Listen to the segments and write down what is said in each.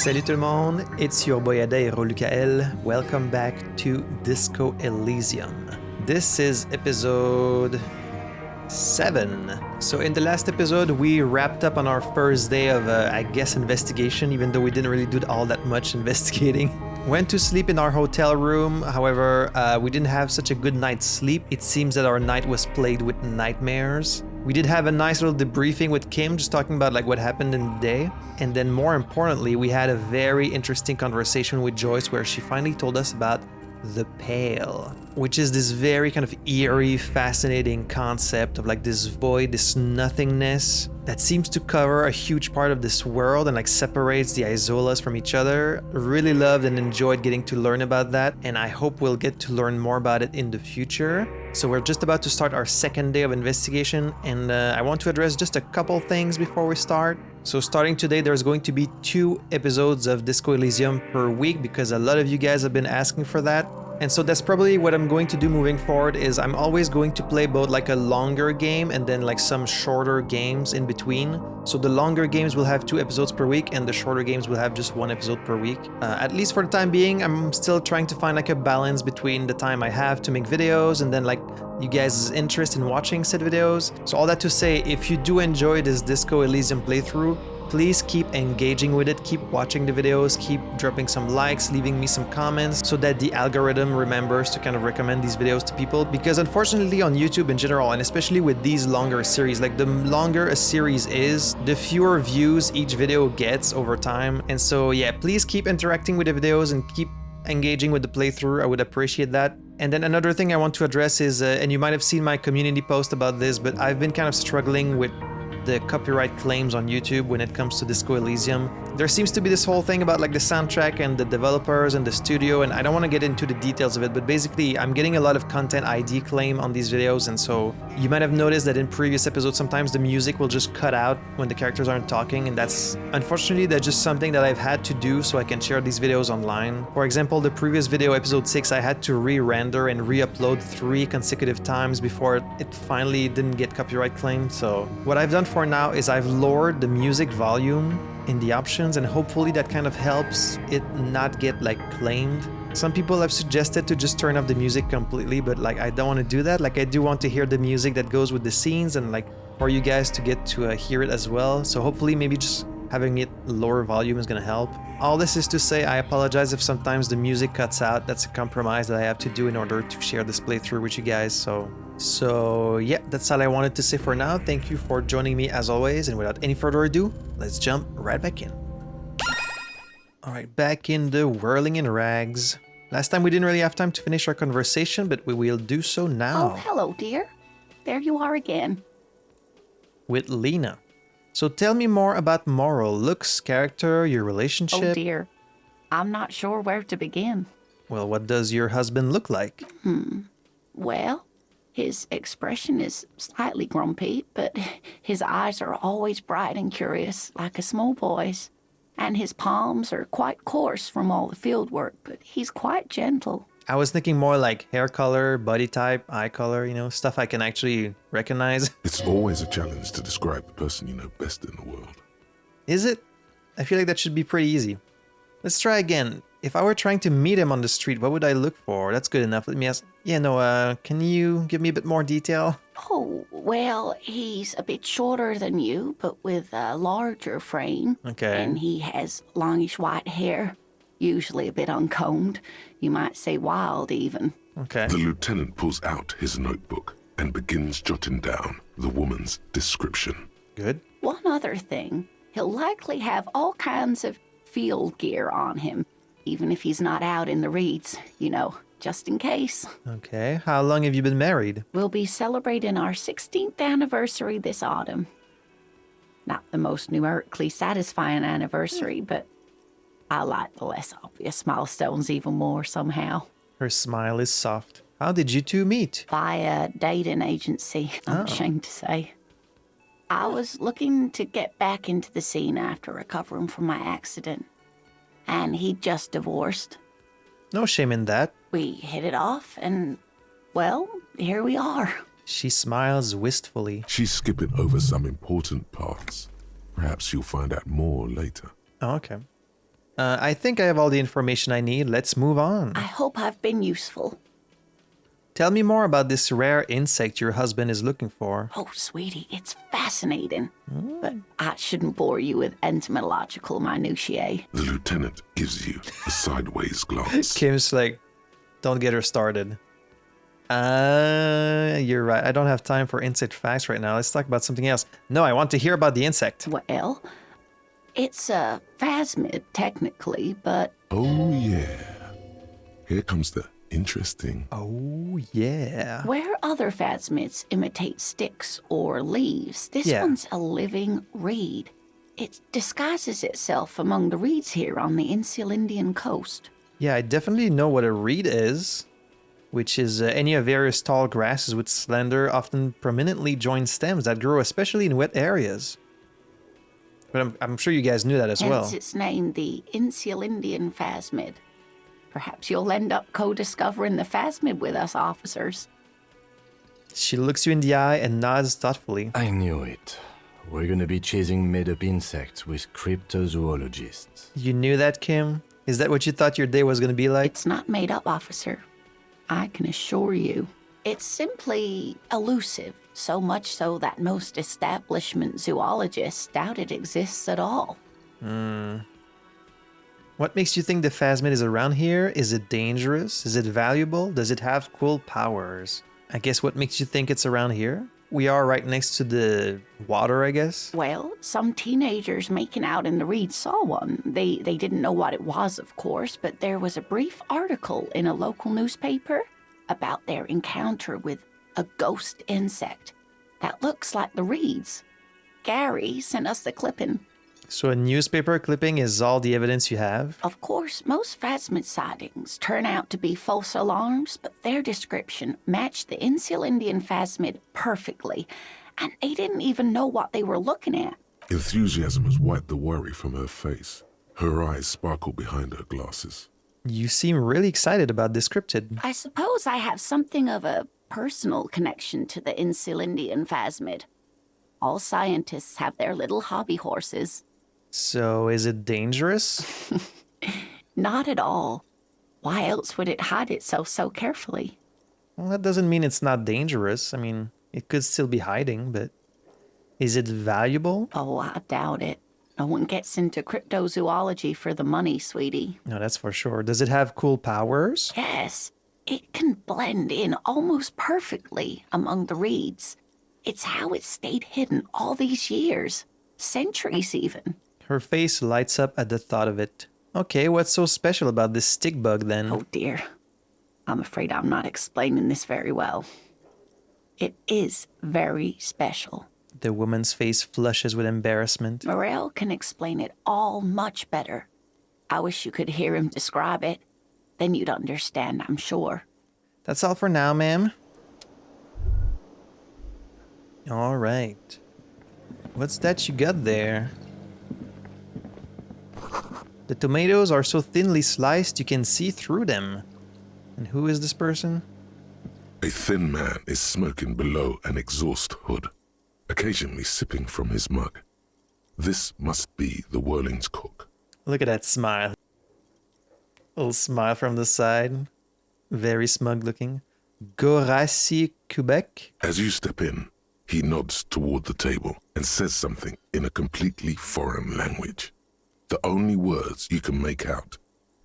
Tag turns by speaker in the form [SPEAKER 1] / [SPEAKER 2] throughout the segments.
[SPEAKER 1] Salut tout le monde, it's your boy Adairo Lukael. Welcome back to Disco Elysium. This is episode 7. So in the last episode, we wrapped up on our first day of, I guess, investigation, even though we didn't really do all that much investigating. Went to sleep in our hotel room, however, we didn't have such a good night's sleep. It seems that our night was plagued with nightmares. We did have a nice little debriefing with Kim, just talking about like what happened in the day. And then more importantly, we had a very interesting conversation with Joyce where she finally told us about the Pale, which is this very kind of eerie, fascinating concept of like this void, this nothingness that seems to cover a huge part of this world and like separates the Isolas from each other. Really loved and enjoyed getting to learn about that, and I hope we'll get to learn more about it in the future. So we're just about to start our second day of investigation, and I want to address just a couple things before we start. So starting today, there's going to be 2 episodes of Disco Elysium per week because a lot of you guys have been asking for that. And so that's probably what I'm going to do moving forward is I'm always going to play both like a longer game and then like some shorter games in between. So the longer games will have 2 episodes per week and the shorter games will have just 1 episode per week. At least for the time being, I'm still trying to find like a balance between the time I have to make videos and then like you guys' interest in watching said videos. So all that to say, if you do enjoy this Disco Elysium playthrough, please keep engaging with it, keep watching the videos, keep dropping some likes, leaving me some comments so that the algorithm remembers to kind of recommend these videos to people. Because unfortunately on YouTube in general, and especially with these longer series, like the longer a series is, the fewer views each video gets over time. And so yeah, please keep interacting with the videos and keep engaging with the playthrough. I would appreciate that. And then another thing I want to address is, and you might have seen my community post about this, but I've been kind of struggling with the copyright claims on YouTube when it comes to Disco Elysium. There seems to be this whole thing about like the soundtrack and the developers and the studio, and I don't want to get into the details of it, but basically I'm getting a lot of content ID claim on these videos, and so you might have noticed that in previous episodes sometimes the music will just cut out when the characters aren't talking, and that's just something that I've had to do so I can share these videos online. For example, the previous video, episode 6, I had to re-render and re-upload 3 consecutive times before it finally didn't get copyright claimed. So what I've done for now is I've lowered the music volume in the options, and hopefully that kind of helps it not get like claimed. Some people have suggested to just turn off the music completely, but like I don't want to do that. Like I do want to hear the music that goes with the scenes and like for you guys to get to hear it as well. So hopefully maybe just having it lower volume is going to help. All this is to say, I apologize if sometimes the music cuts out. That's a compromise that I have to do in order to share this playthrough with you guys. So yeah, that's all I wanted to say for now. Thank you for joining me as always, and without any further ado, let's jump right back in. Alright, back in the Whirling in Rags. Last time we didn't really have time to finish our conversation, but we will do so now.
[SPEAKER 2] Oh, hello, dear. There you are again.
[SPEAKER 1] With Lena. So tell me more about Moral, looks, character, your relationship.
[SPEAKER 2] Oh, dear. I'm not sure where to begin.
[SPEAKER 1] Well, what does your husband look like?
[SPEAKER 2] Well, his expression is slightly grumpy, but his eyes are always bright and curious, like a small boy's. And his palms are quite coarse from all the field work, but he's quite gentle.
[SPEAKER 1] I was thinking more like hair color, body type, eye color, you know, stuff I can actually recognize.
[SPEAKER 3] It's always a challenge to describe the person you know best in the world.
[SPEAKER 1] Is it? I feel like that should be pretty easy. Let's try again. If I were trying to meet him on the street, what would I look for? That's good enough. Let me ask. Yeah, no, can you give me a bit more detail?
[SPEAKER 2] Oh, well, he's a bit shorter than you, but with a larger frame.
[SPEAKER 1] Okay.
[SPEAKER 2] And he has longish white hair, usually a bit uncombed. You might say wild, even.
[SPEAKER 1] Okay.
[SPEAKER 3] The lieutenant pulls out his notebook and begins jotting down the woman's description.
[SPEAKER 1] Good.
[SPEAKER 2] One other thing, he'll likely have all kinds of field gear on him, even if he's not out in the reeds, you know, just in case.
[SPEAKER 1] Okay. How long have you been married?
[SPEAKER 2] We'll be celebrating our 16th anniversary this autumn. Not the most numerically satisfying anniversary, but I like the less obvious milestones even more somehow.
[SPEAKER 1] Her smile is soft. How did you two meet?
[SPEAKER 2] Via dating agency, I'm ashamed to say. I was looking to get back into the scene after recovering from my accident, and he'd just divorced.
[SPEAKER 1] No shame in that.
[SPEAKER 2] We hit it off, and, well, here we are.
[SPEAKER 1] She smiles wistfully.
[SPEAKER 3] She's skipping over some important parts. Perhaps you'll find out more later.
[SPEAKER 1] Oh, okay. I think I have all the information I need. Let's move on.
[SPEAKER 2] I hope I've been useful.
[SPEAKER 1] Tell me more about this rare insect your husband is looking for.
[SPEAKER 2] Oh, sweetie, it's fascinating. But I shouldn't bore you with entomological minutiae.
[SPEAKER 3] The lieutenant gives you a sideways glance.
[SPEAKER 1] Kim's like, don't get her started. You're right. I don't have time for insect facts right now. Let's talk about something else. No, I want to hear about the insect.
[SPEAKER 2] Well, it's a phasmid, technically, but
[SPEAKER 3] Oh, yeah. Here comes the interesting.
[SPEAKER 1] Oh, yeah.
[SPEAKER 2] where other phasmids imitate sticks or leaves, this
[SPEAKER 1] Yeah.
[SPEAKER 2] one's a living reed. It disguises itself among the reeds here on the Insular Indian coast.
[SPEAKER 1] Yeah, I definitely know what a reed is, which is any of various tall grasses with slender, often prominently joined stems that grow especially in wet areas. But I'm sure you guys knew that as well.
[SPEAKER 2] Hence its name, the Insular Indian phasmid. Perhaps you'll end up co-discovering the phasmid with us officers.
[SPEAKER 1] She looks you in the eye and nods thoughtfully.
[SPEAKER 4] I knew it. We're gonna be chasing made-up insects with cryptozoologists.
[SPEAKER 1] You knew that, Kim? Is that what you thought your day was going to be like?
[SPEAKER 2] It's not made up, officer. I can assure you. It's simply elusive, so much so that most establishment zoologists doubt it exists at all.
[SPEAKER 1] What makes you think the phasmid is around here? Is it dangerous? Is it valuable? Does it have cool powers? I guess what makes you think it's around here? We are right next to the water, I guess.
[SPEAKER 2] Well, some teenagers making out in the reeds saw one. They didn't know what it was, of course, but there was a brief article in a local newspaper about their encounter with a ghost insect that looks like the reeds. Gary sent us the clipping.
[SPEAKER 1] So a newspaper clipping is all the evidence you have?
[SPEAKER 2] Of course, most phasmid sightings turn out to be false alarms, but their description matched the Insular Indian phasmid perfectly, and they didn't even know what they were looking at.
[SPEAKER 3] Enthusiasm has wiped the worry from her face. Her eyes sparkle behind her glasses.
[SPEAKER 1] You seem really excited about this cryptid.
[SPEAKER 2] I suppose I have something of a personal connection to the Insular Indian phasmid. All scientists have their little hobby horses.
[SPEAKER 1] So is it dangerous?
[SPEAKER 2] Not at all. Why else would it hide itself so carefully?
[SPEAKER 1] Well, that doesn't mean it's not dangerous. I mean, it could still be hiding, but is it valuable?
[SPEAKER 2] Oh, I doubt it. No one gets into cryptozoology for the money, sweetie.
[SPEAKER 1] No, that's for sure. Does it have cool powers?
[SPEAKER 2] Yes, it can blend in almost perfectly among the reeds. It's how it stayed hidden all these years, centuries even.
[SPEAKER 1] Her face lights up at the thought of it. Okay, what's so special about this stick bug then?
[SPEAKER 2] Oh dear, I'm afraid I'm not explaining this very well. It is very special.
[SPEAKER 1] The woman's face flushes with embarrassment.
[SPEAKER 2] Morel can explain it all much better. I wish you could hear him describe it. Then you'd understand, I'm sure.
[SPEAKER 1] That's all for now, ma'am. All right. What's that you got there? The tomatoes are so thinly sliced you can see through them. And who is this person?
[SPEAKER 3] A thin man is smoking below an exhaust hood, occasionally sipping from his mug. This must be the Whirling's cook.
[SPEAKER 1] Look at that smile. Little smile from the side. Very smug looking. Gorasi Quebec.
[SPEAKER 3] As you step in, he nods toward the table and says something in a completely foreign language. The only words you can make out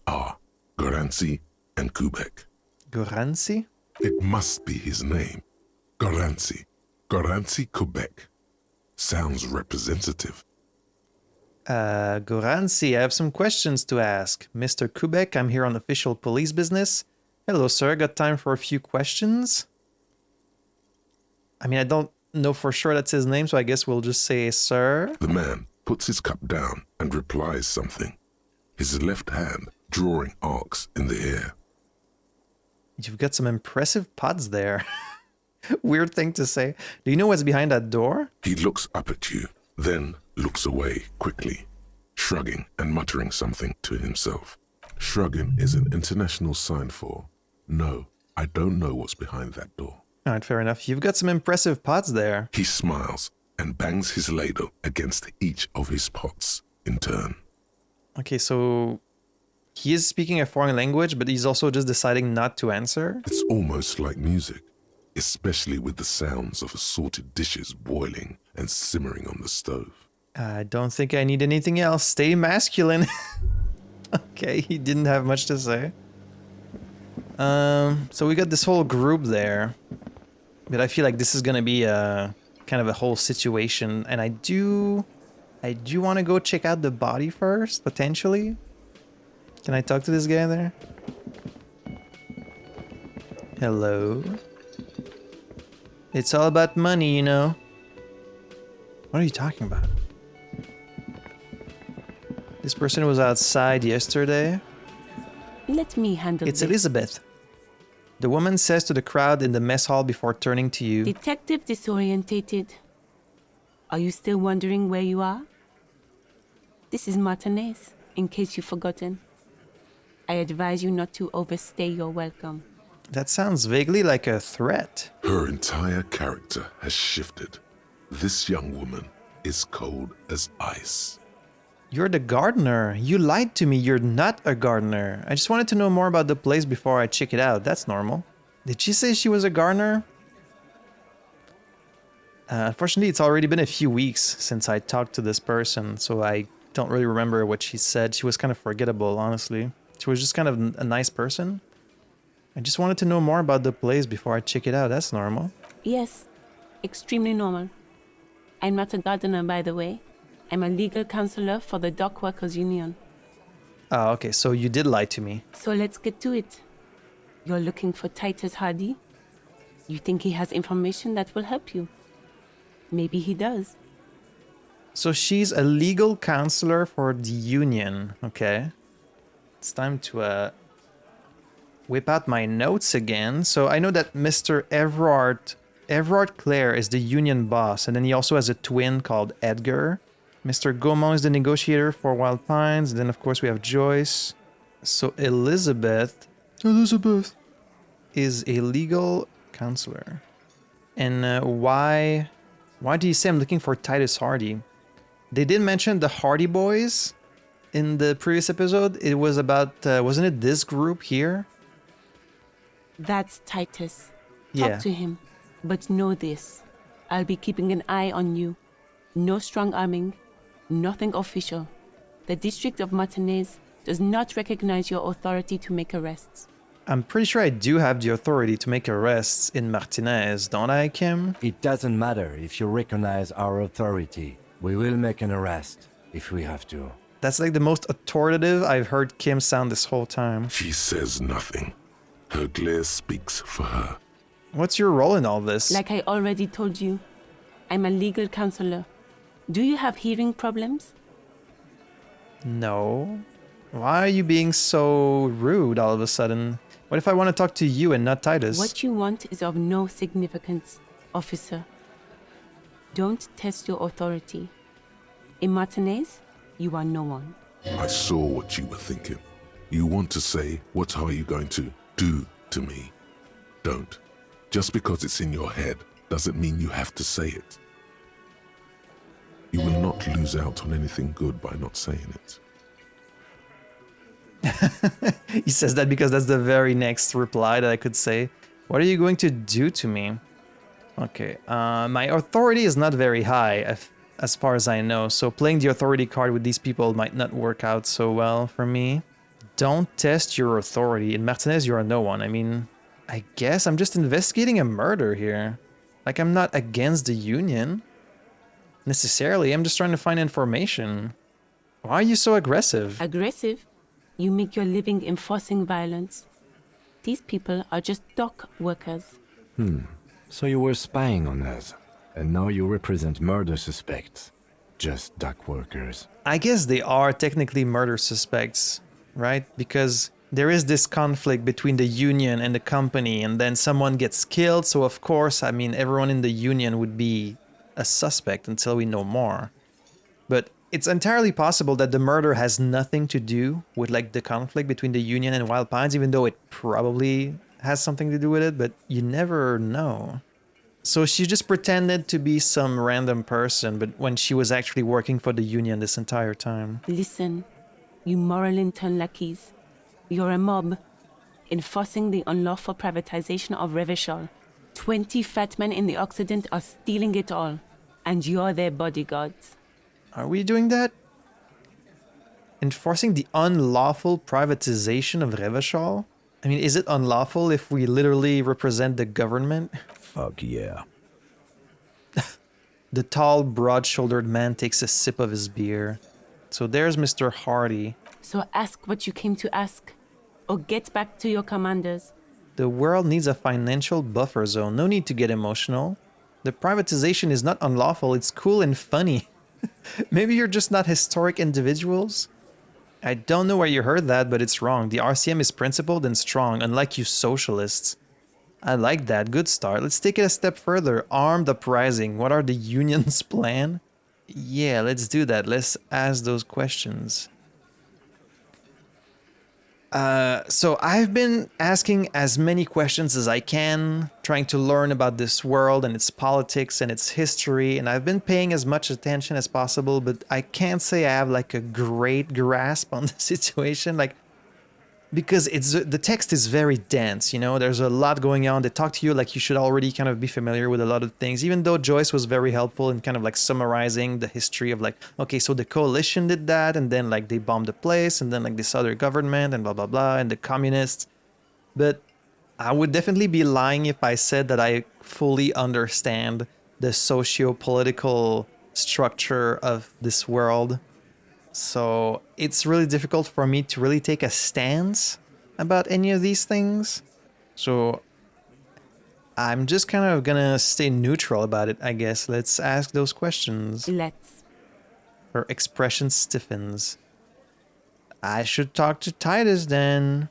[SPEAKER 3] are Goranci and Quebec.
[SPEAKER 1] Goranci?
[SPEAKER 3] It must be his name. Goranci. Goranci Quebec. Sounds representative.
[SPEAKER 1] Goranci, I have some questions to ask. Mr. Quebec, I'm here on official police business. Hello, sir. Got time for a few questions? I mean, I don't know for sure that's his name, so I guess we'll just say sir.
[SPEAKER 3] The man puts his cup down and replies something, his left hand drawing arcs in the air.
[SPEAKER 1] You've got some impressive pods there. Weird thing to say. Do you know what's behind that door?
[SPEAKER 3] He looks up at you, then looks away quickly, shrugging and muttering something to himself. Shrugging is an international sign for, no, I don't know what's behind that door.
[SPEAKER 1] All right, fair enough. You've got some impressive pods there.
[SPEAKER 3] He smiles and bangs his ladle against each of his pots in turn.
[SPEAKER 1] Okay, so he is speaking a foreign language, but he's also just deciding not to answer.
[SPEAKER 3] It's almost like music, especially with the sounds of assorted dishes boiling and simmering on the stove.
[SPEAKER 1] I don't think I need anything else. Stay masculine. Okay, he didn't have much to say. So we got this whole group there, but I feel like this is gonna be a kind of a whole situation, and I do want to go check out the body first, potentially. Can I talk to this guy there? Hello. It's all about money, you know. What are you talking about? This person was outside yesterday.
[SPEAKER 5] Let me handle
[SPEAKER 1] It's
[SPEAKER 5] this.
[SPEAKER 1] Elizabeth. The woman says to the crowd in the mess hall before turning to you.
[SPEAKER 5] Detective disorientated. Are you still wondering where you are? This is Martinez, in case you've forgotten. I advise you not to overstay your welcome.
[SPEAKER 1] That sounds vaguely like a threat.
[SPEAKER 3] Her entire character has shifted. This young woman is cold as ice.
[SPEAKER 1] You're the gardener. You lied to me. You're not a gardener. I just wanted to know more about the place before I check it out. That's normal. Did she say she was a gardener? Unfortunately, it's already been a few weeks since I talked to this person, so I don't really remember what she said. She was kind of forgettable, honestly. She was just kind of a nice person. I just wanted to know more about the place before I check it out. That's normal.
[SPEAKER 5] Yes, extremely normal. I'm not a gardener, by the way. I'm a legal counselor for the Dock Workers Union.
[SPEAKER 1] Oh, okay, so you did lie to me.
[SPEAKER 5] So let's get to it. You're looking for Titus Hardy? You think he has information that will help you? Maybe he does.
[SPEAKER 1] So she's a legal counselor for the union. Okay. It's time to whip out my notes again. So I know that Mr. Everard Clare is the union boss, and then he also has a twin called Edgar. Mr. Gaumont is the negotiator for Wild Pines. Then, of course, we have Joyce. So Elizabeth is a legal counselor. And why do you say I'm looking for Titus Hardy? They did mention the Hardy Boys in the previous episode. It was about, wasn't it this group here?
[SPEAKER 5] That's Titus.
[SPEAKER 1] Yeah.
[SPEAKER 5] Talk to him. But know this. I'll be keeping an eye on you. No strong arming. Nothing official. The District of Martinez does not recognize your authority to make arrests.
[SPEAKER 1] I'm pretty sure I do have the authority to make arrests in Martinez, don't I, Kim?
[SPEAKER 4] It doesn't matter if you recognize our authority. We will make an arrest if we have to.
[SPEAKER 1] That's like the most authoritative I've heard Kim sound this whole time.
[SPEAKER 3] She says nothing. Her glare speaks for her.
[SPEAKER 1] What's your role in all this?
[SPEAKER 5] Like I already told you, I'm a legal counselor. Do you have hearing problems?
[SPEAKER 1] No. Why are you being so rude all of a sudden? What if I want to talk to you and not Titus?
[SPEAKER 5] What you want is of no significance, officer. Don't test your authority. In Martinez, you are no one.
[SPEAKER 3] I saw what you were thinking. You want to say, what are you going to do to me? Don't. Just because it's in your head doesn't mean you have to say it. You will not lose out on anything good by not saying it.
[SPEAKER 1] He says that because that's the very next reply that I could say. What are you going to do to me? Okay, my authority is not very high as far as I know, so playing the authority card with these people might not work out so well for me. Don't test your authority. In Martinez, you are no one. I mean, I guess I'm just investigating a murder here. Like, I'm not against the union necessarily. I'm just trying to find information. Why are you so aggressive?
[SPEAKER 5] Aggressive? You make your living enforcing violence. These people are just dock workers.
[SPEAKER 4] So you were spying on us, and now you represent murder suspects. Just dock workers.
[SPEAKER 1] I guess they are technically murder suspects, right? Because there is this conflict between the union and the company, and then someone gets killed, so of course, I mean, everyone in the union would be a suspect until we know more. But it's entirely possible that the murder has nothing to do with like the conflict between the union and Wild Pines, even though it probably has something to do with it, but you never know. So she just pretended to be some random person, but when she was actually working for the union this entire time.
[SPEAKER 5] Listen, You moral intern lackeys. You're a mob, enforcing the unlawful privatization of Revachol. 20 fat men in the Occident are stealing it all, and you're their bodyguards.
[SPEAKER 1] Are we doing that? Enforcing the unlawful privatization of Revachol? I mean, is it unlawful if we literally represent the government?
[SPEAKER 6] Fuck yeah.
[SPEAKER 1] The tall, broad-shouldered man takes a sip of his beer. So there's Mr. Hardy.
[SPEAKER 5] So ask what you came to ask, or get back to your commanders.
[SPEAKER 1] The world needs a financial buffer zone. No need to get emotional. The privatization is not unlawful. It's cool and funny. Maybe you're just not historic individuals? I don't know where you heard that, but it's wrong. The RCM is principled and strong, unlike you socialists. I like that. Good start. Let's take it a step further. Armed uprising. What are the union's plan? Yeah, let's do that. Let's ask those questions. So I've been asking as many questions as I can, trying to learn about this world and its politics and its history, and I've been paying as much attention as possible, but I can't say I have like a great grasp on the situation, like, because the text is very dense, you know, there's a lot going on. They talk to you like you should already kind of be familiar with a lot of things, even though Joyce was very helpful in kind of like summarizing the history of like, okay, so the coalition did that, and then like they bombed the place, and then like this other government, and blah, blah, blah, and the communists. But I would definitely be lying if I said that I fully understand the socio-political structure of this world. So it's really difficult for me to really take a stance about any of these things. So I'm just kind of gonna stay neutral about it, I guess. Let's ask those questions.
[SPEAKER 5] Let's.
[SPEAKER 1] Her expression stiffens. I should talk to Titus then.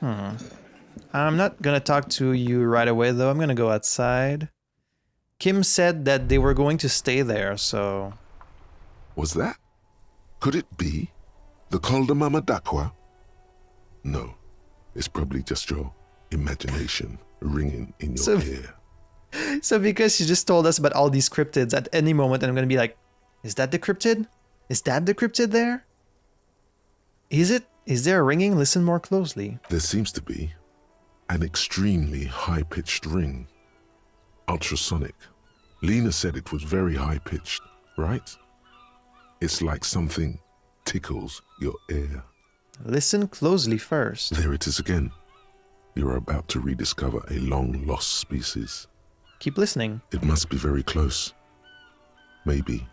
[SPEAKER 1] I'm not gonna talk to you right away though. I'm gonna go outside. Kim said that they were going to stay there, so...
[SPEAKER 3] Was that? Could it be? The Col de Mamadakwa? No, it's probably just your imagination ringing in your ear.
[SPEAKER 1] So because you just told us about all these cryptids, at any moment I'm gonna be like, is that the cryptid? Is that the cryptid there? Is it? Is there a ringing? Listen more closely.
[SPEAKER 3] There seems to be an extremely high-pitched ring. Ultrasonic. Lena said it was very high-pitched, right? It's like something tickles your ear.
[SPEAKER 1] Listen closely first.
[SPEAKER 3] There it is again. You're about to rediscover a long-lost species.
[SPEAKER 1] Keep listening.
[SPEAKER 3] It must be very close. Maybe,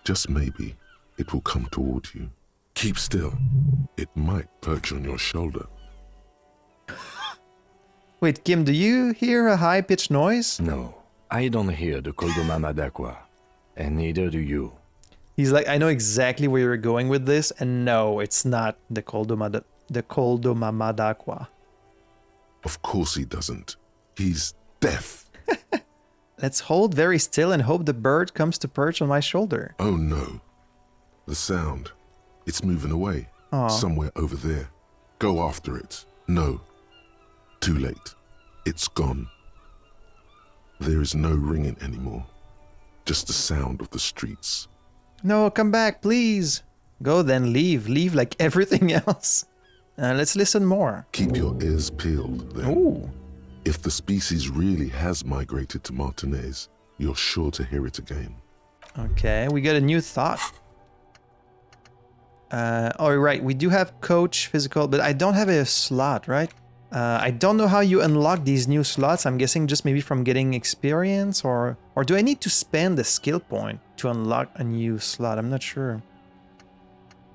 [SPEAKER 3] just maybe, it will come toward you. Keep still. It might perch on your shoulder.
[SPEAKER 1] Wait, Kim, do you hear a high-pitched noise?
[SPEAKER 4] No, I don't hear the Col de Mamadakwa, and neither do you.
[SPEAKER 1] He's like, I know exactly where you're going with this, and no, it's not the Col de Mamadakwa.
[SPEAKER 3] Of course he doesn't. He's deaf.
[SPEAKER 1] Let's hold very still and hope the bird comes to perch on my shoulder.
[SPEAKER 3] Oh no. The sound. It's moving away.
[SPEAKER 1] Aw.
[SPEAKER 3] Somewhere over there. Go after it. No. Too late. It's gone. There is no ringing anymore. Just the sound of the streets.
[SPEAKER 1] No, come back, please. Go then, leave. Leave like everything else. Let's listen more.
[SPEAKER 3] Keep your ears peeled then.
[SPEAKER 1] Ooh.
[SPEAKER 3] If the species really has migrated to Martinez, you're sure to hear it again.
[SPEAKER 1] Okay, we got a new thought. Oh, right, we do have coach physical, but I don't have a slot, right? I don't know how you unlock these new slots. I'm guessing just maybe from getting experience, or do I need to spend a skill point to unlock a new slot? I'm not sure.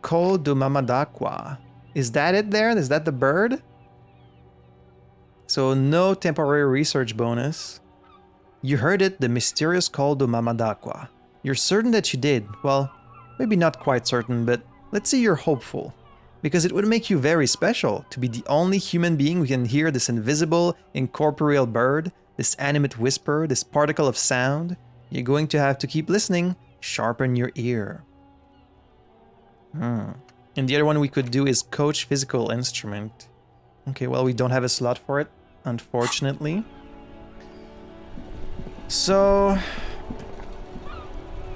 [SPEAKER 1] Col de Mamadakwa. Is that it there? Is that the bird? So no temporary research bonus. You heard it, the mysterious Col de Mamadakwa. You're certain that you did. Well, maybe not quite certain, but let's say you're hopeful. Because it would make you very special to be the only human being who can hear this invisible, incorporeal bird, this animate whisper, this particle of sound. You're going to have to keep listening, sharpen your ear. And the other one we could do is coach physical instrument. Okay, well, we don't have a slot for it, unfortunately. So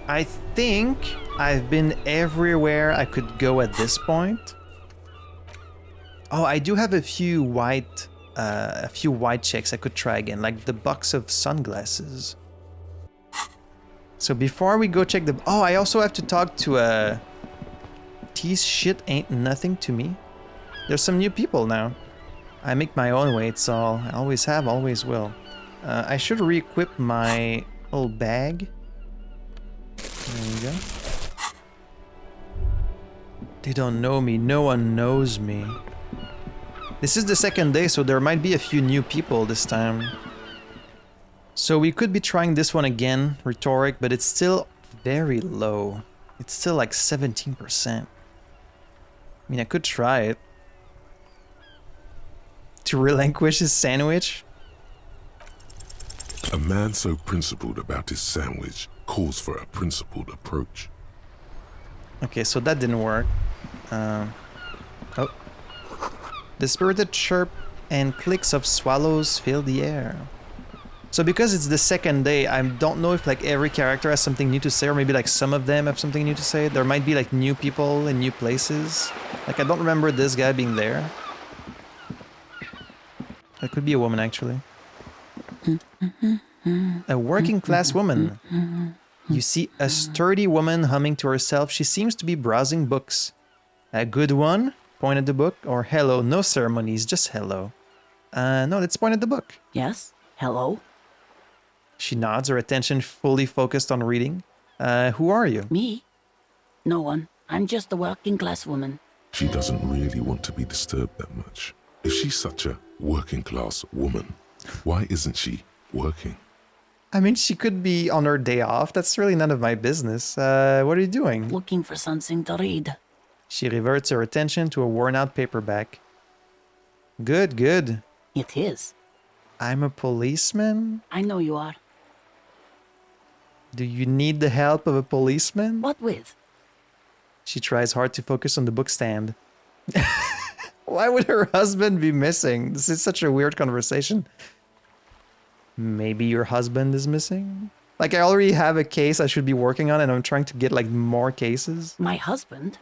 [SPEAKER 1] I think I've been everywhere I could go at this point. Oh, I do have a few white checks I could try again, like the box of sunglasses. So before we go check the... Oh, I also have to talk to T's shit ain't nothing to me. There's some new people now. I make my own way, it's all. I always have, always will. I should re-equip my little bag. There you go. They don't know me. No one knows me. This is the second day, so there might be a few new people this time. So we could be trying this one again, rhetoric, but it's still very low. It's still like 17%. I mean, I could try it. To relinquish his sandwich?
[SPEAKER 3] A man so principled about his sandwich calls for a principled approach.
[SPEAKER 1] Okay, so that didn't work. Oh. The spirited chirp and clicks of swallows fill the air. So because it's the second day, I don't know if like every character has something new to say, or maybe like some of them have something new to say. There might be like new people in new places. Like I don't remember this guy being there. That could be a woman actually. A working class woman. You see a sturdy woman humming to herself. She seems to be browsing books. A good one? Point at the book. Or hello. No ceremonies, just hello. No, let's point at the book.
[SPEAKER 2] Yes? Hello?
[SPEAKER 1] She nods, her attention fully focused on reading. Who are you?
[SPEAKER 2] Me? No one. I'm just a working class woman.
[SPEAKER 3] She doesn't really want to be disturbed that much. If she's such a working class woman, why isn't she working?
[SPEAKER 1] I mean, she could be on her day off. That's really none of my business. What are you doing?
[SPEAKER 2] Looking for something to read.
[SPEAKER 1] She reverts her attention to a worn-out paperback. Good, good.
[SPEAKER 2] It is.
[SPEAKER 1] I'm a policeman?
[SPEAKER 2] I know you are.
[SPEAKER 1] Do you need the help of a policeman?
[SPEAKER 2] What with?
[SPEAKER 1] She tries hard to focus on the book stand. Why would her husband be missing? This is such a weird conversation. Maybe your husband is missing? Like, I already have a case I should be working on, and I'm trying to get, like, more cases.
[SPEAKER 2] My husband?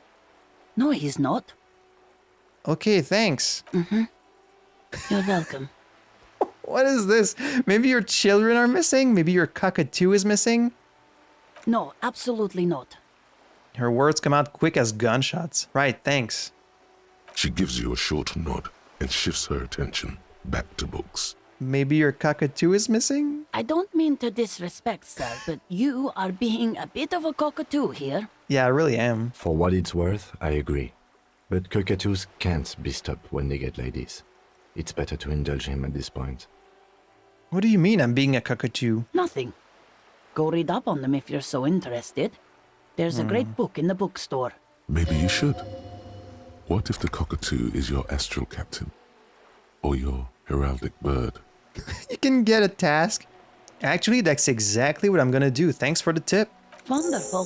[SPEAKER 2] No, he's not.
[SPEAKER 1] Okay, thanks.
[SPEAKER 2] You're welcome.
[SPEAKER 1] What is this? Maybe your children are missing? Maybe your cockatoo is missing?
[SPEAKER 2] No, absolutely not.
[SPEAKER 1] Her words come out quick as gunshots. Right, thanks.
[SPEAKER 3] She gives you a short nod and shifts her attention back to books.
[SPEAKER 1] Maybe your cockatoo is missing?
[SPEAKER 2] I don't mean to disrespect, sir, but you are being a bit of a cockatoo here.
[SPEAKER 1] Yeah, I really am.
[SPEAKER 4] For what it's worth, I agree. But cockatoos can't be stopped when they get ladies. It's better to indulge him at this point.
[SPEAKER 1] What do you mean I'm being a cockatoo?
[SPEAKER 2] Nothing. Go read up on them if you're so interested. There's a great book in the bookstore.
[SPEAKER 3] Maybe you should. What if the cockatoo is your astral captain? Or your heraldic bird?
[SPEAKER 1] You can get a task. Actually, that's exactly what I'm gonna do. Thanks for the tip.
[SPEAKER 2] Wonderful.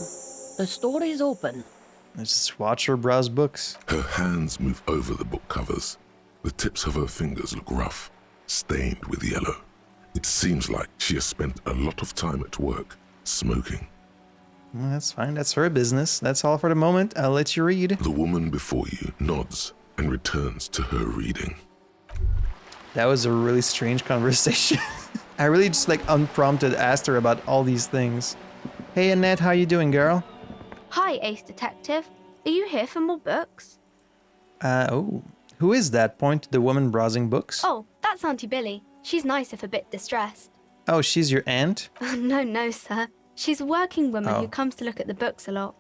[SPEAKER 2] The store is open.
[SPEAKER 1] Let's just watch her browse books.
[SPEAKER 3] Her hands move over the book covers. The tips of her fingers look rough, stained with yellow. It seems like she has spent a lot of time at work, smoking.
[SPEAKER 1] Well, that's fine. That's her business. That's all for the moment. I'll let you read.
[SPEAKER 3] The woman before you nods and returns to her reading.
[SPEAKER 1] That was a really strange conversation. I really just like unprompted asked her about all these things. Hey Annette, how you doing, girl?
[SPEAKER 6] Hi, Ace Detective. Are you here for more books?
[SPEAKER 1] Oh. Who is that? Point to the woman browsing books.
[SPEAKER 6] Oh, that's Auntie Billy. She's nice if a bit distressed.
[SPEAKER 1] Oh, she's your aunt?
[SPEAKER 6] No, sir. She's a working woman
[SPEAKER 1] Oh.
[SPEAKER 6] who comes to look at the books a lot.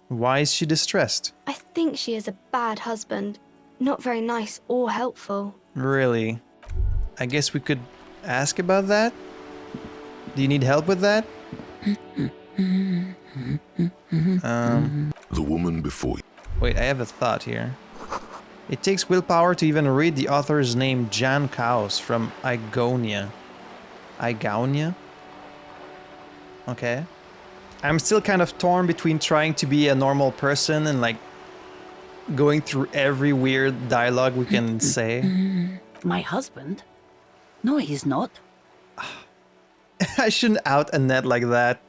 [SPEAKER 1] Why is she distressed?
[SPEAKER 6] I think she is a bad husband. Not very nice or helpful.
[SPEAKER 1] Really? I guess we could ask about that? Do you need help with that?
[SPEAKER 3] The woman before you.
[SPEAKER 1] Wait, I have a thought here. It takes willpower to even read the author's name, Jan Kaus from Igonia. Igonia? Okay. I'm still kind of torn between trying to be a normal person and like going through every weird dialogue we can say.
[SPEAKER 2] My husband? No, he's not.
[SPEAKER 1] I shouldn't out Annette like that.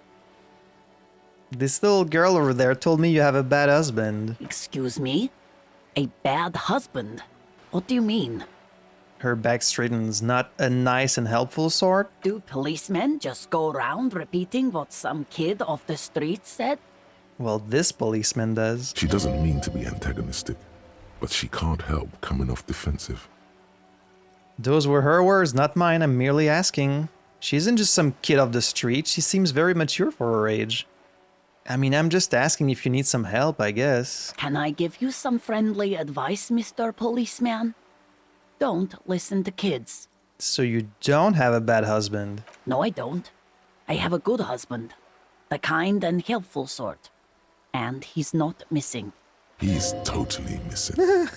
[SPEAKER 1] This little girl over there told me you have a bad husband.
[SPEAKER 2] Excuse me? A bad husband? What do you mean?
[SPEAKER 1] Her back straightens, not a nice and helpful sort.
[SPEAKER 2] Do policemen just go around repeating what some kid off the street said?
[SPEAKER 1] Well, this policeman does.
[SPEAKER 3] She doesn't mean to be antagonistic, but she can't help coming off defensive.
[SPEAKER 1] Those were her words, not mine. I'm merely asking. She isn't just some kid off the street. She seems very mature for her age. I mean, I'm just asking if you need some help, I guess.
[SPEAKER 2] Can I give you some friendly advice, Mr. Policeman? Don't listen to kids.
[SPEAKER 1] So you don't have a bad husband?
[SPEAKER 2] No, I don't. I have a good husband. The kind and helpful sort. And he's not missing.
[SPEAKER 3] He's totally missing.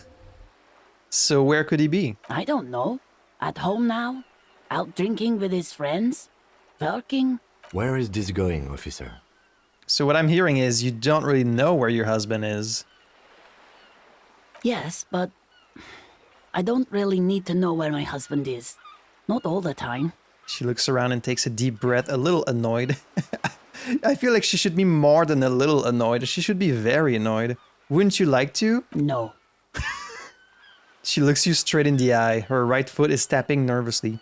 [SPEAKER 1] So where could he be?
[SPEAKER 2] I don't know. At home now? Out drinking with his friends? Working?
[SPEAKER 4] Where is this going, officer?
[SPEAKER 1] So what I'm hearing is you don't really know where your husband is.
[SPEAKER 2] Yes, but I don't really need to know where my husband is. Not all the time.
[SPEAKER 1] She looks around and takes a deep breath, a little annoyed. I feel like she should be more than a little annoyed. She should be very annoyed. Wouldn't you like to?
[SPEAKER 2] No.
[SPEAKER 1] She looks you straight in the eye. Her right foot is tapping nervously.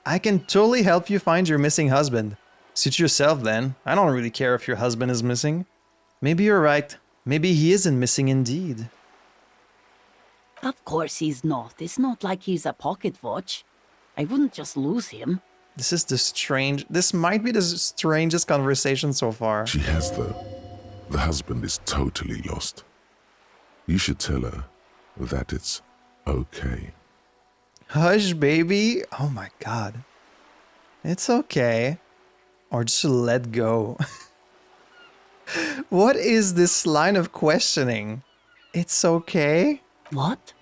[SPEAKER 1] I can totally help you find your missing husband. Suit yourself then. I don't really care if your husband is missing. Maybe you're right. Maybe he isn't missing indeed.
[SPEAKER 2] Of course he's not. It's not like he's a pocket watch. I wouldn't just lose him.
[SPEAKER 1] This might be the strangest conversation so far.
[SPEAKER 3] She has, though. The husband is totally lost. You should tell her that it's okay.
[SPEAKER 1] Hush, baby. Oh my god. It's okay. Or just let go. What is this line of questioning? It's okay?
[SPEAKER 2] What?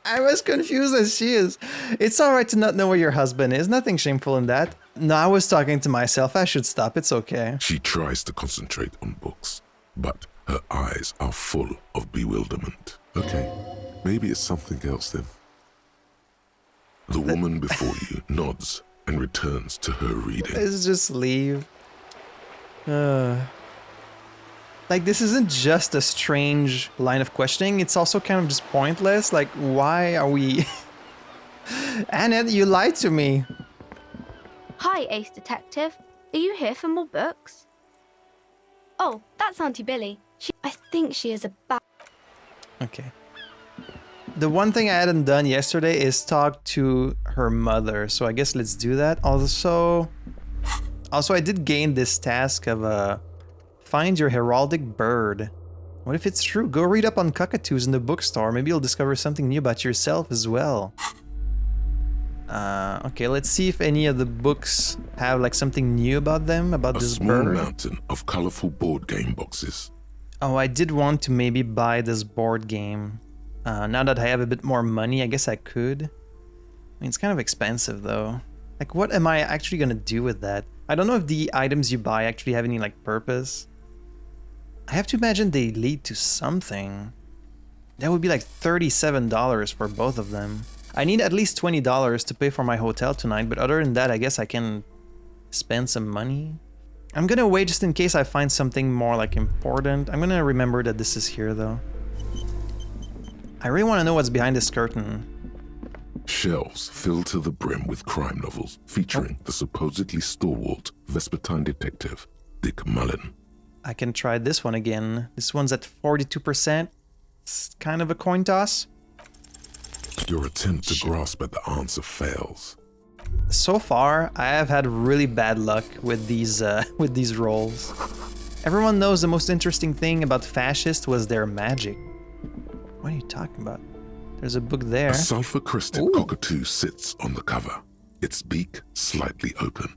[SPEAKER 1] I'm as confused as she is. It's alright to not know where your husband is. Nothing shameful in that. No, I was talking to myself. I should stop. It's okay.
[SPEAKER 3] She tries to concentrate on books, but her eyes are full of bewilderment. Okay, maybe it's something else then. The woman before you nods and returns to her reading.
[SPEAKER 1] Let's just leave. Like, this isn't just a strange line of questioning. It's also kind of just pointless. Like, why are we... Annette, you lied to me.
[SPEAKER 6] Hi, Ace Detective. Are you here for more books? Oh, that's Auntie Billy. I think she is a bad...
[SPEAKER 1] Okay. The one thing I hadn't done yesterday is talk to her mother. So I guess let's do that. Also, I did gain this task of... Find your heraldic bird. What if it's true? Go read up on cockatoos in the bookstore. Maybe you'll discover something new about yourself as well. Okay, let's see if any of the books have like something new about them, about this bird.
[SPEAKER 3] A small mountain of colorful board game boxes.
[SPEAKER 1] Oh, I did want to maybe buy this board game. Now that I have a bit more money, I guess I could. I mean, it's kind of expensive though. Like, what am I actually gonna do with that? I don't know if the items you buy actually have any like purpose. I have to imagine they lead to something. That would be like $37 for both of them. I need at least $20 to pay for my hotel tonight, but other than that, I guess I can spend some money. I'm gonna wait just in case I find something more like important. I'm gonna remember that this is here though. I really want to know what's behind this curtain.
[SPEAKER 3] Shelves filled to the brim with crime novels featuring the supposedly stalwart Vespertine detective, Dick Mullen.
[SPEAKER 1] I can try this one again. This one's at 42%. It's kind of a coin toss.
[SPEAKER 3] Your attempt to grasp at the answer fails.
[SPEAKER 1] So far, I have had really bad luck with these rolls. Everyone knows the most interesting thing about fascists was their magic. What are you talking about? There's a book there.
[SPEAKER 3] A sulfur-crested cockatoo sits on the cover, its beak slightly open.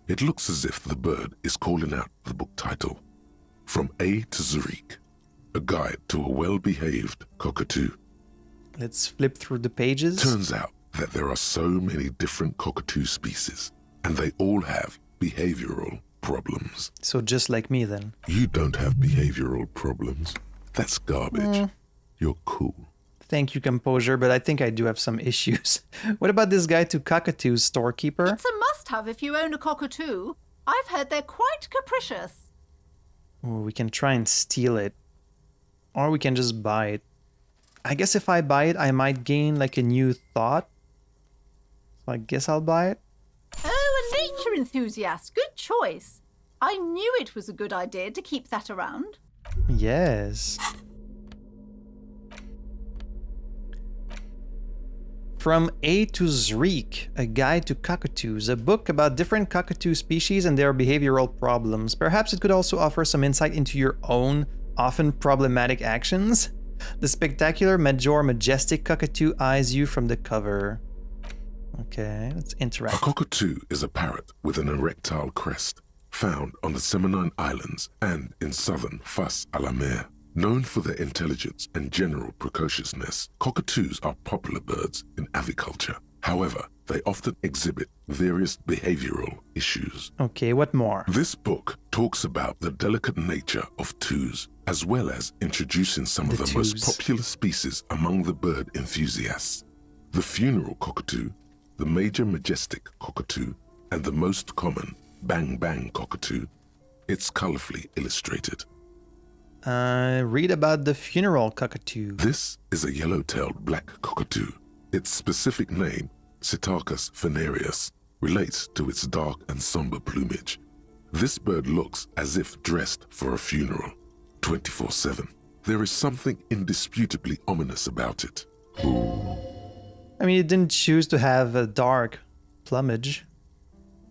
[SPEAKER 3] It looks as if the bird is calling out the book title. From A to Zurich, a guide to a well-behaved cockatoo.
[SPEAKER 1] Let's flip through the pages.
[SPEAKER 3] Turns out that there are so many different cockatoo species, and they all have behavioral problems.
[SPEAKER 1] So just like me then.
[SPEAKER 3] You don't have behavioral problems. That's garbage. You're cool.
[SPEAKER 1] Thank you, composure, but I think I do have some issues. What about this guide to cockatoos, storekeeper?
[SPEAKER 7] It's a must-have if you own a cockatoo. I've heard they're quite capricious.
[SPEAKER 1] Ooh, we can try and steal it. Or we can just buy it. I guess if I buy it, I might gain like a new thought. So I guess I'll buy it.
[SPEAKER 7] Oh, a nature enthusiast. Good choice. I knew it was a good idea to keep that around.
[SPEAKER 1] Yes. From A to Zreek, A Guide to Cockatoos, a book about different cockatoo species and their behavioral problems. Perhaps it could also offer some insight into your own, often problematic actions. The spectacular Major Majestic cockatoo eyes you from the cover. Okay, let's
[SPEAKER 3] A
[SPEAKER 1] interact.
[SPEAKER 3] cockatoo is a parrot with an erectile crest, found on the Seminole Islands and in southern Fas a la Mer. Known for their intelligence and general precociousness, cockatoos are popular birds in aviculture. However, they often exhibit various behavioral issues.
[SPEAKER 1] Okay, what more?
[SPEAKER 3] This book talks about the delicate nature of toos, as well as introducing some of
[SPEAKER 1] The
[SPEAKER 3] the most
[SPEAKER 1] toos.
[SPEAKER 3] popular species among the bird enthusiasts. The funeral cockatoo, the major majestic cockatoo, and the most common bang bang cockatoo. It's colorfully illustrated.
[SPEAKER 1] Read about the funeral cockatoo.
[SPEAKER 3] This is a yellow-tailed black cockatoo. Its specific name, Psittacus venereus, relates to its dark and somber plumage. This bird looks as if dressed for a funeral, 24/7. There is something indisputably ominous about it.
[SPEAKER 1] I mean, it didn't choose to have a dark plumage.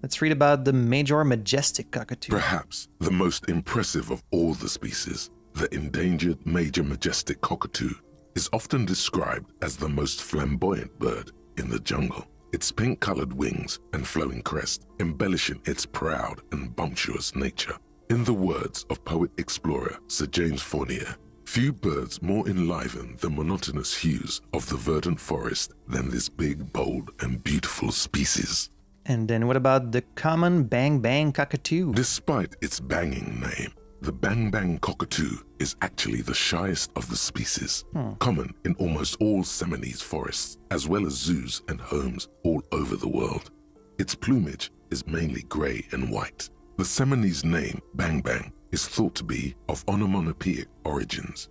[SPEAKER 1] Let's read about the Major Majestic cockatoo.
[SPEAKER 3] Perhaps the most impressive of all the species, the endangered major majestic cockatoo, is often described as the most flamboyant bird in the jungle. Its pink-colored wings and flowing crest embellishing its proud and bumptious nature. In the words of poet-explorer Sir James Fournier, few birds more enliven the monotonous hues of the verdant forest than this big, bold, and beautiful species.
[SPEAKER 1] And then what about the common bang bang cockatoo?
[SPEAKER 3] Despite its banging name, the bang bang cockatoo is actually the shyest of the species, common in almost all Seminoles forests, as well as zoos and homes all over the world. Its plumage is mainly gray and white. The Seminoles name bang bang is thought to be of onomatopoeic origins.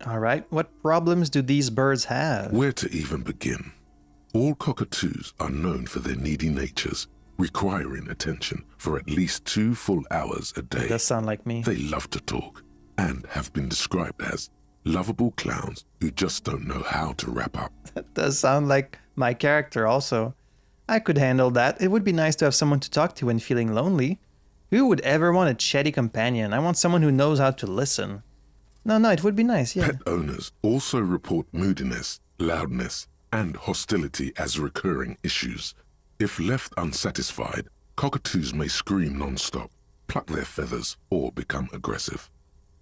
[SPEAKER 1] All right, what problems do these birds have?
[SPEAKER 3] Where to even begin? All cockatoos are known for their needy natures, requiring attention for at least 2 full hours a day.
[SPEAKER 1] Does sound like me.
[SPEAKER 3] They love to talk and have been described as lovable clowns who just don't know how to wrap up.
[SPEAKER 1] That does sound like my character also. I could handle that. It would be nice to have someone to talk to when feeling lonely. Who would ever want a chatty companion? I want someone who knows how to listen. No, it would be nice, yeah.
[SPEAKER 3] Pet owners also report moodiness, loudness, and hostility as recurring issues. If left unsatisfied, cockatoos may scream non-stop, pluck their feathers, or become aggressive.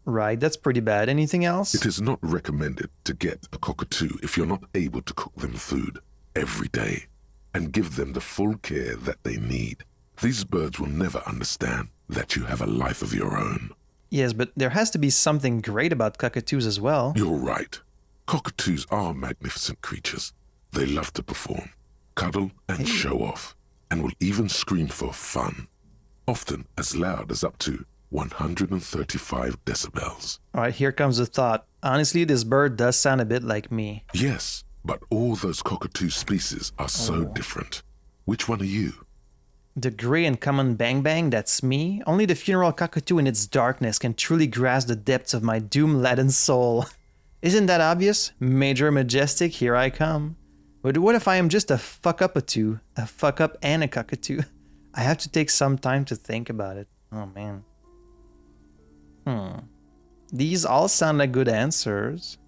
[SPEAKER 1] Right, that's pretty bad. Anything else?
[SPEAKER 3] It is not recommended to get a cockatoo if you're not able to cook them food every day and give them the full care that they need. These birds will never understand that you have a life of your own.
[SPEAKER 1] Yes, but there has to be something great about cockatoos as well.
[SPEAKER 3] You're right. Cockatoos are magnificent creatures. They love to perform, cuddle and show off, and will even scream for fun, often as loud as up to 135 decibels.
[SPEAKER 1] All right, here comes the thought. Honestly, this bird does sound a bit like me.
[SPEAKER 3] Yes, but all those cockatoo species are so different. Which one are you?
[SPEAKER 1] The gray and common bang bang, that's me. Only the funeral cockatoo in its darkness can truly grasp the depths of my doom-laden soul. Isn't that obvious? Major Majestic, here I come. But what if I am just a fuck-up-a-two? A fuck-up and a cockatoo? I have to take some time to think about it. Oh, man. These all sound like good answers.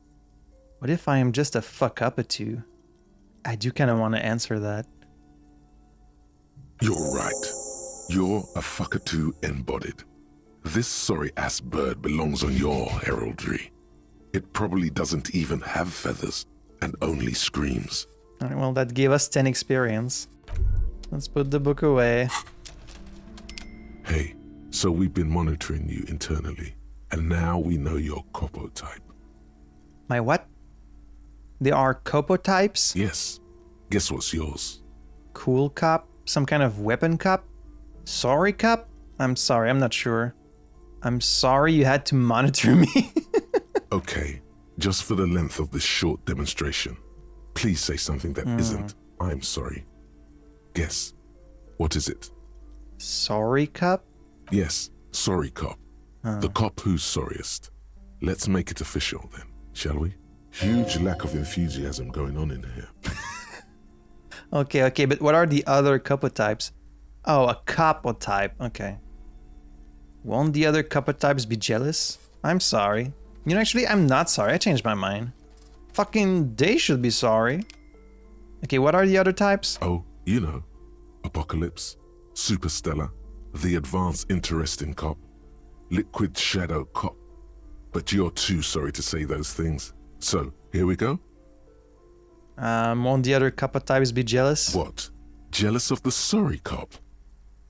[SPEAKER 1] What if I am just a fuck-up-a-two? I do kind of want to answer that.
[SPEAKER 3] You're right. You're a fuckatoo embodied. This sorry-ass bird belongs on your heraldry. It probably doesn't even have feathers and only screams.
[SPEAKER 1] All right, well, that gave us 10 experience. Let's put the book away.
[SPEAKER 3] Hey, so we've been monitoring you internally, and now we know your copo type.
[SPEAKER 1] My what? There are copo types?
[SPEAKER 3] Yes. Guess what's yours?
[SPEAKER 1] Cool cop? Some kind of weapon cop? Sorry, Cup? I'm sorry, I'm not sure. I'm sorry you had to monitor me.
[SPEAKER 3] Okay, just for the length of this short demonstration, please say something that isn't, I'm sorry. Guess. What is it?
[SPEAKER 1] Sorry, Cup?
[SPEAKER 3] Yes, sorry cop. The cop who's sorriest. Let's make it official then, shall we? Huge lack of enthusiasm going on in here.
[SPEAKER 1] Okay, but what are the other types? Oh, a type. Okay. Won't the other types be jealous? I'm sorry. You know, actually, I'm not sorry. I changed my mind. Fucking they should be sorry. Okay, what are the other types?
[SPEAKER 3] Oh, you know. Apocalypse, Superstellar, the advanced interesting cop, liquid shadow cop. But you're too sorry to say those things. So, here we go.
[SPEAKER 1] Won't the other types be jealous?
[SPEAKER 3] What? Jealous of the sorry cop?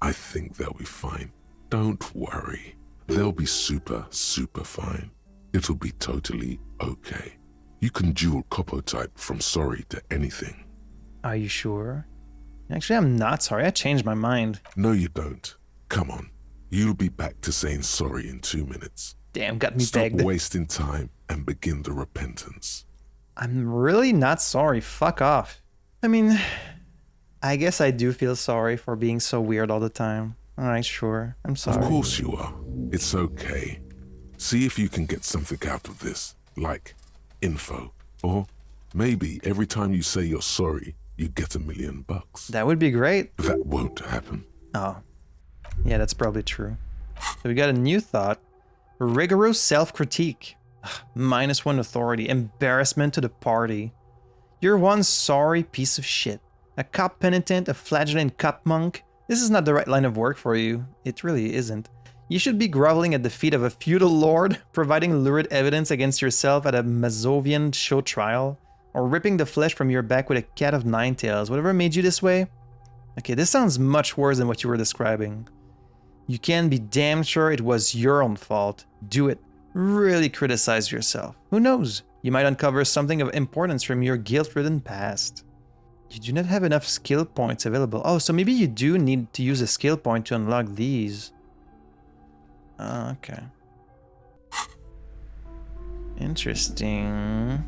[SPEAKER 3] I think they'll be fine. Don't worry. They'll be super fine. It'll be totally okay. You can dual copotype from sorry to anything.
[SPEAKER 1] Are you sure? Actually, I'm not sorry. I changed my mind.
[SPEAKER 3] No, you don't. Come on. You'll be back to saying sorry in 2 minutes.
[SPEAKER 1] Damn, got me
[SPEAKER 3] Stop
[SPEAKER 1] pegged.
[SPEAKER 3] wasting time and begin the repentance.
[SPEAKER 1] I'm really not sorry. Fuck off. I mean, I guess I do feel sorry for being so weird all the time. Alright, sure. I'm sorry.
[SPEAKER 3] Of course you are. It's okay. See if you can get something out of this, like info. Or maybe every time you say you're sorry, you get $1 million.
[SPEAKER 1] That would be great.
[SPEAKER 3] That won't happen.
[SPEAKER 1] Oh. Yeah, that's probably true. So we got a new thought. Rigorous self-critique. -1 authority. Embarrassment to the party. You're one sorry piece of shit. A cop penitent, a flagellant cop monk. This is not the right line of work for you. It really isn't. You should be groveling at the feet of a feudal lord, providing lurid evidence against yourself at a Mazovian show trial, or ripping the flesh from your back with a cat of 9 tails. Whatever made you this way? Okay, this sounds much worse than what you were describing. You can be damn sure it was your own fault. Do it. Really criticize yourself. Who knows? You might uncover something of importance from your guilt-ridden past. You do not have enough skill points available. Oh, so maybe you do need to use a skill point to unlock these. Okay. Interesting.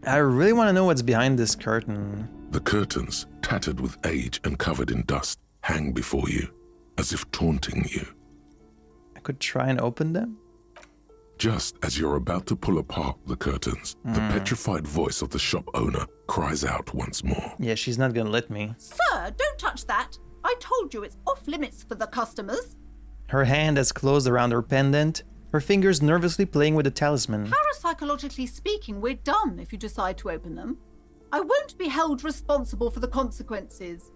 [SPEAKER 1] I really want to know what's behind this curtain.
[SPEAKER 3] The curtains, tattered with age and covered in dust, hang before you, as if taunting you.
[SPEAKER 1] I could try and open them?
[SPEAKER 3] Just as you're about to pull apart the curtains, the petrified voice of the shop owner cries out once more.
[SPEAKER 1] Yeah, she's not gonna let me.
[SPEAKER 7] Sir, don't touch that. I told you it's off limits for the customers.
[SPEAKER 1] Her hand has closed around her pendant, her fingers nervously playing with the talisman.
[SPEAKER 7] Parapsychologically speaking, we're done if you decide to open them. I won't be held responsible for the consequences.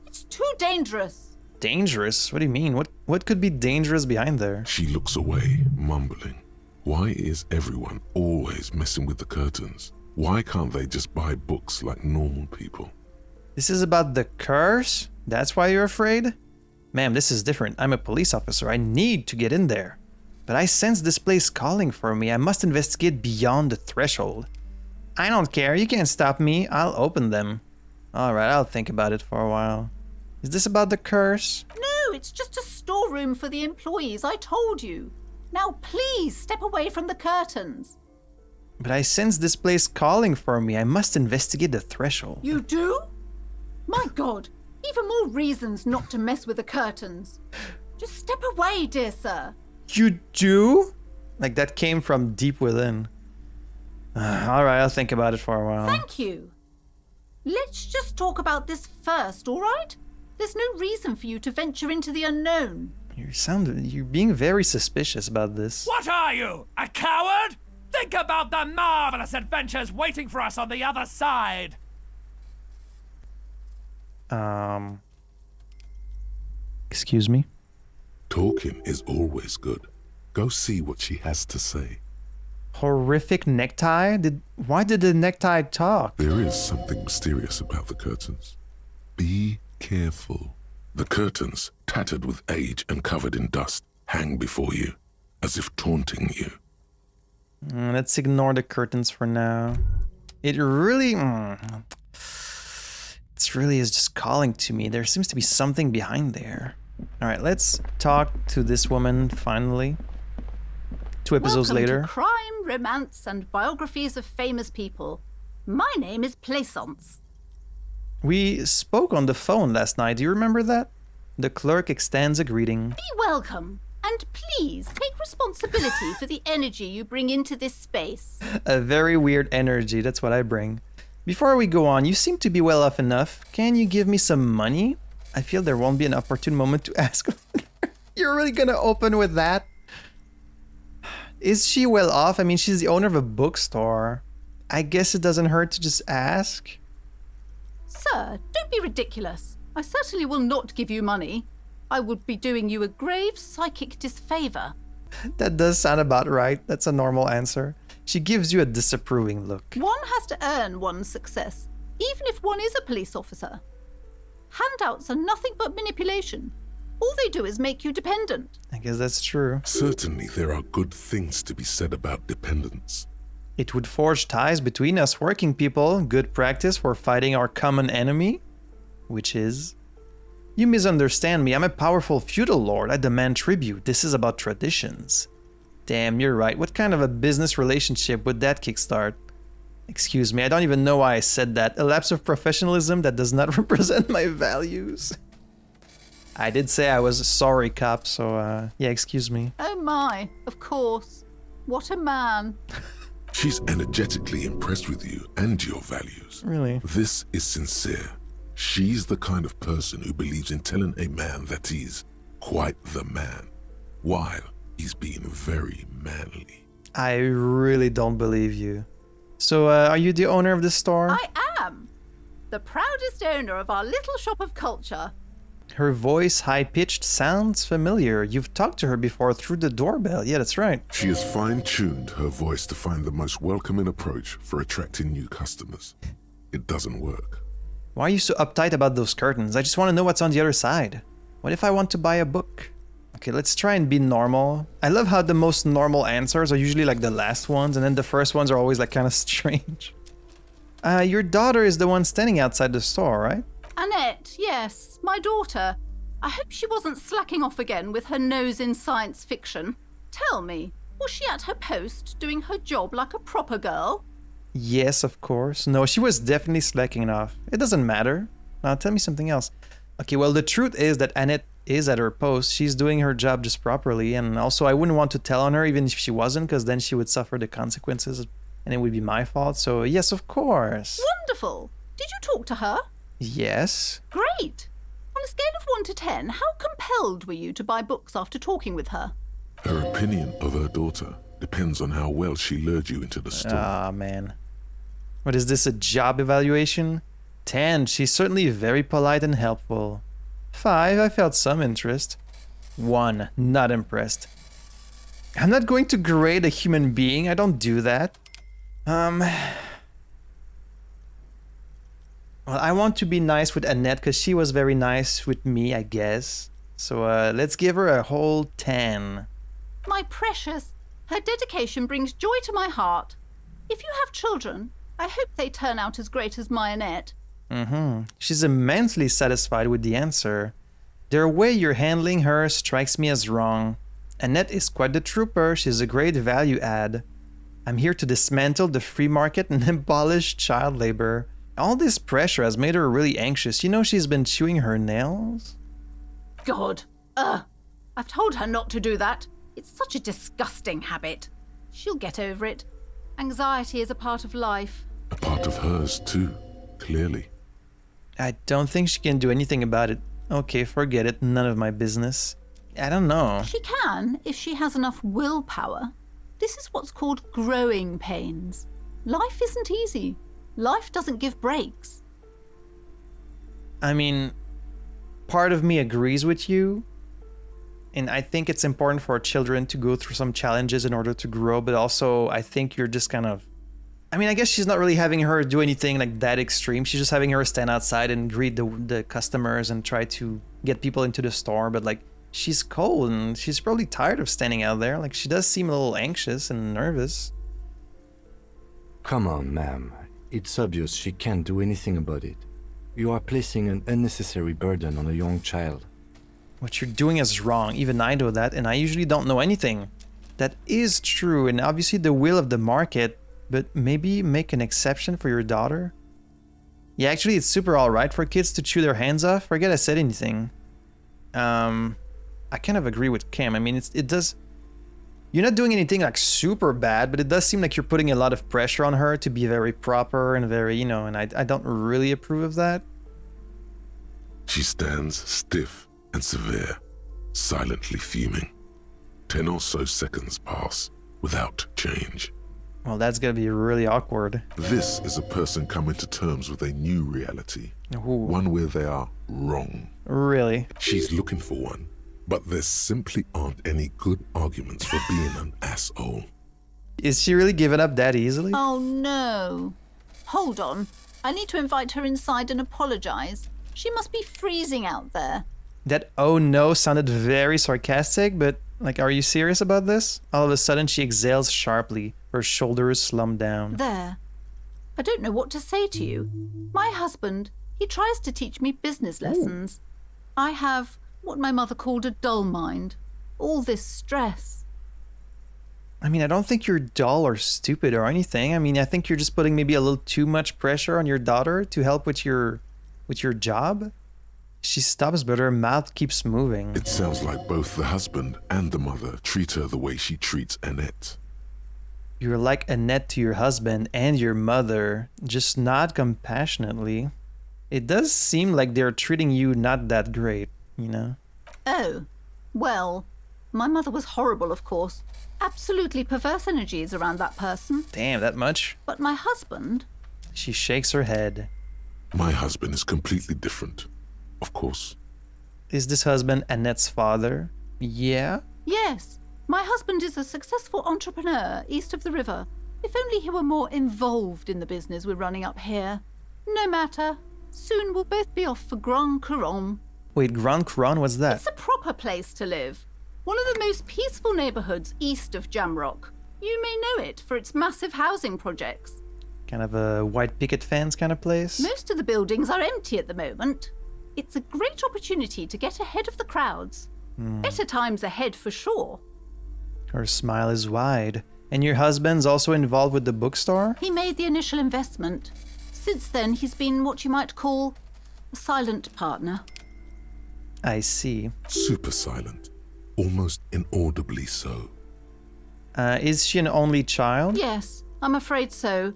[SPEAKER 7] It's too dangerous.
[SPEAKER 1] Dangerous? What do you mean? What could be dangerous behind there?
[SPEAKER 3] She looks away, mumbling. Why is everyone always messing with the curtains? Why can't they just buy books like normal people?
[SPEAKER 1] This is about the curse? That's why you're afraid? Ma'am, this is different. I'm a police officer. I need to get in there. But I sense this place calling for me. I must investigate beyond the threshold. I don't care. You can't stop me. I'll open them. Alright, I'll think about it for a while. Is this about the curse?
[SPEAKER 7] No, it's just a storeroom for the employees, I told you. Now please step away from the curtains.
[SPEAKER 1] But I sense this place calling for me. I must investigate the threshold.
[SPEAKER 7] You do? My God, even more reasons not to mess with the curtains. Just step away, dear sir.
[SPEAKER 1] You do? Like that came from deep within. Alright, I'll think about it for a while.
[SPEAKER 7] Thank you. Let's just talk about this first, all right? There's no reason for you to venture into the unknown.
[SPEAKER 1] You're being very suspicious about this.
[SPEAKER 8] What are you, a coward? Think about the marvelous adventures waiting for us on the other side.
[SPEAKER 1] Excuse me?
[SPEAKER 3] Talking is always good. Go see what she has to say.
[SPEAKER 1] Horrific necktie? Why did the necktie talk?
[SPEAKER 3] There is something mysterious about the curtains. Be careful. The curtains, tattered with age and covered in dust, hang before you, as if taunting you.
[SPEAKER 1] Let's ignore the curtains for now. It really This really is just calling to me. There seems to be something behind there. All right, let's talk to this woman finally. 2 episodes
[SPEAKER 7] Welcome
[SPEAKER 1] later.
[SPEAKER 7] to crime, romance, and biographies of famous people. My name is Plaisance.
[SPEAKER 1] We spoke on the phone last night. Do you remember that? The clerk extends a greeting.
[SPEAKER 7] Be welcome, and please take responsibility for the energy you bring into this space.
[SPEAKER 1] A very weird energy, that's what I bring. Before we go on, you seem to be well off enough. Can you give me some money? I feel there won't be an opportune moment to ask. You're really gonna open with that? Is she well off? I mean, she's the owner of a bookstore. I guess it doesn't hurt to just ask.
[SPEAKER 7] Sir, don't be ridiculous. I certainly will not give you money. I would be doing you a grave psychic disfavor.
[SPEAKER 1] That does sound about right. That's a normal answer. She gives you a disapproving look.
[SPEAKER 7] One has to earn one's success, even if one is a police officer. Handouts are nothing but manipulation. All they do is make you dependent.
[SPEAKER 1] I guess that's true.
[SPEAKER 3] Certainly there are good things to be said about dependence.
[SPEAKER 1] It would forge ties between us working people. Good practice for fighting our common enemy. Which is... You misunderstand me. I'm a powerful feudal lord. I demand tribute. This is about traditions. Damn, you're right. What kind of a business relationship would that kickstart? Excuse me, I don't even know why I said that. A lapse of professionalism that does not represent my values. I did say I was sorry, cop, so yeah, excuse me.
[SPEAKER 7] Oh my, of course. What a man.
[SPEAKER 3] She's energetically impressed with you and your values.
[SPEAKER 1] Really?
[SPEAKER 3] This is sincere. She's the kind of person who believes in telling a man that he's quite the man, while he's being very manly.
[SPEAKER 1] I really don't believe you. So, are you the owner of this store?
[SPEAKER 7] I am. The proudest owner of our little shop of culture.
[SPEAKER 1] Her voice, high-pitched, sounds familiar. You've talked to her before through the doorbell. Yeah, that's right.
[SPEAKER 3] She has fine-tuned her voice to find the most welcoming approach for attracting new customers. It doesn't work.
[SPEAKER 1] Why are you so uptight about those curtains? I just want to know what's on the other side. What if I want to buy a book? Okay, let's try and be normal. I love how the most normal answers are usually like the last ones, and then the first ones are always like kind of strange. Your daughter is the one standing outside the store, right?
[SPEAKER 7] Annette, yes, my daughter. I hope she wasn't slacking off again with her nose in science fiction. Tell me, was she at her post doing her job like a proper girl?
[SPEAKER 1] Yes, of course. No, she was definitely slacking off. It doesn't matter. Now tell me something else. Okay, well, the truth is that Annette is at her post. She's doing her job just properly, and also I wouldn't want to tell on her even if she wasn't, because then she would suffer the consequences and it would be my fault. So yes, of course.
[SPEAKER 7] Wonderful. Did you talk to her?
[SPEAKER 1] Yes.
[SPEAKER 7] Great. On a scale of 1 to 10, how compelled were you to buy books after talking with her?
[SPEAKER 3] Her opinion of her daughter depends on how well she lured you into the store.
[SPEAKER 1] Ah, man. What is this, a job evaluation? 10, she's certainly very polite and helpful. 5, I felt some interest. 1, not impressed. I'm not going to grade a human being, I don't do that. Well, I want to be nice with Annette because she was very nice with me, I guess. So let's give her a whole 10.
[SPEAKER 7] My precious, her dedication brings joy to my heart. If you have children, I hope they turn out as great as my Annette.
[SPEAKER 1] She's immensely satisfied with the answer. The way you're handling her strikes me as wrong. Annette is quite the trooper. She's a great value add. I'm here to dismantle the free market and abolish child labor. All this pressure has made her really anxious. You know she's been chewing her nails?
[SPEAKER 7] God. I've told her not to do that. It's such a disgusting habit. She'll get over it. Anxiety is a part of life.
[SPEAKER 3] A part of hers too, clearly.
[SPEAKER 1] I don't think she can do anything about it. Okay, forget it. None of my business. I don't know.
[SPEAKER 7] She can, if she has enough willpower. This is what's called growing pains. Life isn't easy. Life doesn't give breaks.
[SPEAKER 1] I mean, part of me agrees with you. And I think it's important for children to go through some challenges in order to grow. But also, I think you're just kind of... I mean, I guess she's not really having her do anything like that extreme. She's just having her stand outside and greet the customers and try to get people into the store. But like, she's cold and she's probably tired of standing out there. Like, she does seem a little anxious and nervous.
[SPEAKER 4] Come on, ma'am. It's obvious she can't do anything about it. You are placing an unnecessary burden on a young child.
[SPEAKER 1] What you're doing is wrong. Even I know that, and I usually don't know anything. That is true, and obviously the will of the market, but maybe make an exception for your daughter? Yeah, actually, it's super alright for kids to chew their hands off. Forget I said anything. I kind of agree with Kim. I mean, it does... You're not doing anything like super bad, but it does seem like you're putting a lot of pressure on her to be very proper and very, you know, and I don't really approve of that.
[SPEAKER 3] She stands stiff and severe, silently fuming. 10 or so seconds pass without change.
[SPEAKER 1] Well, that's gonna be really awkward.
[SPEAKER 3] This is a person coming to terms with a new reality.
[SPEAKER 1] Ooh.
[SPEAKER 3] One where they are wrong.
[SPEAKER 1] Really?
[SPEAKER 3] She's looking for one, but there simply aren't any good arguments for being an asshole.
[SPEAKER 1] Is she really giving up that easily?
[SPEAKER 7] Oh no. Hold on. I need to invite her inside and apologize. She must be freezing out there.
[SPEAKER 1] That "oh no" sounded very sarcastic, but like, are you serious about this? All of a sudden she exhales sharply, her shoulders slump down.
[SPEAKER 7] There. I don't know what to say to you. My husband, he tries to teach me business lessons. I have what my mother called a dull mind. All this stress.
[SPEAKER 1] I mean, I don't think you're dull or stupid or anything. I mean, I think you're just putting maybe a little too much pressure on your daughter to help with your job. She stops, but her mouth keeps moving.
[SPEAKER 3] It sounds like both the husband and the mother treat her the way she treats Annette.
[SPEAKER 1] You're like Annette to your husband and your mother, just not compassionately. It does seem like they're treating you not that great, you know?
[SPEAKER 7] Oh, well, my mother was horrible, of course. Absolutely perverse energies around that person.
[SPEAKER 1] Damn, that much?
[SPEAKER 7] But my husband...
[SPEAKER 1] She shakes her head.
[SPEAKER 3] My husband is completely different, of course.
[SPEAKER 1] Is this husband Annette's father? Yeah?
[SPEAKER 7] Yes, my husband is a successful entrepreneur east of the river. If only he were more involved in the business we're running up here. No matter. Soon we'll both be off for Grand Couronne.
[SPEAKER 1] Wait, Grand Couronne, what's that?
[SPEAKER 7] It's a proper place to live. One of the most peaceful neighborhoods east of Jamrock. You may know it for its massive housing projects.
[SPEAKER 1] Kind of a white picket fence kind of place?
[SPEAKER 7] Most of the buildings are empty at the moment. It's a great opportunity to get ahead of the crowds. Better times ahead for sure.
[SPEAKER 1] Her smile is wide. And your husband's also involved with the bookstore?
[SPEAKER 7] He made the initial investment. Since then, he's been what you might call a silent partner.
[SPEAKER 1] I see.
[SPEAKER 3] Super silent, almost inaudibly so.
[SPEAKER 1] Is she an only child?
[SPEAKER 7] Yes, I'm afraid so.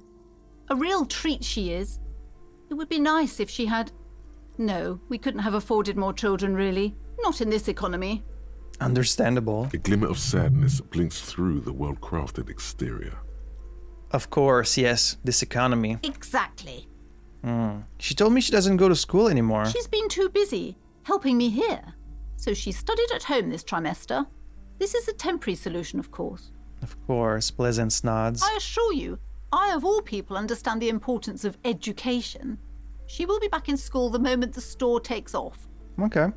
[SPEAKER 7] A real treat she is. It would be nice if she had... No, we couldn't have afforded more children, really. Not in this economy.
[SPEAKER 1] Understandable.
[SPEAKER 3] A glimmer of sadness blinks through the well-crafted exterior.
[SPEAKER 1] Of course, yes. This economy.
[SPEAKER 7] Exactly.
[SPEAKER 1] She told me she doesn't go to school anymore.
[SPEAKER 7] She's been too busy helping me here. So she studied at home this trimester. This is a temporary solution, of course.
[SPEAKER 1] Of course, Plaisance nods.
[SPEAKER 7] I assure you, I of all people understand the importance of education. She will be back in school the moment the store takes off.
[SPEAKER 1] Okay.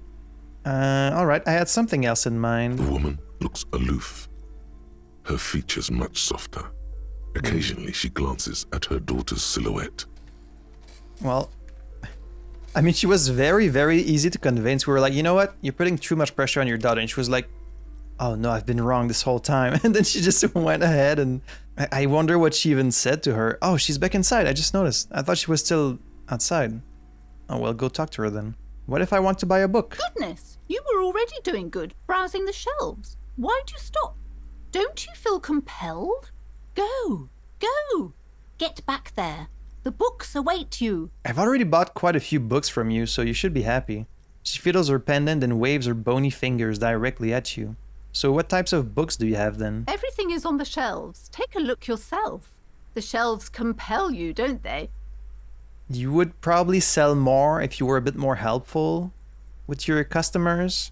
[SPEAKER 1] Alright, I had something else in mind.
[SPEAKER 3] The woman looks aloof, her features much softer. Occasionally she glances at her daughter's silhouette.
[SPEAKER 1] Well, I mean, she was very, very easy to convince. We were like, you know what? You're putting too much pressure on your daughter. And she was like, oh no, I've been wrong this whole time. And then she just went ahead, and I wonder what she even said to her. Oh, she's back inside. I just noticed. I thought she was still outside. Oh, well, go talk to her then. What if I want to buy a book?
[SPEAKER 7] Goodness, you were already doing good, browsing the shelves. Why'd you stop? Don't you feel compelled? Go, go. Get back there. The books await you.
[SPEAKER 1] I've already bought quite a few books from you, so you should be happy. She fiddles her pendant and waves her bony fingers directly at you. So what types of books do you have then?
[SPEAKER 7] Everything is on the shelves. Take a look yourself. The shelves compel you, don't they?
[SPEAKER 1] You would probably sell more if you were a bit more helpful with your customers.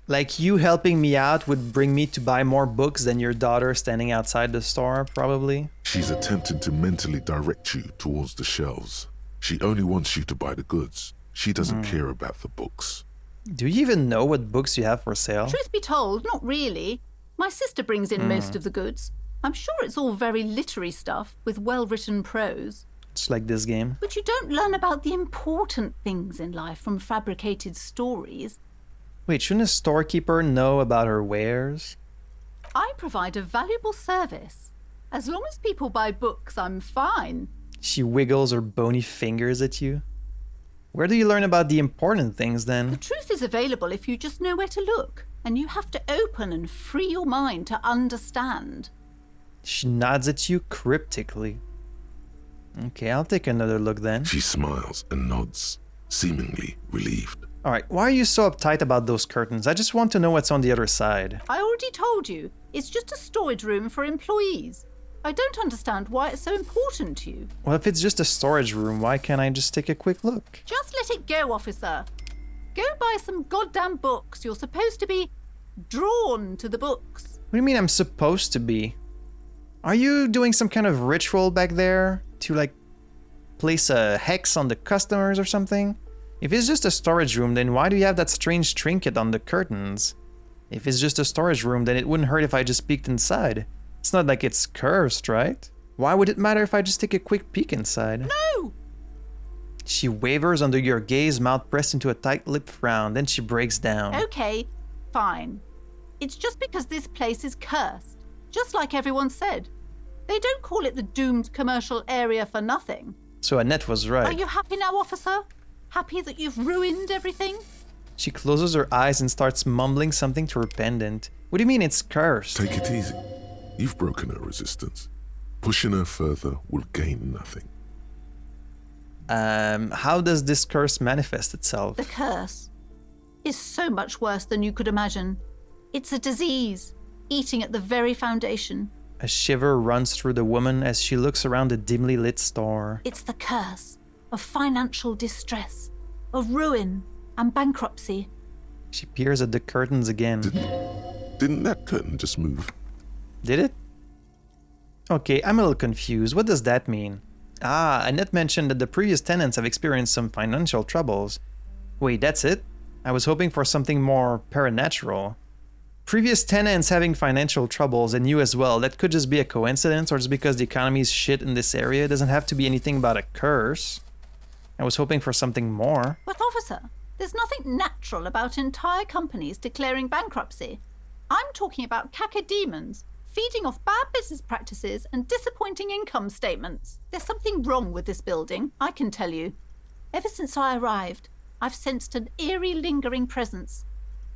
[SPEAKER 1] Like, you helping me out would bring me to buy more books than your daughter standing outside the store, probably.
[SPEAKER 3] She's attempting to mentally direct you towards the shelves. She only wants you to buy the goods. She doesn't care about the books.
[SPEAKER 1] Do you even know what books you have for sale?
[SPEAKER 7] Truth be told, not really. My sister brings in most of the goods. I'm sure it's all very literary stuff with well-written prose.
[SPEAKER 1] It's like this game.
[SPEAKER 7] But you don't learn about the important things in life from fabricated stories.
[SPEAKER 1] Wait, shouldn't a storekeeper know about her wares?
[SPEAKER 7] I provide a valuable service. As long as people buy books, I'm fine.
[SPEAKER 1] She wiggles her bony fingers at you. Where do you learn about the important things
[SPEAKER 7] The
[SPEAKER 1] then?
[SPEAKER 7] truth is available if you just know where to look. And you have to open and free your mind to understand.
[SPEAKER 1] She nods at you cryptically. Okay, I'll take another look then.
[SPEAKER 3] She smiles and nods, seemingly relieved.
[SPEAKER 1] Alright, why are you so uptight about those curtains? I just want to know what's on the other side.
[SPEAKER 7] I already told you, it's just a storage room for employees. I don't understand why it's so important to you.
[SPEAKER 1] Well, if it's just a storage room, why can't I just take a quick look?
[SPEAKER 7] Just let it go, officer. Go buy some goddamn books. You're supposed to be drawn to the books.
[SPEAKER 1] What do you mean I'm supposed to be? Are you doing some kind of ritual back there? To like place a hex on the customers or something? If it's just a storage room, then why do you have that strange trinket on the curtains? If it's just a storage room, then it wouldn't hurt if I just peeked inside. It's not like it's cursed, right? Why would it matter if I just take a quick peek inside?
[SPEAKER 7] No!
[SPEAKER 1] She wavers under your gaze, mouth pressed into a tight-lipped frown, then she breaks down.
[SPEAKER 7] Okay, fine. It's just because this place is cursed, just like everyone said. They don't call it the doomed commercial area for nothing.
[SPEAKER 1] So Annette was right.
[SPEAKER 7] Are you happy now, officer? Happy that you've ruined everything?
[SPEAKER 1] She closes her eyes and starts mumbling something to her pendant. What do you mean it's cursed?
[SPEAKER 3] Take it easy. You've broken her resistance. Pushing her further will gain nothing.
[SPEAKER 1] How does this curse manifest itself?
[SPEAKER 7] The curse is so much worse than you could imagine. It's a disease, eating at the very foundation.
[SPEAKER 1] A shiver runs through the woman as she looks around the dimly lit store.
[SPEAKER 7] It's the curse of financial distress, of ruin and bankruptcy.
[SPEAKER 1] She peers at the curtains again.
[SPEAKER 3] Didn't that curtain just move?
[SPEAKER 1] Did it? Okay, I'm a little confused. What does that mean? Ah, Annette mentioned that the previous tenants have experienced some financial troubles. Wait, that's it? I was hoping for something more paranatural. Previous tenants having financial troubles and you as well, that could just be a coincidence or just because the economy is shit in this area. It doesn't have to be anything about a curse. I was hoping for something more.
[SPEAKER 7] But officer, there's nothing natural about entire companies declaring bankruptcy. I'm talking about cacodemons feeding off bad business practices and disappointing income statements. There's something wrong with this building, I can tell you. Ever since I arrived, I've sensed an eerie lingering presence,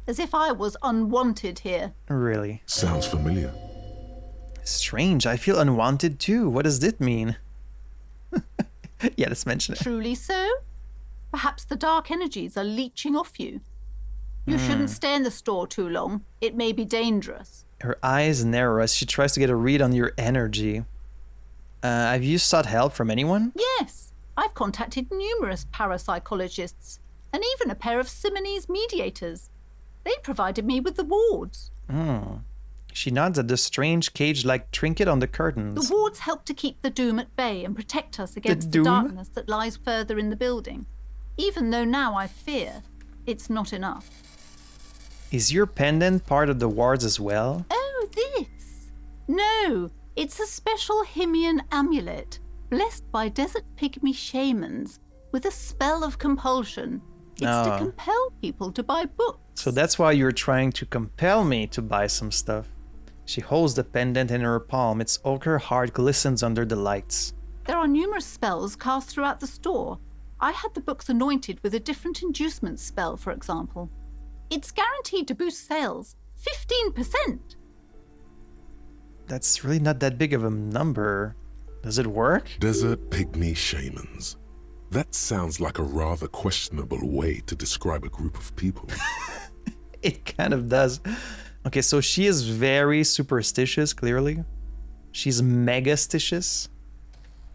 [SPEAKER 7] as if I was unwanted here.
[SPEAKER 1] Really?
[SPEAKER 3] Sounds familiar.
[SPEAKER 1] Strange, I feel unwanted too. What does this mean? Yeah, let's mention it.
[SPEAKER 7] Truly so? Perhaps the dark energies are leeching off you. You shouldn't stay in the store too long. It may be dangerous.
[SPEAKER 1] Her eyes narrow as she tries to get a read on your energy. Have you sought help from anyone?
[SPEAKER 7] Yes, I've contacted numerous parapsychologists and even a pair of Simonese mediators. They provided me with the wards.
[SPEAKER 1] She nods at the strange cage-like trinket on the curtains.
[SPEAKER 7] The wards help to keep the doom at bay and protect us against the
[SPEAKER 1] doom?
[SPEAKER 7] darkness that lies further in the building. Even though now I fear it's not enough.
[SPEAKER 1] Is your pendant part of the wards as well?
[SPEAKER 7] Oh, this? No, it's a special Himian amulet, blessed by desert pygmy shamans, with a spell of compulsion. It's to compel people to buy books.
[SPEAKER 1] So that's why you're trying to compel me to buy some stuff. She holds the pendant in her palm. Its ochre heart glistens under the lights.
[SPEAKER 7] There are numerous spells cast throughout the store. I had the books anointed with a different inducement spell, for example. It's guaranteed to boost sales 15%.
[SPEAKER 1] That's really not that big of a number. Does it work?
[SPEAKER 3] Desert pygmy shamans. That sounds like a rather questionable way to describe a group of people.
[SPEAKER 1] It kind of does. Okay, so she is very superstitious, clearly. She's megastitious.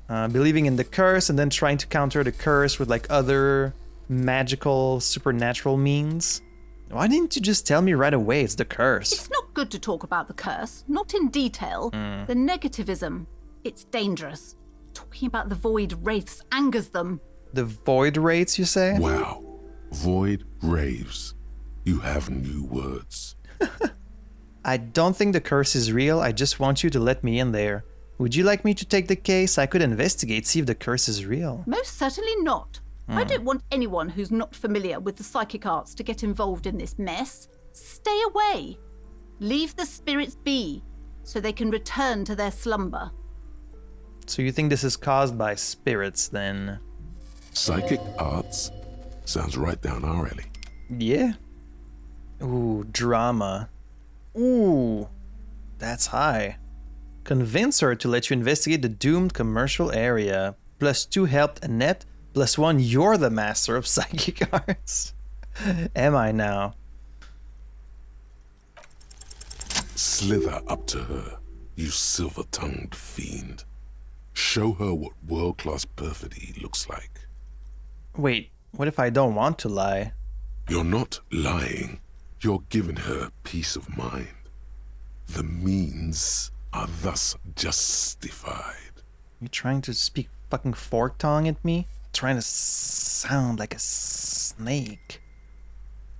[SPEAKER 1] Believing in the curse and then trying to counter the curse with like other magical, supernatural means. Why didn't you just tell me right away it's the curse?
[SPEAKER 7] It's not good to talk about the curse, not in detail. The negativism, it's dangerous. Talking about the void wraiths angers them.
[SPEAKER 1] The void rates, you say?
[SPEAKER 3] Wow. Void raves. You have new words.
[SPEAKER 1] I don't think the curse is real. I just want you to let me in there. Would you like me to take the case? I could investigate, see if the curse is real.
[SPEAKER 7] Most certainly not. I don't want anyone who's not familiar with the psychic arts to get involved in this mess. Stay away. Leave the spirits be, so they can return to their slumber.
[SPEAKER 1] So you think this is caused by spirits, then?
[SPEAKER 3] Psychic arts? Sounds right down our alley.
[SPEAKER 1] Yeah. Ooh, drama. Ooh, that's high. Convince her to let you investigate the doomed commercial area. +2 helped Annette. +1, you're the master of psychic arts. Am I now?
[SPEAKER 3] Slither up to her, you silver-tongued fiend. Show her what world-class perfidy looks like.
[SPEAKER 1] Wait, what if I don't want to lie?
[SPEAKER 3] You're not lying. You're giving her peace of mind. The means are thus justified.
[SPEAKER 1] You trying to speak fucking fork tongue at me? Trying to sound like a snake.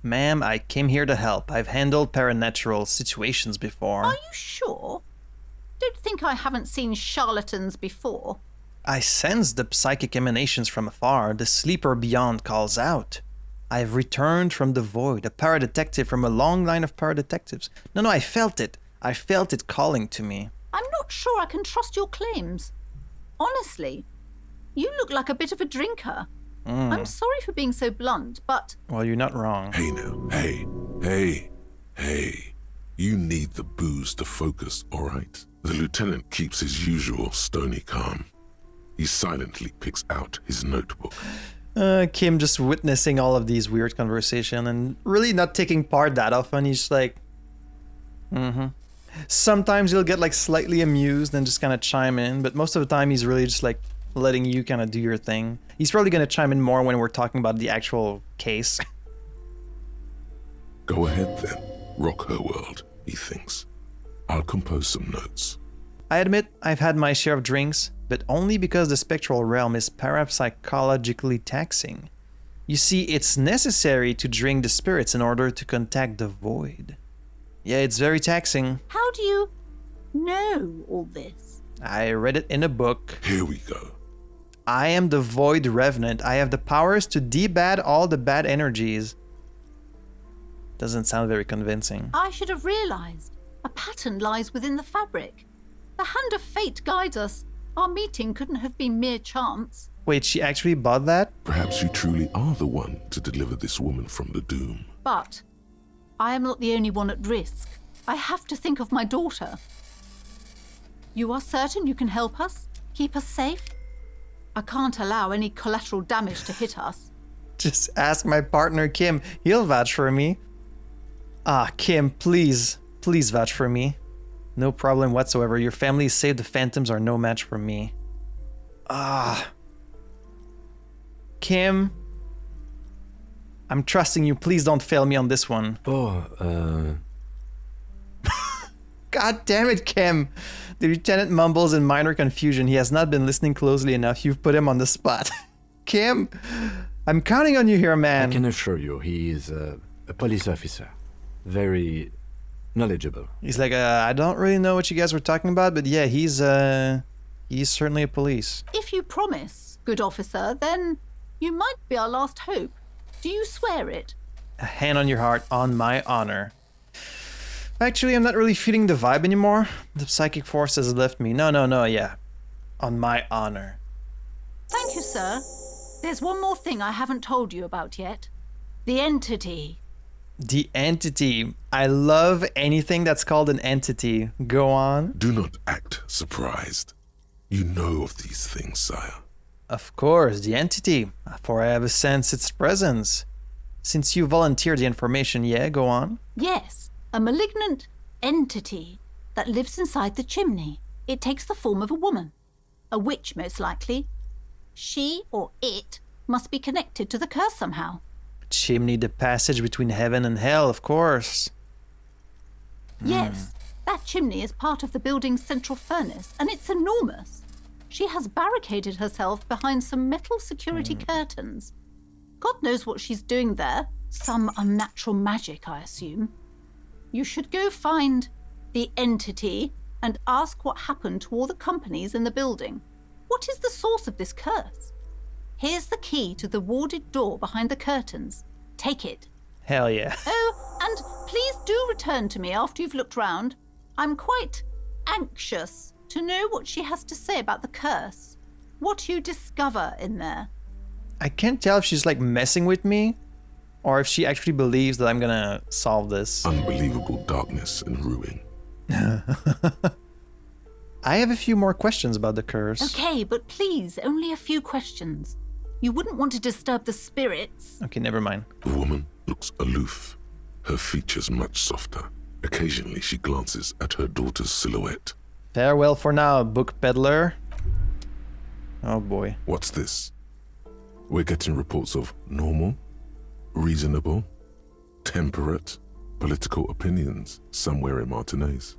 [SPEAKER 1] Ma'am, I came here to help. I've handled paranatural situations before.
[SPEAKER 7] Are you sure? Don't think I haven't seen charlatans before.
[SPEAKER 1] I sense the psychic emanations from afar. The sleeper beyond calls out. I've returned from the void, a paradetective from a long line of paradetectives. No, I felt it. I felt it calling to me.
[SPEAKER 7] I'm not sure I can trust your claims. Honestly, you look like a bit of a drinker. I'm sorry for being so blunt, but...
[SPEAKER 1] Well, you're not wrong.
[SPEAKER 3] Hey now, hey. You need the booze to focus, all right? The lieutenant keeps his usual stony calm. He silently picks out his notebook.
[SPEAKER 1] Kim just witnessing all of these weird conversation and really not taking part that often. He's just like, Sometimes he'll get like slightly amused and just kind of chime in, but most of the time he's really just like letting you kind of do your thing. He's probably going to chime in more when we're talking about the actual case.
[SPEAKER 3] Go ahead then. Rock her world, he thinks. I'll compose some notes.
[SPEAKER 1] I admit I've had my share of drinks, but only because the spectral realm is parapsychologically taxing. You see, it's necessary to drink the spirits in order to contact the void. Yeah, it's very taxing.
[SPEAKER 7] How do you know all this?
[SPEAKER 1] I read it in a book.
[SPEAKER 3] Here we go.
[SPEAKER 1] I am the Void Revenant. I have the powers to debad all the bad energies. Doesn't sound very convincing.
[SPEAKER 7] I should have realized. A pattern lies within the fabric. The hand of fate guides us. Our meeting couldn't have been mere chance.
[SPEAKER 1] Wait, she actually bought that?
[SPEAKER 3] Perhaps you truly are the one to deliver this woman from the doom.
[SPEAKER 7] But I am not the only one at risk. I have to think of my daughter. You are certain you can help us? Keep us safe? I can't allow any collateral damage to hit us.
[SPEAKER 1] Just ask my partner Kim. He'll vouch for me. Kim, please vouch for me. No problem whatsoever. Your family is safe. The phantoms are no match for me. Kim, I'm trusting you. Please don't fail me on this one. God damn it, Kim. The lieutenant mumbles in minor confusion. He has not been listening closely enough. You've put him on the spot. Kim, I'm counting on you here, man.
[SPEAKER 4] I can assure you, he is a police officer. Very knowledgeable.
[SPEAKER 1] He's like, I don't really know what you guys were talking about, but yeah, he's certainly a police.
[SPEAKER 7] If you promise, good officer, then you might be our last hope. Do you swear it?
[SPEAKER 1] A hand on your heart, on my honor. Actually, I'm not really feeling the vibe anymore. The psychic force has left me. No, yeah. On my honor.
[SPEAKER 7] Thank you, sir. There's one more thing I haven't told you about yet. The entity.
[SPEAKER 1] The entity. I love anything that's called an entity. Go on.
[SPEAKER 3] Do not act surprised. You know of these things, sire.
[SPEAKER 1] Of course, the entity. For I have a sense its presence. Since you volunteered the information, yeah, go on.
[SPEAKER 7] Yes, a malignant entity that lives inside the chimney. It takes the form of a woman. A witch, most likely. She or it must be connected to the curse somehow.
[SPEAKER 1] Chimney, the passage between heaven and hell, of course.
[SPEAKER 7] Yes, that chimney is part of the building's central furnace, and it's enormous. She has barricaded herself behind some metal security curtains. God knows what she's doing there. Some unnatural magic, I assume. You should go find the entity and ask what happened to all the companies in the building. What is the source of this curse? Here's the key to the warded door behind the curtains. Take it.
[SPEAKER 1] Hell yeah.
[SPEAKER 7] Oh, and please do return to me after you've looked round. I'm quite anxious to know what she has to say about the curse. What you discover in there.
[SPEAKER 1] I can't tell if she's like messing with me or if she actually believes that I'm gonna solve this.
[SPEAKER 3] Unbelievable darkness and ruin.
[SPEAKER 1] I have a few more questions about the curse.
[SPEAKER 7] Okay, but please, only a few questions. You wouldn't want to disturb the spirits.
[SPEAKER 1] Okay, never mind.
[SPEAKER 3] The woman looks aloof, her features much softer. Occasionally she glances at her daughter's silhouette.
[SPEAKER 1] Farewell for now, book peddler. Oh boy.
[SPEAKER 3] What's this? We're getting reports of normal, reasonable, temperate, political opinions somewhere in Martinez.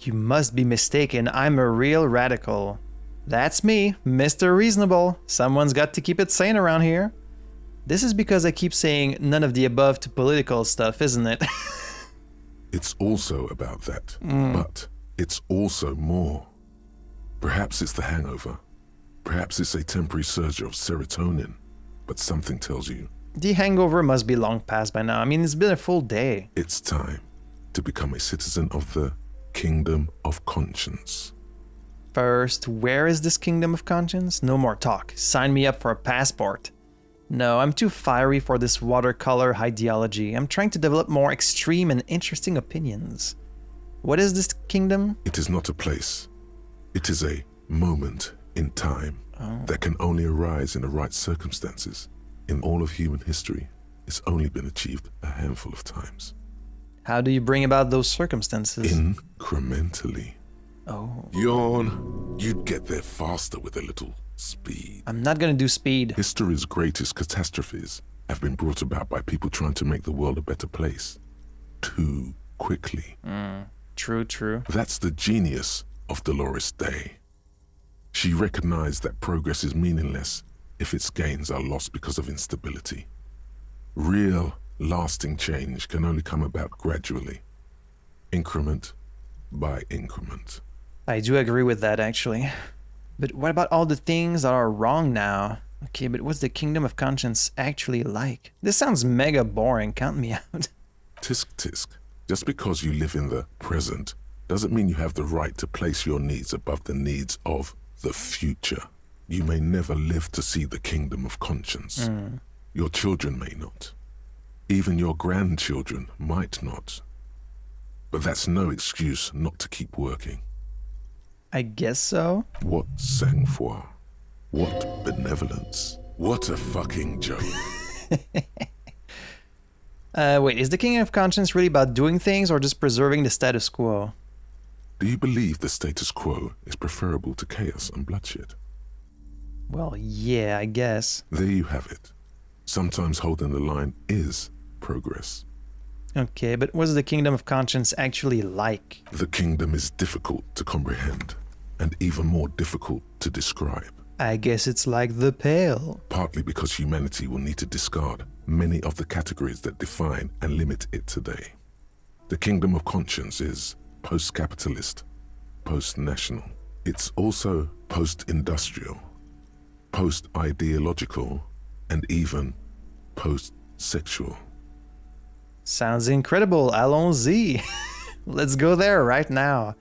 [SPEAKER 1] You must be mistaken. I'm a real radical. That's me, Mr. Reasonable. Someone's got to keep it sane around here. This is because I keep saying none of the above to political stuff, isn't it?
[SPEAKER 3] It's also about that, but it's also more. Perhaps it's the hangover. Perhaps it's a temporary surge of serotonin, but something tells you
[SPEAKER 1] The hangover must be long past by now. I mean, it's been a full day.
[SPEAKER 3] it's time to become a citizen of the Kingdom of Conscience.
[SPEAKER 1] First, where is this kingdom of conscience? No more talk. Sign me up for a passport. No, I'm too fiery for this watercolor ideology. I'm trying to develop more extreme and interesting opinions. What is this kingdom?
[SPEAKER 3] It is not a place. It is a moment in time that can only arise in the right circumstances. In all of human history, it's only been achieved a handful of times.
[SPEAKER 1] How do you bring about those circumstances?
[SPEAKER 3] Incrementally.
[SPEAKER 1] Oh,
[SPEAKER 3] Yawn. You'd get there faster with a little speed.
[SPEAKER 1] I'm not gonna do speed.
[SPEAKER 3] History's greatest catastrophes have been brought about by people trying to make the world a better place. Too quickly.
[SPEAKER 1] True.
[SPEAKER 3] That's the genius of Dolores Day. She recognized that progress is meaningless if its gains are lost because of instability. Real, lasting change can only come about gradually, increment by increment.
[SPEAKER 1] I do agree with that, actually. But what about all the things that are wrong now? Okay, but what's the kingdom of conscience actually like? This sounds mega boring. Count me out.
[SPEAKER 3] Tisk tisk. Just because you live in the present doesn't mean you have the right to place your needs above the needs of the future. You may never live to see the kingdom of conscience. Your children may not. Even your grandchildren might not. But that's no excuse not to keep working.
[SPEAKER 1] I guess so.
[SPEAKER 3] What sang-froid? What benevolence? What a fucking joke.
[SPEAKER 1] Wait, is the kingdom of conscience really about doing things or just preserving the status quo?
[SPEAKER 3] Do you believe the status quo is preferable to chaos and bloodshed?
[SPEAKER 1] Well, yeah, I guess.
[SPEAKER 3] There you have it. Sometimes holding the line is progress.
[SPEAKER 1] Okay, but what's the kingdom of conscience actually like?
[SPEAKER 3] The kingdom is difficult to comprehend and even more difficult to describe,
[SPEAKER 1] I guess it's like the Pale.
[SPEAKER 3] partly because humanity will need to discard many of the categories that define and limit it today. The kingdom of conscience is post-capitalist, post-national. It's also post-industrial, post-ideological, and even post-sexual.
[SPEAKER 1] Sounds incredible. Allons-y. Let's go there right now.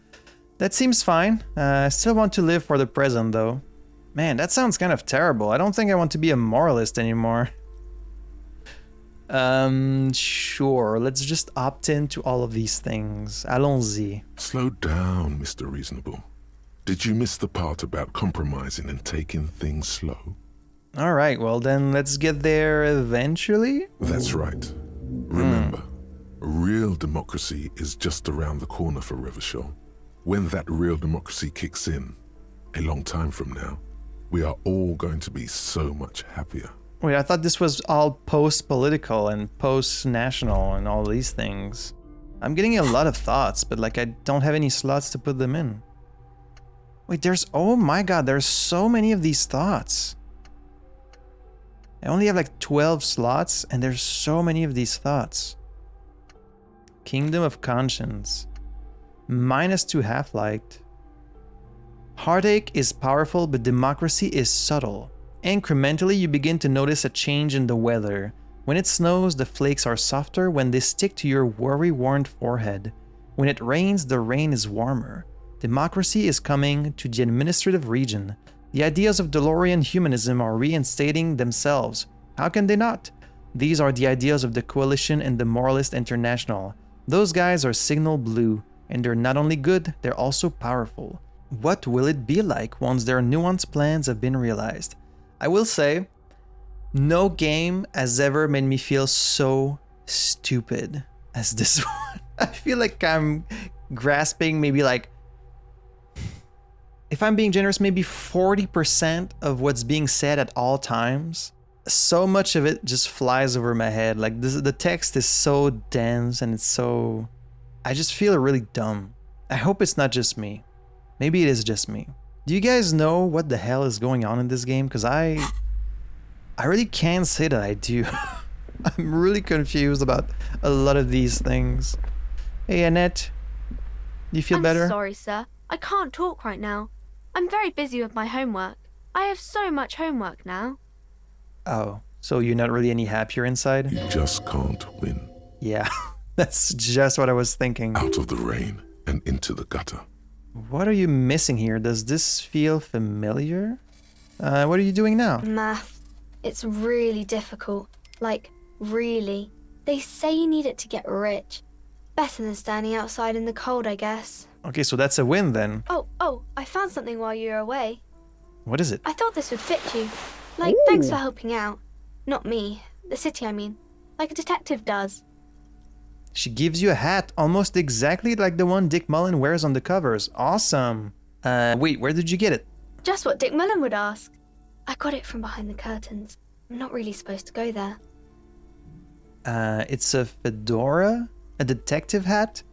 [SPEAKER 1] That seems fine. I still want to live for the present, though. Man, that sounds kind of terrible. I don't think I want to be a moralist anymore. Sure. Let's just opt into all of these things. Allons-y.
[SPEAKER 3] Slow down, Mr. Reasonable. Did you miss the part about compromising and taking things slow?
[SPEAKER 1] All right, well then let's get there eventually.
[SPEAKER 3] That's right. Remember, real democracy is just around the corner for Revachol. When that real democracy kicks in, a long time from now, we are all going to be so much happier.
[SPEAKER 1] Wait, I thought this was all post-political and post-national and all these things. I'm getting a lot of thoughts, but like I don't have any slots to put them in. Wait, oh my god, there's so many of these thoughts. I only have like 12 slots and there's so many of these thoughts. Kingdom of Conscience. -2 half-light. Heartache is powerful, but democracy is subtle. Incrementally, you begin to notice a change in the weather. When it snows, the flakes are softer when they stick to your worry-worn forehead. When it rains, the rain is warmer. Democracy is coming to the administrative region. The ideas of DeLorean humanism are reinstating themselves. How can they not? These are the ideas of the Coalition and the Moralist International. Those guys are signal blue, and they're not only good, they're also powerful. What will it be like once their nuanced plans have been realized? I will say, no game has ever made me feel so stupid as this one. I feel like I'm grasping maybe like, if I'm being generous, maybe 40% of what's being said at all times. So much of it just flies over my head. Like the text is so dense and it's so... I just feel really dumb. I hope it's not just me. Maybe it is just me. Do you guys know what the hell is going on in this game? Because I really can't say that I do. I'm really confused about a lot of these things. Hey, Annette. Do you feel better?
[SPEAKER 6] I'm sorry, sir. I can't talk right now. I'm very busy with my homework. I have so much homework now.
[SPEAKER 1] Oh, so you're not really any happier inside?
[SPEAKER 3] You just can't win.
[SPEAKER 1] Yeah, that's just what I was thinking.
[SPEAKER 3] Out of the rain and into the gutter.
[SPEAKER 1] What are you missing here? Does this feel familiar? What are you doing now?
[SPEAKER 6] Math. It's really difficult. Like, really. They say you need it to get rich. Better than standing outside in the cold, I guess.
[SPEAKER 1] Okay, so that's a win then.
[SPEAKER 6] Oh, I found something while you were away.
[SPEAKER 1] What is it?
[SPEAKER 6] I thought this would fit you. Like,
[SPEAKER 1] Ooh.
[SPEAKER 6] thanks for helping out. Not me. The city, I mean. Like a detective does.
[SPEAKER 1] She gives you a hat almost exactly like the one Dick Mullen wears on the covers. Awesome. Wait, where did you get it?
[SPEAKER 6] Just what Dick Mullen would ask. I got it from behind the curtains. I'm not really supposed to go there.
[SPEAKER 1] It's a fedora? A detective hat?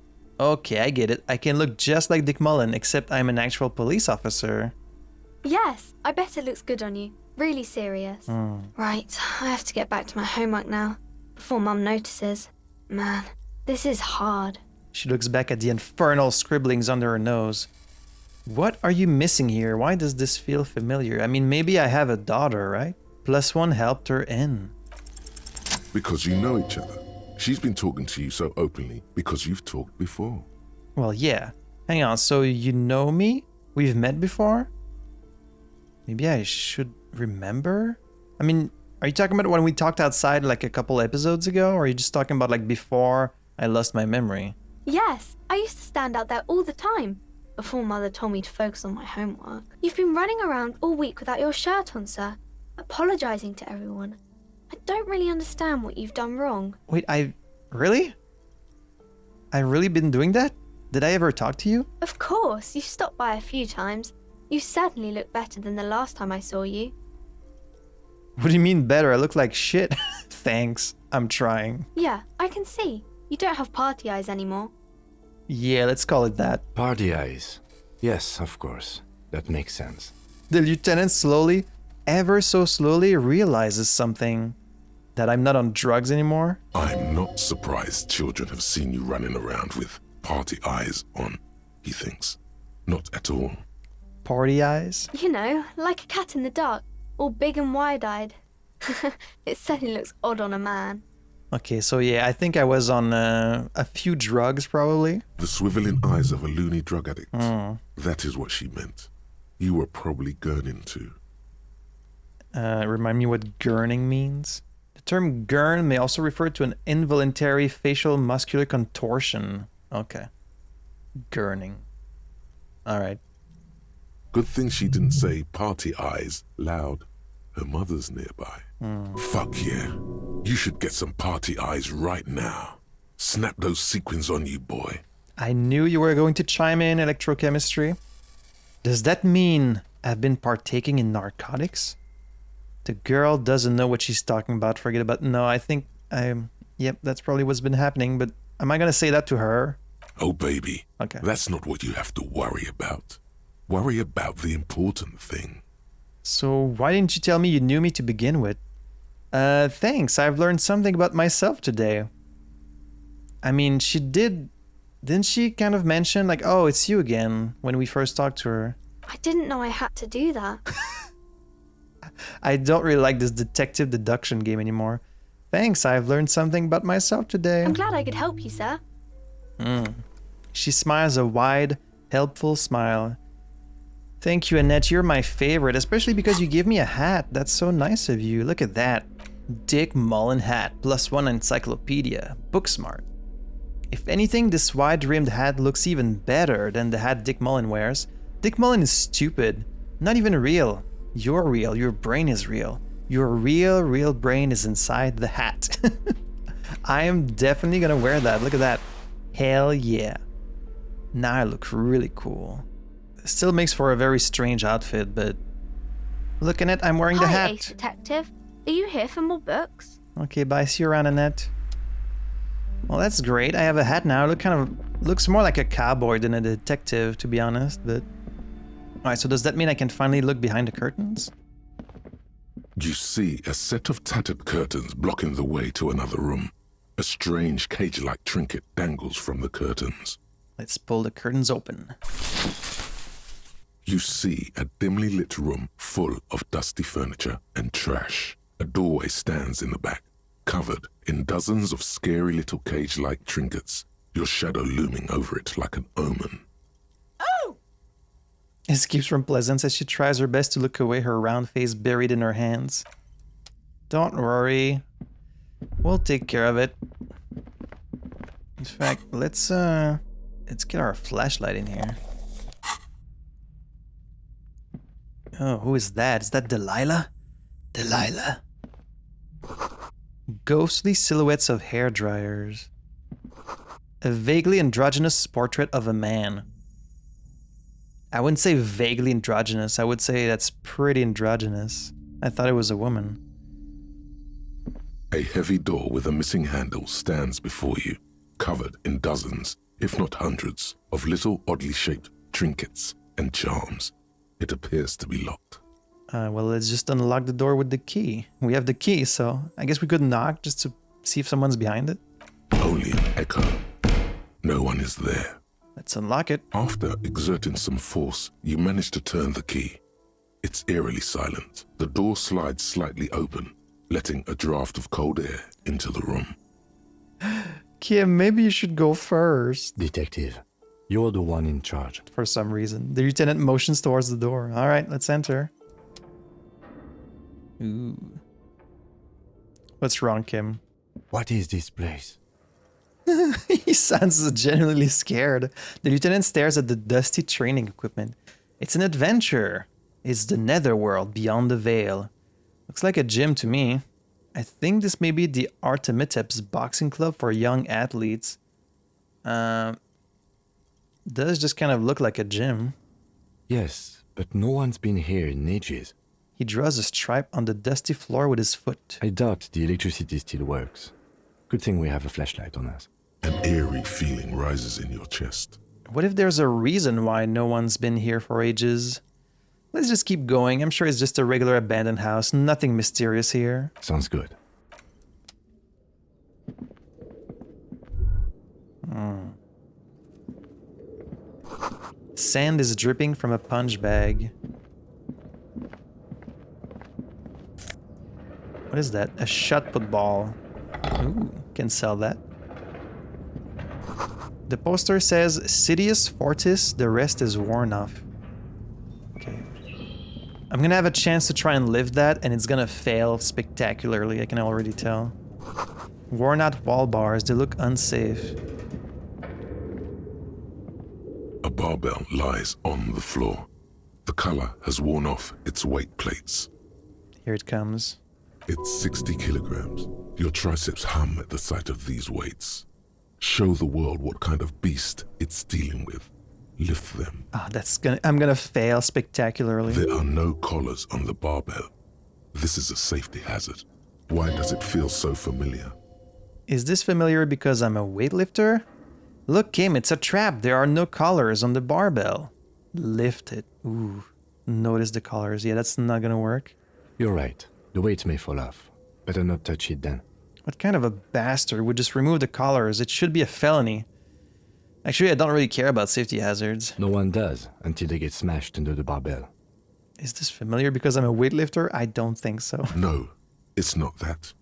[SPEAKER 1] Okay, I get it. I can look just like Dick Mullen, except I'm an actual police officer.
[SPEAKER 6] Yes, I bet it looks good on you. Really serious. Right, I have to get back to my homework now. Before Mum notices. Man, this is hard.
[SPEAKER 1] She looks back at the infernal scribblings under her nose. What are you missing here? Why does this feel familiar? I mean, maybe I have a daughter, right? +1 helped her in.
[SPEAKER 3] Because you know each other. She's been talking to you so openly because you've talked before.
[SPEAKER 1] Well, yeah. Hang on, so you know me? We've met before? Maybe I should remember? I mean, are you talking about when we talked outside like a couple episodes ago? Or are you just talking about like before I lost my memory?
[SPEAKER 6] Yes, I used to stand out there all the time. Before Mother told me to focus on my homework. You've been running around all week without your shirt on, sir. Apologising to everyone. I don't really understand what you've done wrong.
[SPEAKER 1] Wait, really? I've really been doing that? Did I ever talk to you?
[SPEAKER 6] Of course, you've stopped by a few times. You certainly look better than the last time I saw you.
[SPEAKER 1] What do you mean better? I look like shit. Thanks, I'm trying.
[SPEAKER 6] Yeah, I can see. You don't have party eyes anymore.
[SPEAKER 1] Yeah, let's call it that.
[SPEAKER 4] Party eyes. Yes, of course. That makes sense.
[SPEAKER 1] The lieutenant slowly, ever so slowly, realizes something. That I'm not on drugs anymore.
[SPEAKER 3] I'm not surprised children have seen you running around with party eyes on, he thinks. Not at all.
[SPEAKER 1] Party eyes?
[SPEAKER 6] You know, like a cat in the dark, all big and wide-eyed. It certainly looks odd on a man.
[SPEAKER 1] Okay, so yeah, I think I was on a few drugs probably.
[SPEAKER 3] The swiveling eyes of a loony drug addict. That is what she meant. You were probably gurning too.
[SPEAKER 1] Remind me what gurning means? The term gurn may also refer to an involuntary facial muscular contortion. Okay. Gurning. Alright.
[SPEAKER 3] Good thing she didn't say party eyes loud. Her mother's nearby. Fuck yeah. You should get some party eyes right now. Snap those sequins on you, boy.
[SPEAKER 1] I knew you were going to chime in, electrochemistry. Does that mean I've been partaking in narcotics? The girl doesn't know what she's talking about. Forget about... No, I think yep, that's probably what's been happening. But am I going to say that to her?
[SPEAKER 3] Oh, baby.
[SPEAKER 1] Okay.
[SPEAKER 3] That's not what you have to worry about. Worry about the important thing.
[SPEAKER 1] So why didn't you tell me you knew me to begin with? Thanks. I've learned something about myself today. I mean, she did Didn't she kind of mention, like, oh, it's you again, when we first talked to her?
[SPEAKER 6] I didn't know I had to do that.
[SPEAKER 1] I don't really like this detective deduction game anymore. Thanks, I've learned something about myself today.
[SPEAKER 6] I'm glad I could help you, sir.
[SPEAKER 1] She smiles a wide, helpful smile. Thank you, Annette. You're my favorite, especially because you give me a hat. That's so nice of you. Look at that. Dick Mullen hat, +1 encyclopedia. Book smart. If anything, this wide-rimmed hat looks even better than the hat Dick Mullen wears. Dick Mullen is stupid. Not even real. You're real. Your brain is real. Your real brain is inside the hat. I am definitely gonna wear that. Look at that. Hell yeah. Now I look really cool. Still makes for a very strange outfit, but... Look, Annette, I'm wearing the
[SPEAKER 6] Hi,
[SPEAKER 1] hat.
[SPEAKER 6] Ace Detective. Are you here for more books?
[SPEAKER 1] Okay, bye. See you around, Annette. Well, that's great. I have a hat now. Looks more like a cowboy than a detective, to be honest, but... Alright, so does that mean I can finally look behind the curtains?
[SPEAKER 3] You see a set of tattered curtains blocking the way to another room. A strange cage-like trinket dangles from the curtains.
[SPEAKER 1] Let's pull the curtains open.
[SPEAKER 3] You see a dimly lit room full of dusty furniture and trash. A doorway stands in the back, covered in dozens of scary little cage-like trinkets, your shadow looming over it like an omen.
[SPEAKER 1] Escapes from Plaisance as she tries her best to look away, her round face buried in her hands. Don't worry. We'll take care of it. In fact, let's get our flashlight in here. Oh, who is that? Is that Delilah? Delilah. Ghostly silhouettes of hair dryers. A vaguely androgynous portrait of a man. I wouldn't say vaguely androgynous. I would say that's pretty androgynous. I thought it was a woman.
[SPEAKER 3] A heavy door with a missing handle stands before you, covered in dozens, if not hundreds, of little oddly shaped trinkets and charms. It appears to be locked.
[SPEAKER 1] Well, let's just unlock the door with the key. We have the key, so I guess we could knock just to see if someone's behind it.
[SPEAKER 3] Only an echo. No one is there.
[SPEAKER 1] Let's unlock it.
[SPEAKER 3] After exerting some force, you manage to turn the key. It's eerily silent. The door slides slightly open, letting a draft of cold air into the room.
[SPEAKER 1] Kim, maybe you should go first.
[SPEAKER 4] Detective, you're the one in charge.
[SPEAKER 1] For some reason. The lieutenant motions towards the door. Alright, let's enter. Ooh. What's wrong, Kim?
[SPEAKER 4] What is this place?
[SPEAKER 1] He sounds genuinely scared. The lieutenant stares at the dusty training equipment. It's an adventure. It's the netherworld beyond the veil. Looks like a gym to me. I think this may be the Artemitep's boxing club for young athletes. Does just kind of look like a gym.
[SPEAKER 4] Yes, but no one's been here in ages.
[SPEAKER 1] He draws a stripe on the dusty floor with his foot.
[SPEAKER 4] I doubt the electricity still works. Good thing we have a flashlight on us.
[SPEAKER 3] An eerie feeling rises in your chest.
[SPEAKER 1] What if there's a reason why no one's been here for ages? Let's just keep going. I'm sure it's just a regular abandoned house. Nothing mysterious here.
[SPEAKER 4] Sounds good.
[SPEAKER 1] Sand is dripping from a punch bag. What is that? A shot put ball. Ooh, can sell that. The poster says, Sidious Fortis, the rest is worn off. Okay. I'm gonna have a chance to try and lift that, and it's gonna fail spectacularly, I can already tell. Worn out wall bars, they look unsafe.
[SPEAKER 3] A barbell lies on the floor. The color has worn off its weight plates.
[SPEAKER 1] Here it comes.
[SPEAKER 3] It's 60 kilograms. Your triceps hum at the sight of these weights. Show the world what kind of beast it's dealing with. Lift them.
[SPEAKER 1] Oh, I'm gonna fail spectacularly.
[SPEAKER 3] There are no collars on the barbell. This is a safety hazard. Why does it feel so familiar?
[SPEAKER 1] Is this familiar because I'm a weightlifter? Look, Kim, it's a trap. There are no collars on the barbell. Lift it. Ooh. Notice the collars. Yeah, that's not gonna work.
[SPEAKER 4] You're right. The weight may fall off. Better not touch it then.
[SPEAKER 1] What kind of a bastard would just remove the collars? It should be a felony. Actually, I don't really care about safety hazards.
[SPEAKER 4] No one does until they get smashed under the barbell.
[SPEAKER 1] Is this familiar because I'm a weightlifter? I don't think so.
[SPEAKER 3] No, it's not that.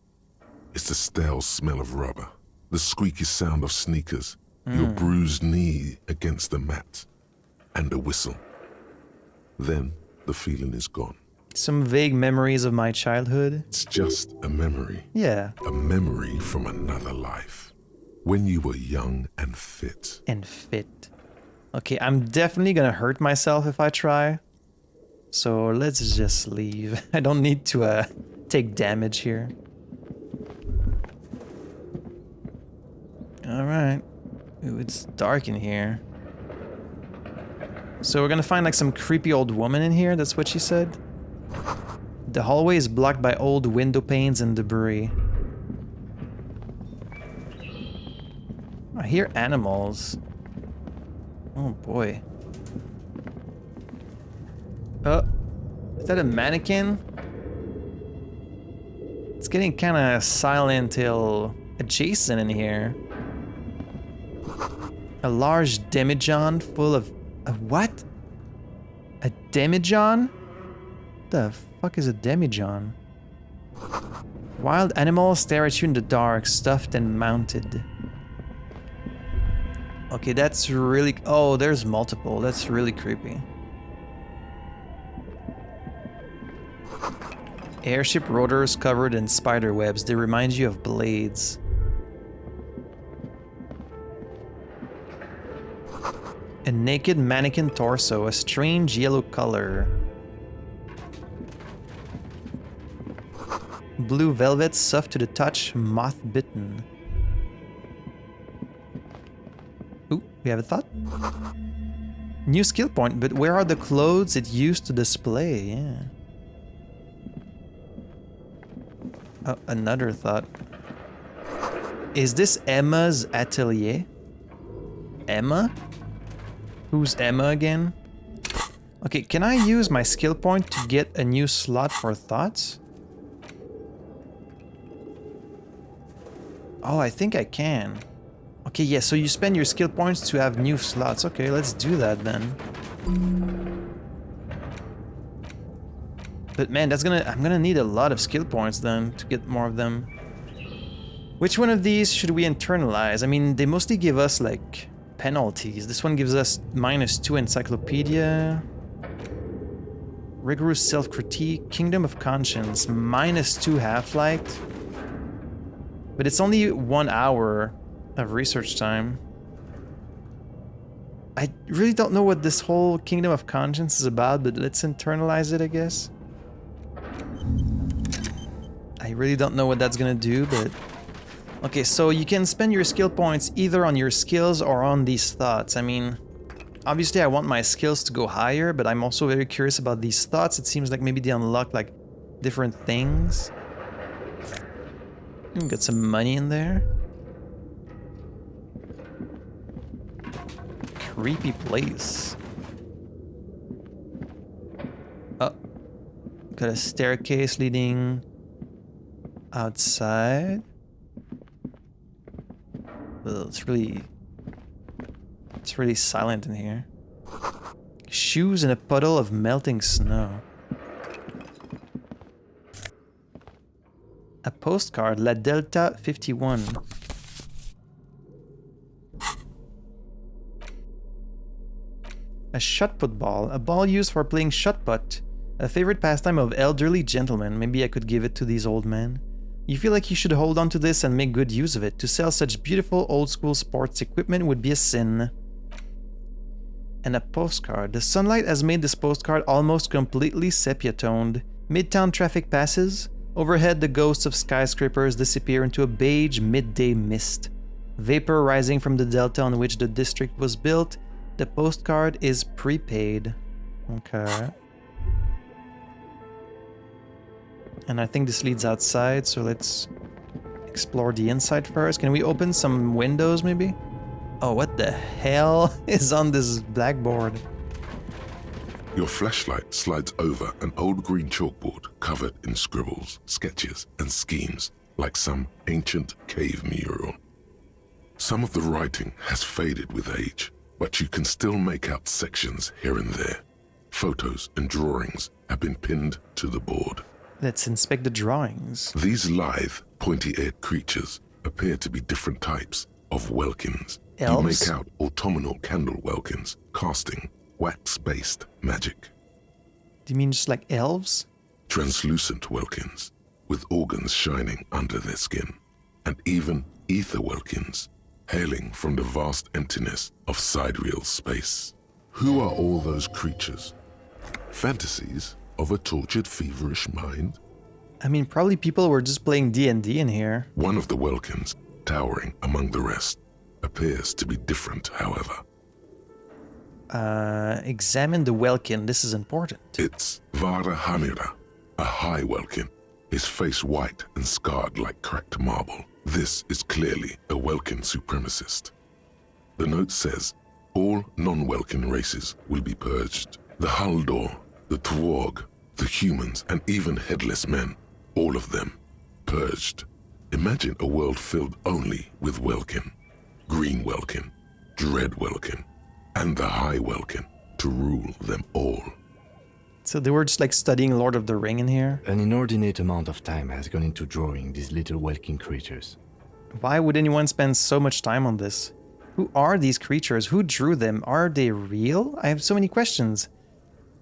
[SPEAKER 3] It's the stale smell of rubber, the squeaky sound of sneakers, your bruised knee against the mat, and a whistle. Then the feeling is gone.
[SPEAKER 1] Some vague memories of my childhood.
[SPEAKER 3] It's just a memory.
[SPEAKER 1] Yeah.
[SPEAKER 3] A memory from another life. When you were young and fit.
[SPEAKER 1] And fit. Okay, I'm definitely gonna hurt myself if I try. So let's just leave. I don't need to take damage here. Alright. Ooh, it's dark in here. So we're gonna find like some creepy old woman in here, that's what she said? The hallway is blocked by old window panes and debris. I hear animals. Oh boy. Is that a mannequin? It's getting kind of Silent Hill adjacent in here. A large demijohn full of... A what? A demijohn? The fuck is a demijohn? Wild animals stare at you in the dark, stuffed and mounted. Okay, that's really... Oh, there's multiple. That's really creepy. Airship rotors covered in spider webs. They remind you of blades. A naked mannequin torso, a strange yellow color. Blue velvet, soft to the touch, moth-bitten. Ooh, we have a thought. New skill point, but where are the clothes it used to display? Yeah. Oh, another thought. Is this Emma's atelier? Emma? Who's Emma again? Okay, can I use my skill point to get a new slot for thoughts? Oh, I think I can. Okay, yeah, so you spend your skill points to have new slots. Okay, let's do that then. But man, I'm gonna need a lot of skill points then to get more of them. Which one of these should we internalize? I mean, they mostly give us like penalties. This one gives us -2 encyclopedia. Rigorous self-critique, Kingdom of Conscience, -2 half-light. But it's only 1 hour of research time. I really don't know what this whole Kingdom of Conscience is about, but let's internalize it, I guess. I really don't know what that's gonna do, but... Okay, so you can spend your skill points either on your skills or on these thoughts. I mean, obviously I want my skills to go higher, but I'm also very curious about these thoughts. It seems like maybe they unlock like different things. Get some money in there. Creepy place. Oh. Got a staircase leading outside. Well, it's really silent in here. Shoes in a puddle of melting snow. A postcard, La Delta 51. A shot put ball, a ball used for playing shot put. A favorite pastime of elderly gentlemen. Maybe I could give it to these old men. You feel like you should hold on to this and make good use of it. To sell such beautiful old school sports equipment would be a sin. And a postcard. The sunlight has made this postcard almost completely sepia-toned. Midtown traffic passes. Overhead, the ghosts of skyscrapers disappear into a beige midday mist. Vapor rising from the delta on which the district was built. The postcard is prepaid. Okay. And I think this leads outside, so let's explore the inside first. Can we open some windows, maybe? Oh, what the hell is on this blackboard?
[SPEAKER 3] Your flashlight slides over an old green chalkboard covered in scribbles, sketches, and schemes like some ancient cave mural. Some of the writing has faded with age, but you can still make out sections here and there. Photos and drawings have been pinned to the board.
[SPEAKER 1] Let's inspect the drawings.
[SPEAKER 3] These lithe, pointy-eared creatures appear to be different types of welkins.
[SPEAKER 1] Elves?
[SPEAKER 3] You make out autumnal candle welkins, casting wax-based magic.
[SPEAKER 1] Do you mean just like elves?
[SPEAKER 3] Translucent welkins, with organs shining under their skin, and even ether welkins, hailing from the vast emptiness of sidereal space. Who are all those creatures? Fantasies of a tortured, feverish mind?
[SPEAKER 1] I mean, probably people were just playing D&D in here.
[SPEAKER 3] One of the welkins, towering among the rest, appears to be different, however.
[SPEAKER 1] Examine the welkin. This is important.
[SPEAKER 3] It's Vara Hamira, a high welkin, his face white and scarred like cracked marble. This is clearly a welkin supremacist. The note says, all non-welkin races will be purged. The Haldor, the Twarg, the humans, and even headless men, all of them, purged. Imagine a world filled only with welkin, green welkin, dread welkin, and the high welkin to rule them all.
[SPEAKER 1] So they were just like studying Lord of the Ring in here.
[SPEAKER 4] An inordinate amount of time has gone into drawing these little welkin creatures.
[SPEAKER 1] Why would anyone spend so much time on this? Who are these creatures? Who drew them? Are they real? I have so many questions.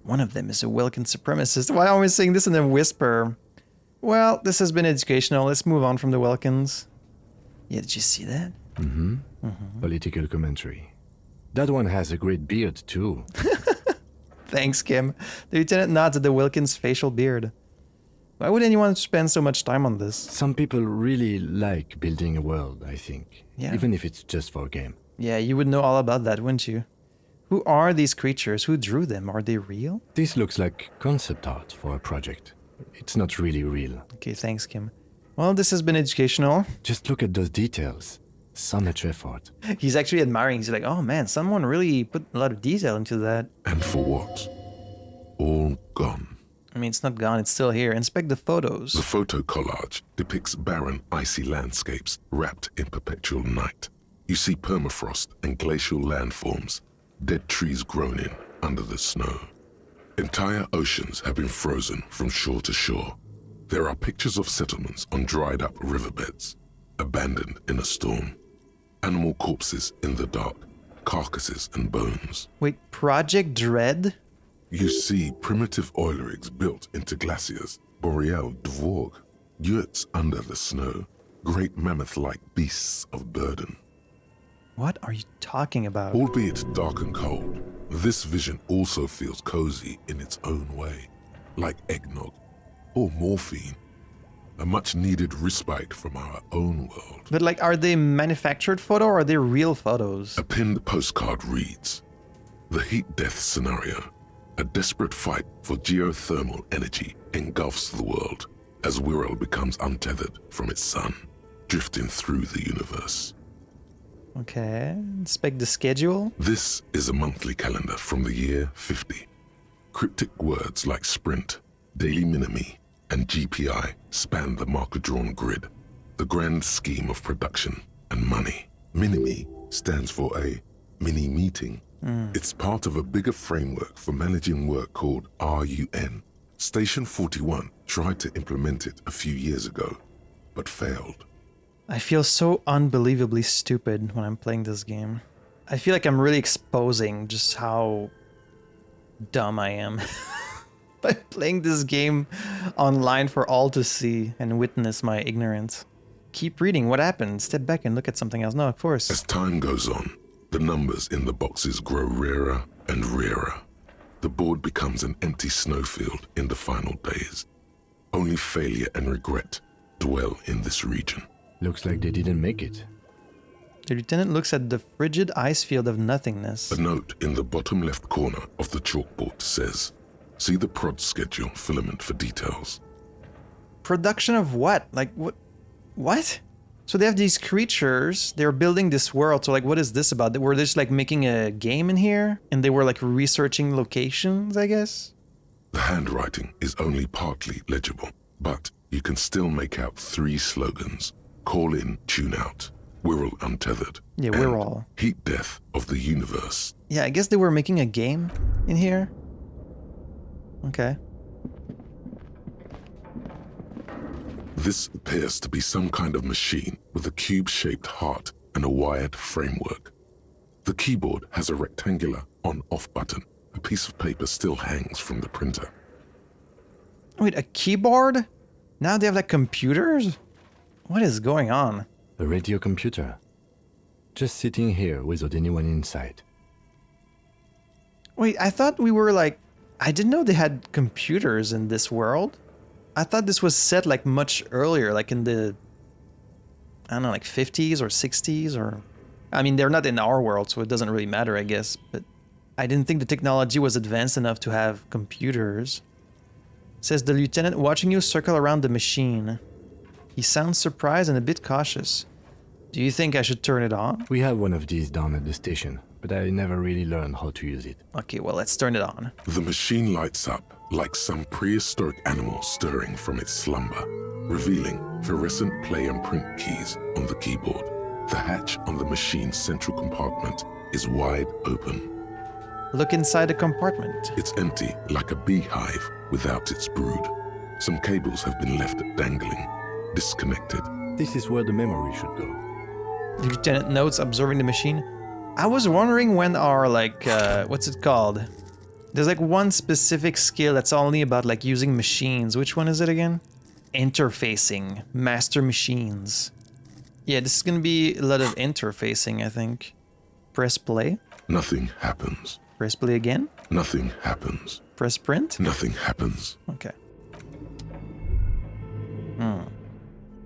[SPEAKER 1] One of them is a welkin supremacist. Why am I saying this in a whisper? Well, this has been educational. Let's move on from the welkins. Yeah, did you see that?
[SPEAKER 4] Political commentary. That one has a great beard too.
[SPEAKER 1] Thanks, Kim. The lieutenant nods at the Wilkins' facial beard. Why would anyone spend so much time on this?
[SPEAKER 4] Some people really like building a world, I think.
[SPEAKER 1] Yeah.
[SPEAKER 4] Even if it's just for a game.
[SPEAKER 1] Yeah, you would know all about that, wouldn't you? Who are these creatures? Who drew them? Are they real?
[SPEAKER 4] This looks like concept art for a project. It's not really real.
[SPEAKER 1] Okay, thanks, Kim. Well, this has been educational.
[SPEAKER 4] Just look at those details. So much effort.
[SPEAKER 1] He's actually admiring. He's like, oh man, someone really put a lot of detail into that.
[SPEAKER 3] And for what? All gone.
[SPEAKER 1] I mean, it's not gone, it's still here. Inspect the photos.
[SPEAKER 3] The photo collage depicts barren, icy landscapes wrapped in perpetual night. You see permafrost and glacial landforms, dead trees grown in under the snow. Entire oceans have been frozen from shore to shore. There are pictures of settlements on dried up riverbeds, abandoned in a storm. Animal corpses in the dark, carcasses and bones.
[SPEAKER 1] Wait, Project Dread?
[SPEAKER 3] You see primitive oil rigs built into glaciers, boreal dvorg, yurts under the snow, great mammoth-like beasts of burden.
[SPEAKER 1] What are you talking about?
[SPEAKER 3] Albeit dark and cold, this vision also feels cozy in its own way, like eggnog or morphine, a much-needed respite from our own world.
[SPEAKER 1] But like, are they manufactured photo or are they real photos?
[SPEAKER 3] A pinned postcard reads, "The heat death scenario. A desperate fight for geothermal energy engulfs the world as Wirral becomes untethered from its sun, drifting through the universe."
[SPEAKER 1] Okay, inspect the schedule.
[SPEAKER 3] This is a monthly calendar from the year 50. Cryptic words like sprint, daily minimi, and GPI span the marker-drawn grid, the grand scheme of production and money. Minimi stands for a mini-meeting. It's part of a bigger framework for managing work called RUN. Station 41 tried to implement it a few years ago, but failed.
[SPEAKER 1] I feel so unbelievably stupid when I'm playing this game. I feel like I'm really exposing just how dumb I am by playing this game online for all to see and witness my ignorance. Keep reading. What happened? Step back and look at something else. No, of course.
[SPEAKER 3] As time goes on, the numbers in the boxes grow rarer and rarer. The board becomes an empty snowfield in the final days. Only failure and regret dwell in this region.
[SPEAKER 4] Looks like they didn't make it.
[SPEAKER 1] The lieutenant looks at the frigid ice field of nothingness.
[SPEAKER 3] A note in the bottom left corner of the chalkboard says, "See the prod schedule filament for details."
[SPEAKER 1] Production of what? Like, what? What? So they have these creatures, they're building this world, so like, what is this about? Were they just like making a game in here? And they were like researching locations, I guess?
[SPEAKER 3] The handwriting is only partly legible, but you can still make out 3 slogans: call in, tune out. We're all untethered.
[SPEAKER 1] Yeah, we're
[SPEAKER 3] and
[SPEAKER 1] all.
[SPEAKER 3] Heat death of the universe.
[SPEAKER 1] Yeah, I guess they were making a game in here. Okay.
[SPEAKER 3] This appears to be some kind of machine with a cube-shaped heart and a wired framework. The keyboard has a rectangular on-off button. A piece of paper still hangs from the printer.
[SPEAKER 1] Wait, a keyboard? Now they have like computers? What is going on?
[SPEAKER 4] A radio computer. Just sitting here without anyone inside.
[SPEAKER 1] Wait, I thought we were like... I didn't know they had computers in this world. I thought this was set like much earlier, like in the... I don't know, like 50s or 60s or... I mean, they're not in our world, so it doesn't really matter, I guess. But I didn't think the technology was advanced enough to have computers. Says the lieutenant watching you circle around the machine. He sounds surprised and a bit cautious. Do you think I should turn it on?
[SPEAKER 4] We have one of these down at the station, but I never really learned how to use it.
[SPEAKER 1] Okay, well, let's turn it on.
[SPEAKER 3] The machine lights up like some prehistoric animal stirring from its slumber, revealing fluorescent play and print keys on the keyboard. The hatch on the machine's central compartment is wide open.
[SPEAKER 1] Look inside the compartment.
[SPEAKER 3] It's empty like a beehive without its brood. Some cables have been left dangling, disconnected.
[SPEAKER 4] This is where the memory should go.
[SPEAKER 1] The lieutenant notes, observing the machine. I was wondering when our, like, what's it called? There's like one specific skill that's only about like using machines. Which one is it again? Interfacing. Master machines. Yeah, this is gonna be a lot of interfacing, I think. Press play.
[SPEAKER 3] Nothing happens.
[SPEAKER 1] Press play again.
[SPEAKER 3] Nothing happens.
[SPEAKER 1] Press print.
[SPEAKER 3] Nothing happens.
[SPEAKER 1] Okay.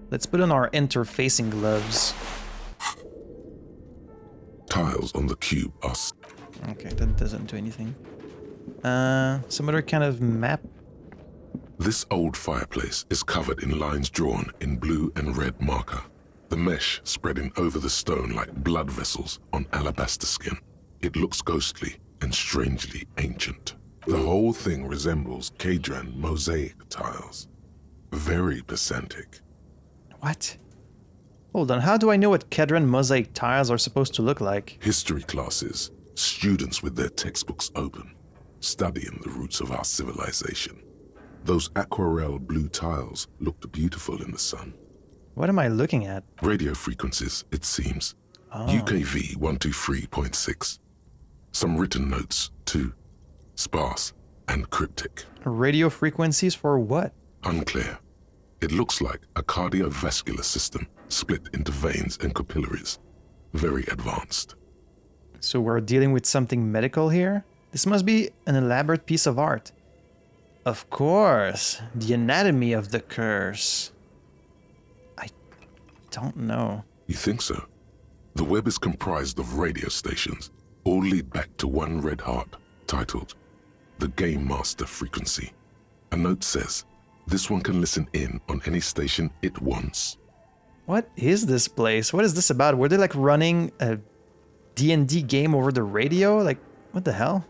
[SPEAKER 1] Let's put on our interfacing gloves.
[SPEAKER 3] Tiles on the cube are
[SPEAKER 1] Okay, that doesn't do anything. Some other kind of map.
[SPEAKER 3] This old fireplace is covered in lines drawn in blue and red marker. The mesh spreading over the stone like blood vessels on alabaster skin. It looks ghostly and strangely ancient. The whole thing resembles Kadran mosaic tiles. Very pedantic.
[SPEAKER 1] What? Hold on, how do I know what Kedron mosaic tiles are supposed to look like?
[SPEAKER 3] History classes, students with their textbooks open, studying the roots of our civilization. Those aquarelle blue tiles looked beautiful in the sun.
[SPEAKER 1] What am I looking at?
[SPEAKER 3] Radio frequencies, it seems.
[SPEAKER 1] Oh.
[SPEAKER 3] UKV 123.6. Some written notes, too. Sparse and cryptic.
[SPEAKER 1] Radio frequencies for what?
[SPEAKER 3] Unclear. It looks like a cardiovascular system split into veins and capillaries. Very advanced.
[SPEAKER 1] So we're dealing with something medical here? This must be an elaborate piece of art. Of course, the anatomy of the curse. I don't know.
[SPEAKER 3] You think so? The web is comprised of radio stations, all lead back to one red heart, titled The Game Master Frequency. A note says, this one can listen in on any station it wants.
[SPEAKER 1] What is this place? What is this about? Were they like running a D&D game over the radio? Like, what the hell?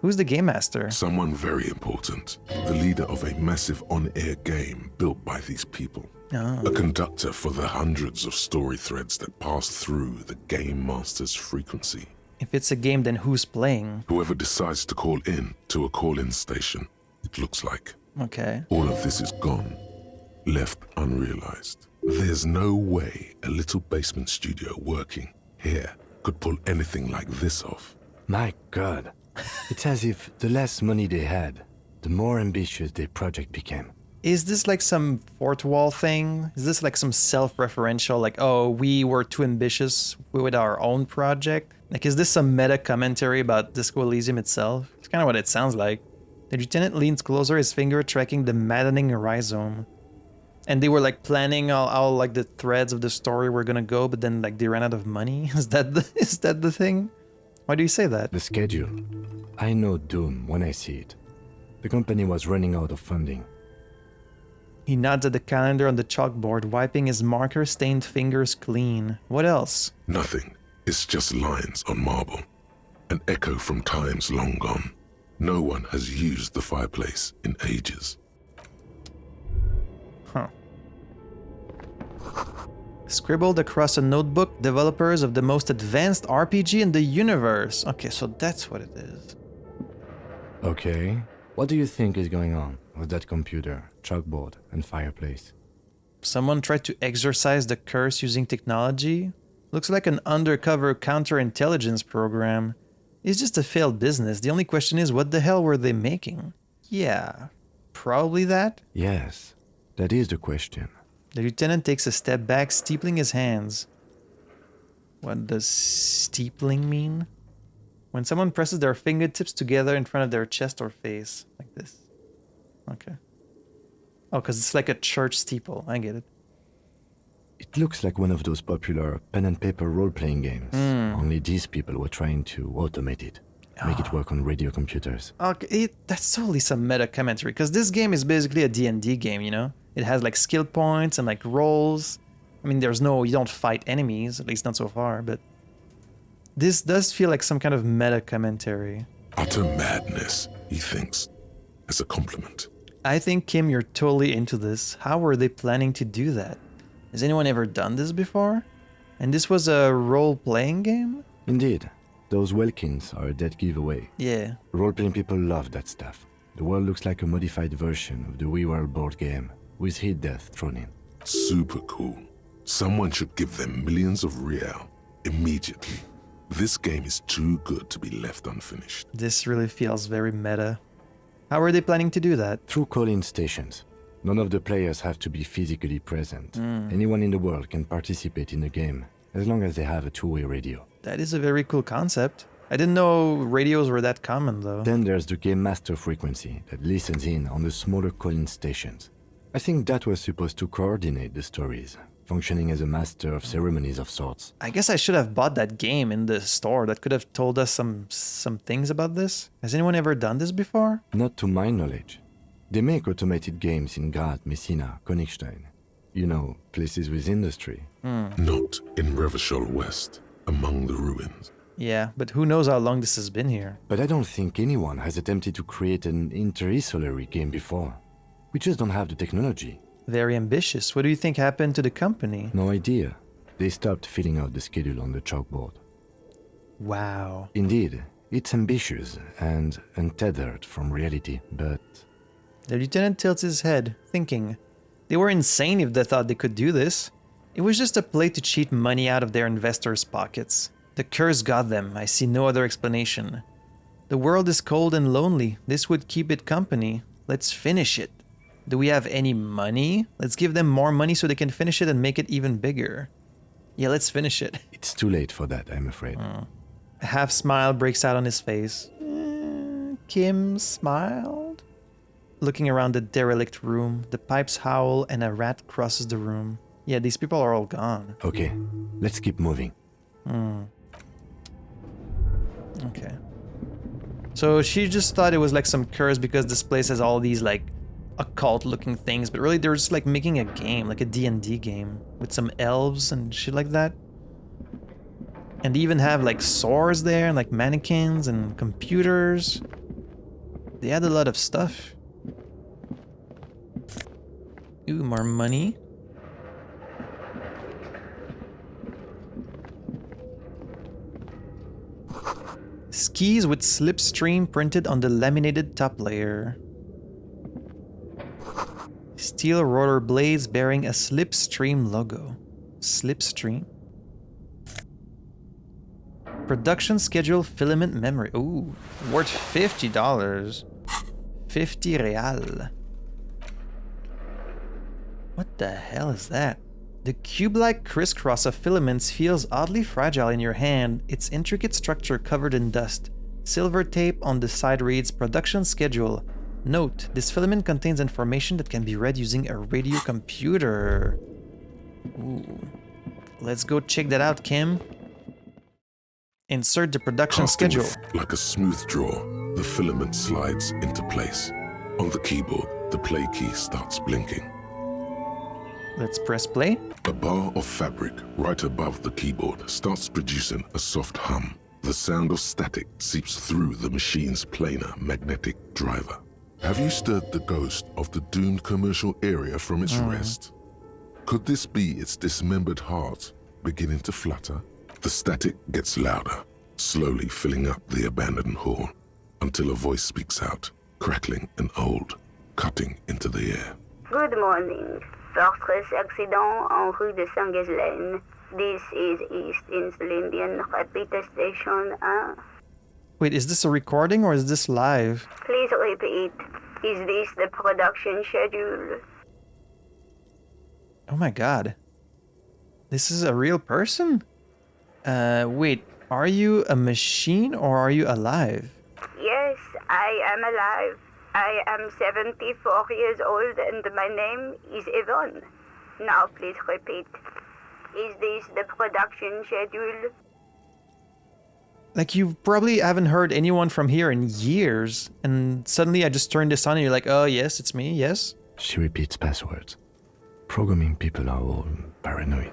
[SPEAKER 1] Who's the game master?
[SPEAKER 3] Someone very important. The leader of a massive on-air game built by these people.
[SPEAKER 1] Oh.
[SPEAKER 3] A conductor for the hundreds of story threads that pass through the Game Master's frequency.
[SPEAKER 1] If it's a game, then who's playing?
[SPEAKER 3] Whoever decides to call in to a call-in station, it looks like.
[SPEAKER 1] Okay.
[SPEAKER 3] All of this is gone, left unrealized. There's no way a little basement studio working here could pull anything like this off.
[SPEAKER 4] My God. It's as if the less money they had, the more ambitious their project became.
[SPEAKER 1] Is this like some fourth wall thing? Is this like some self-referential, like, oh, we were too ambitious with our own project? Like, is this some meta commentary about Disco Elysium itself? It's kind of what it sounds like. The lieutenant leans closer, his finger tracking the maddening rhizome. And they were like planning all like the threads of the story were gonna go, but then like they ran out of money. Is that the thing? Why do you say that?
[SPEAKER 4] The schedule. I know doom when I see it. The company was running out of funding.
[SPEAKER 1] He nods at the calendar on the chalkboard, wiping his marker-stained fingers clean. What else?
[SPEAKER 3] Nothing. It's just lines on marble. An echo from times long gone. No one has used the fireplace in ages.
[SPEAKER 1] Huh. Scribbled across a notebook, developers of the most advanced RPG in the universe. Okay, so that's what it is.
[SPEAKER 4] Okay. What do you think is going on with that computer, chalkboard, and fireplace?
[SPEAKER 1] Someone tried to exorcise the curse using technology? Looks like an undercover counterintelligence program. It's just a failed business. The only question is, what the hell were they making? Yeah, probably that?
[SPEAKER 4] Yes, that is the question.
[SPEAKER 1] The lieutenant takes a step back, steepling his hands. What does steepling mean? When someone presses their fingertips together in front of their chest or face, like this. Okay. Oh, because it's like a church steeple. I get it.
[SPEAKER 4] It looks like one of those popular pen and paper role-playing games. Only these people were trying to automate it, make it work on radio computers.
[SPEAKER 1] Okay, that's totally some meta commentary, because this game is basically a D&D game, you know? It has like skill points and like rolls. I mean, you don't fight enemies, at least not so far, but this does feel like some kind of meta commentary.
[SPEAKER 3] Utter madness, he thinks, as a compliment.
[SPEAKER 1] I think, Kim, you're totally into this. How were they planning to do that? Has anyone ever done this before? And this was a role-playing game?
[SPEAKER 4] Indeed. Those Welkins are a dead giveaway.
[SPEAKER 1] Yeah.
[SPEAKER 4] Role-playing people love that stuff. The world looks like a modified version of the WeWorld board game, with hit death thrown in.
[SPEAKER 3] Super cool. Someone should give them millions of real immediately. This game is too good to be left unfinished.
[SPEAKER 1] This really feels very meta. How are they planning to do that?
[SPEAKER 4] Through call-in stations. None of the players have to be physically present. Anyone in the world can participate in the game, as long as they have a two-way radio.
[SPEAKER 1] That is a very cool concept. I didn't know radios were that common, though.
[SPEAKER 4] Then there's the game master frequency that listens in on the smaller call-in stations. I think that was supposed to coordinate the stories, functioning as a master of ceremonies of sorts.
[SPEAKER 1] I guess I should have bought that game in the store. That could have told us some things about this. Has anyone ever done this before?
[SPEAKER 4] Not to my knowledge. They make automated games in Graz, Messina, Königstein. You know, places with industry.
[SPEAKER 3] Not in Revachol West, among the ruins.
[SPEAKER 1] Yeah, but who knows how long this has been here.
[SPEAKER 4] But I don't think anyone has attempted to create an interinsulary game before. We just don't have the technology.
[SPEAKER 1] Very ambitious. What do you think happened to the company?
[SPEAKER 4] No idea. They stopped filling out the schedule on the chalkboard.
[SPEAKER 1] Wow.
[SPEAKER 4] Indeed, it's ambitious and untethered from reality, but...
[SPEAKER 1] The lieutenant tilts his head, thinking. They were insane if they thought they could do this. It was just a play to cheat money out of their investors' pockets. The curse got them. I see no other explanation. The world is cold and lonely. This would keep it company. Let's finish it. Do we have any money? Let's give them more money so they can finish it and make it even bigger. Yeah, let's finish it.
[SPEAKER 4] It's too late for that, I'm afraid.
[SPEAKER 1] A half smile breaks out on his face. Kim smiled? Looking around the derelict room, the pipes howl and a rat crosses the room. Yeah, these people are all gone.
[SPEAKER 4] Okay, let's keep moving.
[SPEAKER 1] Okay. So she just thought it was like some curse because this place has all these like occult looking things, but really they're just like making a game, like a D&D game with some elves and shit like that. And they even have like swords there and like mannequins and computers. They had a lot of stuff. Ooh, more money. Skis with slipstream printed on the laminated top layer. Steel rotor blades bearing a slipstream logo. Slipstream? Production schedule filament memory. Ooh, worth $50. 50 real. What the hell is that? The cube-like crisscross of filaments feels oddly fragile in your hand, its intricate structure covered in dust. Silver tape on the side reads production schedule. Note, this filament contains information that can be read using a radio computer. Ooh. Let's go check that out, Kim. Insert the production
[SPEAKER 3] Casting
[SPEAKER 1] schedule.
[SPEAKER 3] Like a smooth draw, the filament slides into place. On the keyboard, the play key starts blinking.
[SPEAKER 1] Let's press play.
[SPEAKER 3] A bar of fabric right above the keyboard starts producing a soft hum. The sound of static seeps through the machine's planar magnetic driver. Have you stirred the ghost of the doomed commercial area from its rest? Could this be its dismembered heart beginning to flutter? The static gets louder, slowly filling up the abandoned hall, until a voice speaks out, crackling and old, cutting into the air.
[SPEAKER 9] Good morning. Fortress accident en rue de Saint-Ghislaine. This is East Insulindian Repeater Station 1.
[SPEAKER 1] Wait, is this a recording or is this live?
[SPEAKER 9] Please repeat. Is this the production schedule?
[SPEAKER 1] Oh my god. This is a real person? Wait, are you a machine or are you alive?
[SPEAKER 9] Yes, I am alive. I am 74 years old and my name is Yvonne. Now please repeat. Is this the production schedule?
[SPEAKER 1] Like, you probably haven't heard anyone from here in years, and suddenly I just turned this on and you're like, oh yes, it's me, yes?
[SPEAKER 4] She repeats passwords. Programming people are all paranoid.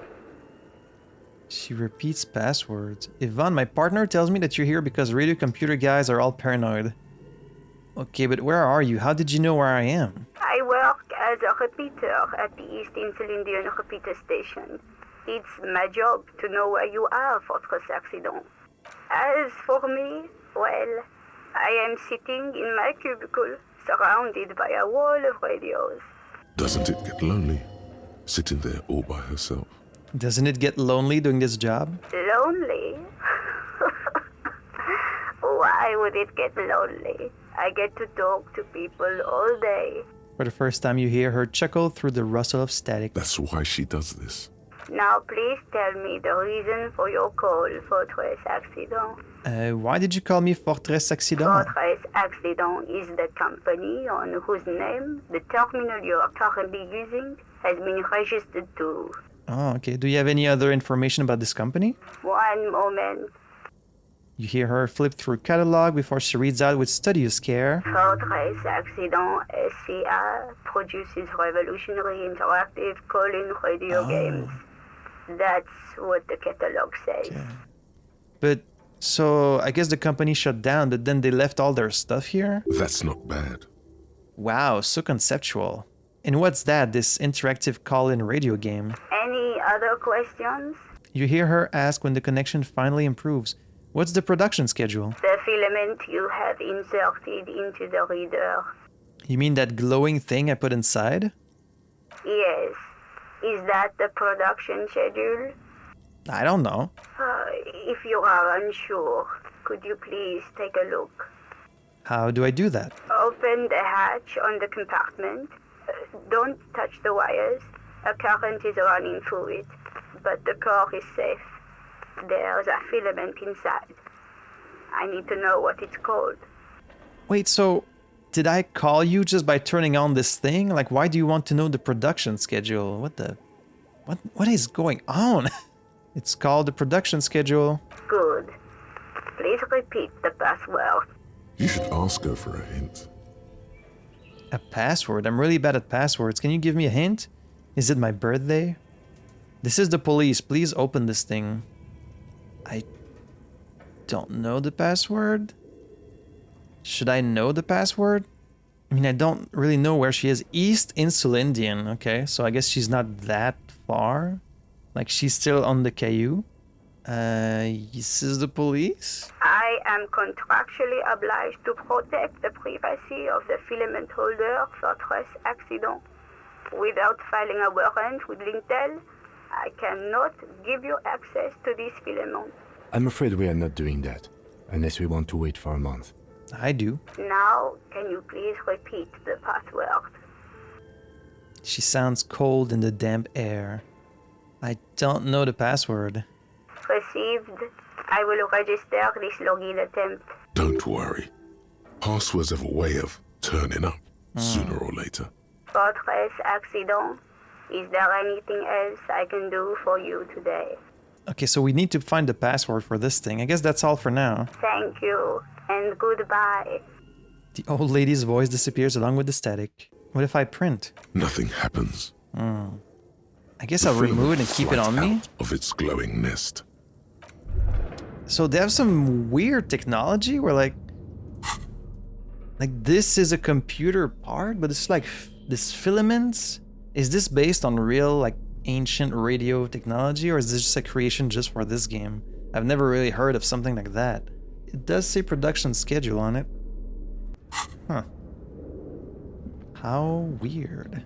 [SPEAKER 1] She repeats passwords. Yvonne, my partner tells me that you're here because radio computer guys are all paranoid. Okay, but where are you? How did you know where I am?
[SPEAKER 9] I work as a repeater at the East Insulindian Repeater Station. It's my job to know where you are, Fortress Accident. As for me, well, I am sitting in my cubicle, surrounded by a wall of radios.
[SPEAKER 3] Doesn't it get lonely, sitting there all by herself?
[SPEAKER 1] Doesn't it get lonely doing this job?
[SPEAKER 9] Lonely? Why would it get lonely? I get to talk to people all day.
[SPEAKER 1] For the first time you hear her chuckle through the rustle of static.
[SPEAKER 3] That's why she does this.
[SPEAKER 9] Now please tell me the reason for your call, Fortress Accident.
[SPEAKER 1] Why did you call me Fortress Accident?
[SPEAKER 9] Fortress Accident is the company on whose name the terminal you are currently using has been registered to.
[SPEAKER 1] Oh, okay. Do you have any other information about this company?
[SPEAKER 9] One moment.
[SPEAKER 1] You hear her flip through catalog before she reads out with studious care.
[SPEAKER 9] Fortress Accident SCA produces revolutionary interactive call-in radio games. That's what the catalog says.
[SPEAKER 1] Okay. But, so, I guess the company shut down, but then they left all their stuff here?
[SPEAKER 3] That's not bad.
[SPEAKER 1] Wow, so conceptual. And what's that, this interactive call-in radio game?
[SPEAKER 9] Any other questions?
[SPEAKER 1] You hear her ask when the connection finally improves. What's the production schedule?
[SPEAKER 9] The filament you have inserted into the reader.
[SPEAKER 1] You mean that glowing thing I put inside?
[SPEAKER 9] Yes. Is that the production schedule?
[SPEAKER 1] I don't know.
[SPEAKER 9] If you are unsure, could you please take a look?
[SPEAKER 1] How do I do that?
[SPEAKER 9] Open the hatch on the compartment. Don't touch the wires. A current is running through it, but the core is safe. There's a filament inside. I need to know what it's called.
[SPEAKER 1] Wait, so did I call you just by turning on this thing? Like, why do you want to know the production schedule? What is going on? It's called the production schedule.
[SPEAKER 9] Good. Please repeat the password.
[SPEAKER 3] You should ask her for a hint.
[SPEAKER 1] A password? I'm really bad at passwords. Can you give me a hint? Is it my birthday? This is the police. Please open this thing. I don't know the password. Should I know the password? I mean, I don't really know where she is. East Insulindian. Okay, so I guess she's not that far. Like, she's still on the Caillou. This is the police?
[SPEAKER 9] I am contractually obliged to protect the privacy of the filament holder Fortress Accident. Without filing a warrant with Lintel, I cannot give you access to this filament.
[SPEAKER 4] I'm afraid we are not doing that, unless we want to wait for a month.
[SPEAKER 1] I do.
[SPEAKER 9] Now, can you please repeat the password?
[SPEAKER 1] She sounds cold in the damp air. I don't know the password.
[SPEAKER 9] Received. I will register this login attempt.
[SPEAKER 3] Don't worry. Passwords have a way of turning up sooner or later.
[SPEAKER 9] Fortress Accident. Is there anything else I can do for you today?
[SPEAKER 1] Okay, so we need to find the password for this thing. I guess that's all for now.
[SPEAKER 9] Thank you, and goodbye.
[SPEAKER 1] The old lady's voice disappears along with the static. What if I print?
[SPEAKER 3] Nothing happens.
[SPEAKER 1] I guess I'll remove it and keep it on me.
[SPEAKER 3] Out of its glowing nest.
[SPEAKER 1] So they have some weird technology where like this is a computer part, but it's like this filaments. Is this based on real like ancient radio technology, or is this just a creation just for this game? I've never really heard of something like that. It does say production schedule on it. Huh. How weird.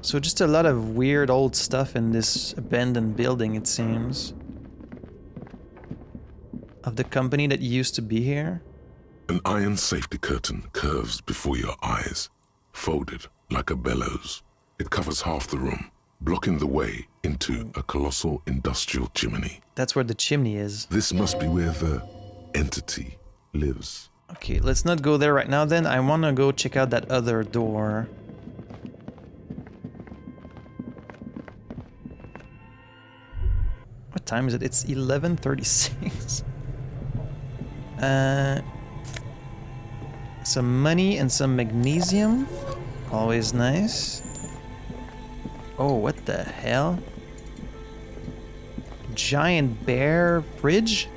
[SPEAKER 1] So just a lot of weird old stuff in this abandoned building, it seems. Of the company that used to be here.
[SPEAKER 3] An iron safety curtain curves before your eyes, folded like a bellows. It covers half the room, blocking the way into a colossal industrial chimney.
[SPEAKER 1] That's where the chimney is.
[SPEAKER 3] This must be where the entity lives.
[SPEAKER 1] Okay, let's not go there right now then. I want to go check out that other door. What time is it? It's 11:36. Some money and some magnesium. Always nice. Oh, what the hell? Giant bear fridge?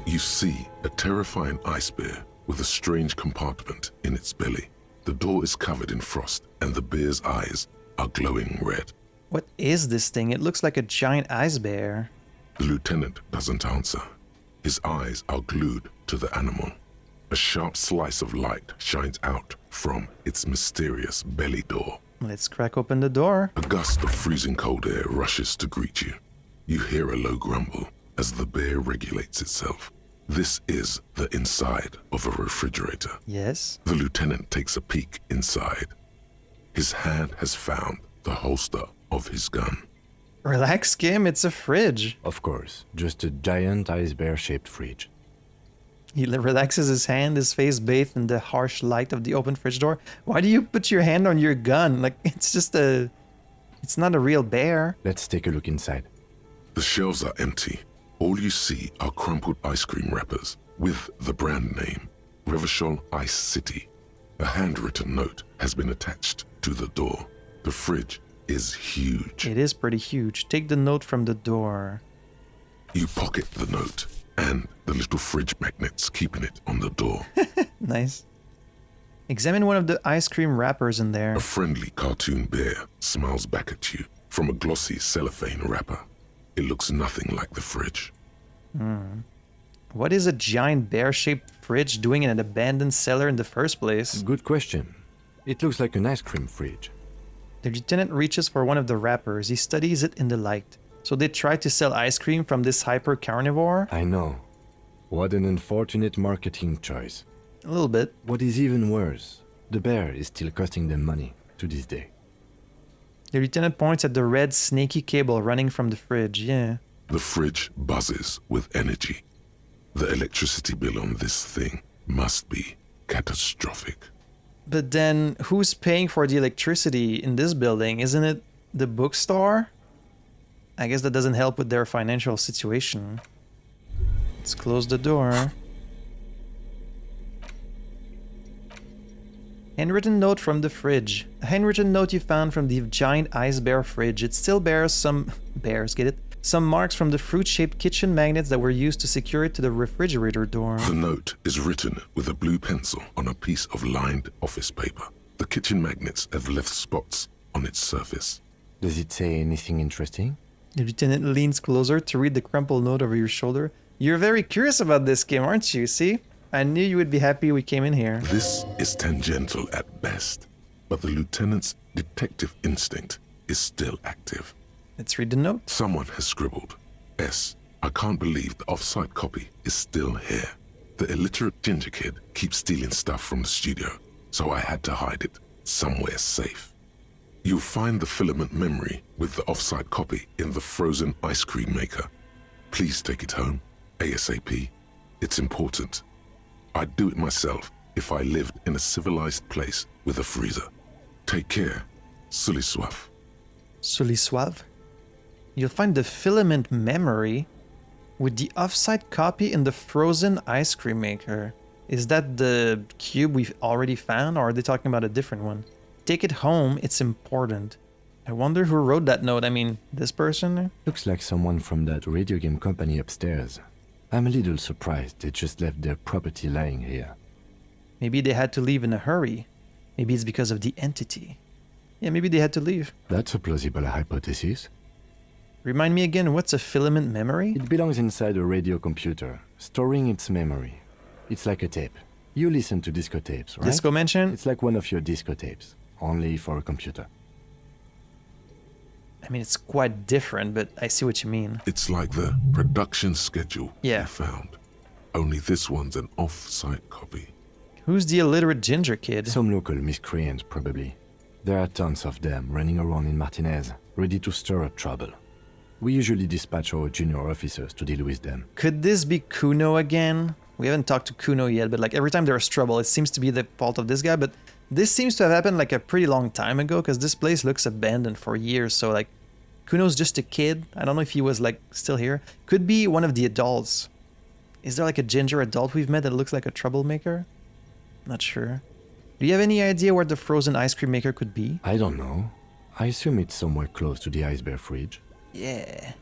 [SPEAKER 3] You see a terrifying ice bear with a strange compartment in its belly. The door is covered in frost and the bear's eyes are glowing red.
[SPEAKER 1] What is this thing? It looks like a giant ice bear.
[SPEAKER 3] The lieutenant doesn't answer. His eyes are glued to the animal. A sharp slice of light shines out from its mysterious belly door.
[SPEAKER 1] Let's crack open the door.
[SPEAKER 3] A gust of freezing cold air rushes to greet you. You hear a low grumble as the bear regulates itself. This is the inside of a refrigerator.
[SPEAKER 1] Yes.
[SPEAKER 3] The lieutenant takes a peek inside. His hand has found the holster of his gun.
[SPEAKER 1] Relax, Kim, it's a fridge.
[SPEAKER 4] Of course, just a giant ice bear-shaped fridge.
[SPEAKER 1] He relaxes his hand, his face bathed in the harsh light of the open fridge door. Why do you put your hand on your gun? Like, it's just a... It's not a real bear.
[SPEAKER 4] Let's take a look inside.
[SPEAKER 3] The shelves are empty. All you see are crumpled ice cream wrappers with the brand name, Revachol Ice City. A handwritten note has been attached to the door. The fridge is huge.
[SPEAKER 1] It is pretty huge. Take the note from the door.
[SPEAKER 3] You pocket the note and the little fridge magnets keeping it on the door.
[SPEAKER 1] Nice. Examine one of the ice cream wrappers in there.
[SPEAKER 3] A friendly cartoon bear smiles back at you from a glossy cellophane wrapper. It looks nothing like the fridge.
[SPEAKER 1] What is a giant bear-shaped fridge doing in an abandoned cellar in the first place?
[SPEAKER 4] Good question. It looks like an ice cream fridge.
[SPEAKER 1] The lieutenant reaches for one of the wrappers. He studies it in the light. So they tried to sell ice cream from this hyper-carnivore?
[SPEAKER 4] I know. What an unfortunate marketing choice.
[SPEAKER 1] A little bit.
[SPEAKER 4] What is even worse, the bear is still costing them money to this day.
[SPEAKER 1] The lieutenant points at the red snaky cable running from the fridge. Yeah.
[SPEAKER 3] The fridge buzzes with energy. The electricity bill on this thing must be catastrophic.
[SPEAKER 1] But then, who's paying for the electricity in this building? Isn't it the bookstore? I guess that doesn't help with their financial situation. Let's close the door. Handwritten note from the fridge. A handwritten note you found from the giant ice bear fridge. It still bears some... bears, get it? Some marks from the fruit-shaped kitchen magnets that were used to secure it to the refrigerator door.
[SPEAKER 3] The note is written with a blue pencil on a piece of lined office paper. The kitchen magnets have left spots on its surface.
[SPEAKER 4] Does it say anything interesting?
[SPEAKER 1] The lieutenant leans closer to read the crumpled note over your shoulder. You're very curious about this game, aren't you? See? I knew you would be happy we came in here.
[SPEAKER 3] This is tangential at best, but the lieutenant's detective instinct is still active.
[SPEAKER 1] Let's read the note.
[SPEAKER 3] Someone has scribbled, S. I can't believe the off-site copy is still here. The illiterate ginger kid keeps stealing stuff from the studio, so I had to hide it somewhere safe. You'll find the filament memory with the off-site copy in the frozen ice cream maker. Please take it home, ASAP. It's important. I'd do it myself if I lived in a civilized place with a freezer. Take care, Suliswaf.
[SPEAKER 1] Suliswaf? You'll find the filament memory with the off-site copy in the frozen ice cream maker. Is that the cube we've already found, or are they talking about a different one? Take it home, it's important. I wonder who wrote that note. I mean, this person?
[SPEAKER 4] Looks like someone from that radio game company upstairs. I'm a little surprised they just left their property lying here.
[SPEAKER 1] Maybe they had to leave in a hurry. Maybe it's because of the entity. Yeah, maybe they had to leave.
[SPEAKER 4] That's a plausible hypothesis.
[SPEAKER 1] Remind me again, what's a filament memory?
[SPEAKER 4] It belongs inside a radio computer, storing its memory. It's like a tape. You listen to disco tapes, right?
[SPEAKER 1] Disco mention?
[SPEAKER 4] It's like one of your disco tapes, only for a computer.
[SPEAKER 1] I mean, it's quite different, but I see what you mean.
[SPEAKER 3] It's like the production schedule
[SPEAKER 1] Yeah.
[SPEAKER 3] you found. Only this one's an off-site copy.
[SPEAKER 1] Who's the illiterate ginger kid?
[SPEAKER 4] Some local miscreant, probably. There are tons of them running around in Martinez, ready to stir up trouble. We usually dispatch our junior officers to deal with them.
[SPEAKER 1] Could this be Kuno again? We haven't talked to Kuno yet, but like every time there's trouble, it seems to be the fault of this guy. But this seems to have happened like a pretty long time ago, because this place looks abandoned for years. So like, Kuno's just a kid. I don't know if he was like still here. Could be one of the adults. Is there like a ginger adult we've met that looks like a troublemaker? Not sure. Do you have any idea where the frozen ice cream maker could be?
[SPEAKER 4] I don't know. I assume it's somewhere close to the ice bear fridge.
[SPEAKER 1] Yeah.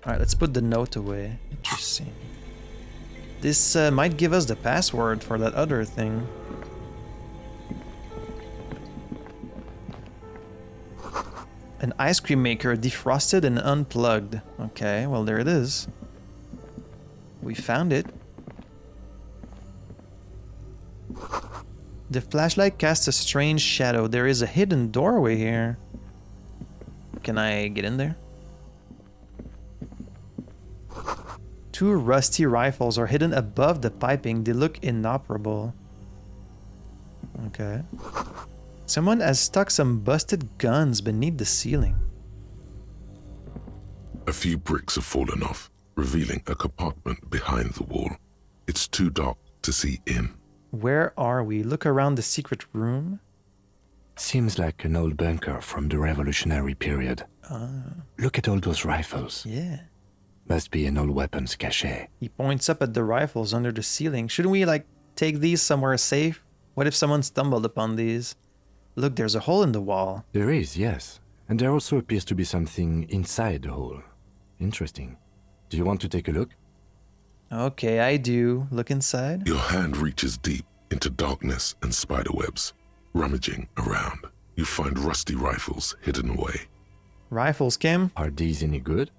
[SPEAKER 1] Alright, let's put the note away. Interesting. This might give us the password for that other thing. An ice cream maker defrosted and unplugged. Okay, well there it is. We found it. The flashlight casts a strange shadow. There is a hidden doorway here. Can I get in there? Two rusty rifles are hidden above the piping. They look inoperable. Okay. Someone has stuck some busted guns beneath the ceiling.
[SPEAKER 3] A few bricks have fallen off, revealing a compartment behind the wall. It's too dark to see in.
[SPEAKER 1] Where are we? Look around the secret room.
[SPEAKER 4] Seems like an old bunker from the revolutionary period. Look at all those rifles.
[SPEAKER 1] Yeah.
[SPEAKER 4] Must be an old weapons cache.
[SPEAKER 1] He points up at the rifles under the ceiling. Shouldn't we, like, take these somewhere safe? What if someone stumbled upon these? Look, there's a hole in the wall.
[SPEAKER 4] There is, yes. And there also appears to be something inside the hole. Interesting. Do you want to take a look?
[SPEAKER 1] Okay, I do. Look inside.
[SPEAKER 3] Your hand reaches deep into darkness and spiderwebs. Rummaging around, you find rusty rifles hidden away.
[SPEAKER 1] Rifles, Kim.
[SPEAKER 4] Are these any good?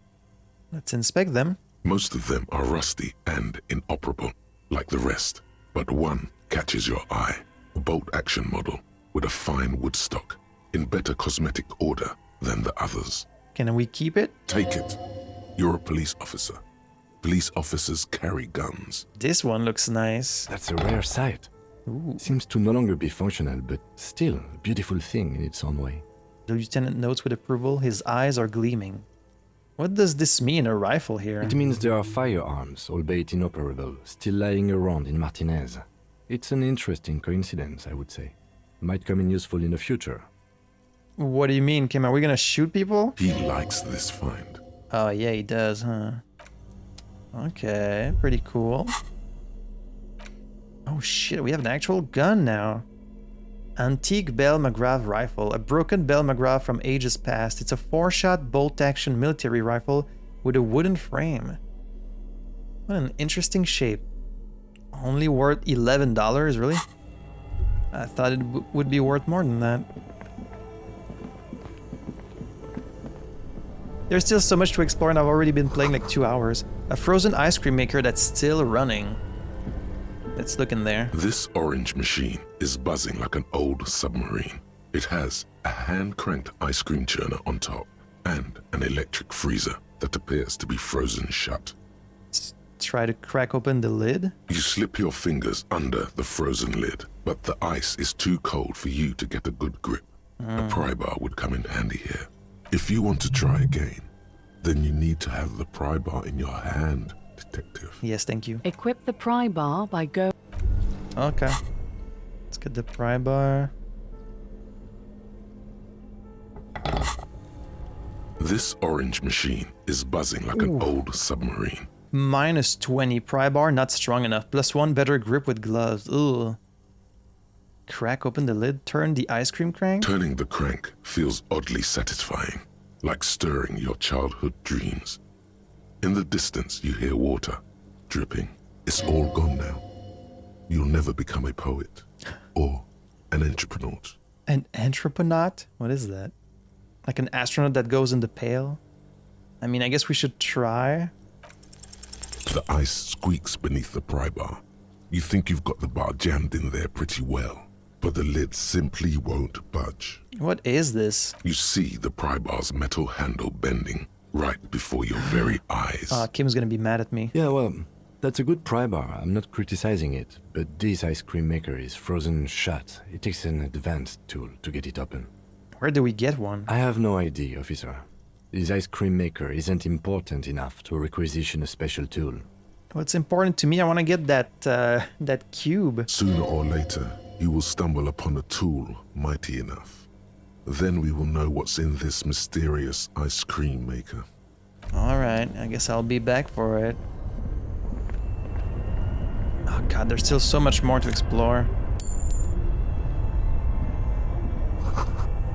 [SPEAKER 1] Let's inspect them.
[SPEAKER 3] Most of them are rusty and inoperable, like the rest. But one catches your eye. A bolt-action model with a fine wood stock, in better cosmetic order than the others.
[SPEAKER 1] Can we keep it?
[SPEAKER 3] Take it. You're a police officer. Police officers carry guns.
[SPEAKER 1] This one looks nice.
[SPEAKER 4] That's a rare sight.
[SPEAKER 1] Ooh.
[SPEAKER 4] Seems to no longer be functional, but still a beautiful thing in its own way.
[SPEAKER 1] The lieutenant notes with approval. His eyes are gleaming. What does this mean, a rifle here?
[SPEAKER 4] It means there are firearms, albeit inoperable, still lying around in Martinez. It's an interesting coincidence, I would say. Might come in useful in the future.
[SPEAKER 1] What do you mean, Kim? Are we gonna shoot people?
[SPEAKER 3] He likes this find.
[SPEAKER 1] Oh, yeah, he does, huh? Okay, pretty cool. Oh shit, we have an actual gun now. Antique Bell McGrath rifle. A broken Bell McGrath from ages past. It's a 4-shot bolt-action military rifle with a wooden frame. What an interesting shape. Only worth $11, really? I thought it would be worth more than that. There's still so much to explore and I've already been playing like 2 hours. A frozen ice cream maker that's still running. Let's look in there.
[SPEAKER 3] This orange machine is buzzing like an old submarine. It has a hand-cranked ice cream churner on top and an electric freezer that appears to be frozen shut.
[SPEAKER 1] Let's try to crack open the lid.
[SPEAKER 3] You slip your fingers under the frozen lid, but the ice is too cold for you to get a good grip. A pry bar would come in handy here. If you want to try again, then you need to have the pry bar in your hand, detective.
[SPEAKER 1] Yes, thank you.
[SPEAKER 10] Equip the pry bar by go.
[SPEAKER 1] Okay. Let's get the pry bar.
[SPEAKER 3] This orange machine is buzzing like an old submarine.
[SPEAKER 1] Minus 20. Pry bar not strong enough. +1 better grip with gloves. Ugh. Crack open the lid. Turn the ice cream crank.
[SPEAKER 3] Turning the crank feels oddly satisfying, like stirring your childhood dreams. In the distance, you hear water dripping. It's all gone now. You'll never become a poet or an entrepreneur.
[SPEAKER 1] An anthroponaut? What is that? Like an astronaut that goes in the pail? I mean, I guess we should try.
[SPEAKER 3] The ice squeaks beneath the pry bar. You think you've got the bar jammed in there pretty well, but the lid simply won't budge.
[SPEAKER 1] What is this?
[SPEAKER 3] You see the pry bar's metal handle bending right before your very eyes.
[SPEAKER 1] Kim's gonna be mad at me.
[SPEAKER 4] Yeah, well, that's a good pry bar. I'm not criticizing it, but this ice cream maker is frozen shut. It takes an advanced tool to get it open.
[SPEAKER 1] Where do we get one?
[SPEAKER 4] I have no idea, officer. This ice cream maker isn't important enough to requisition a special tool.
[SPEAKER 1] Well, it's important to me. I want to get that cube.
[SPEAKER 3] Sooner or later, you will stumble upon a tool mighty enough. Then we will know what's in this mysterious ice cream maker.
[SPEAKER 1] Alright, I guess I'll be back for it. Oh god, there's still so much more to explore.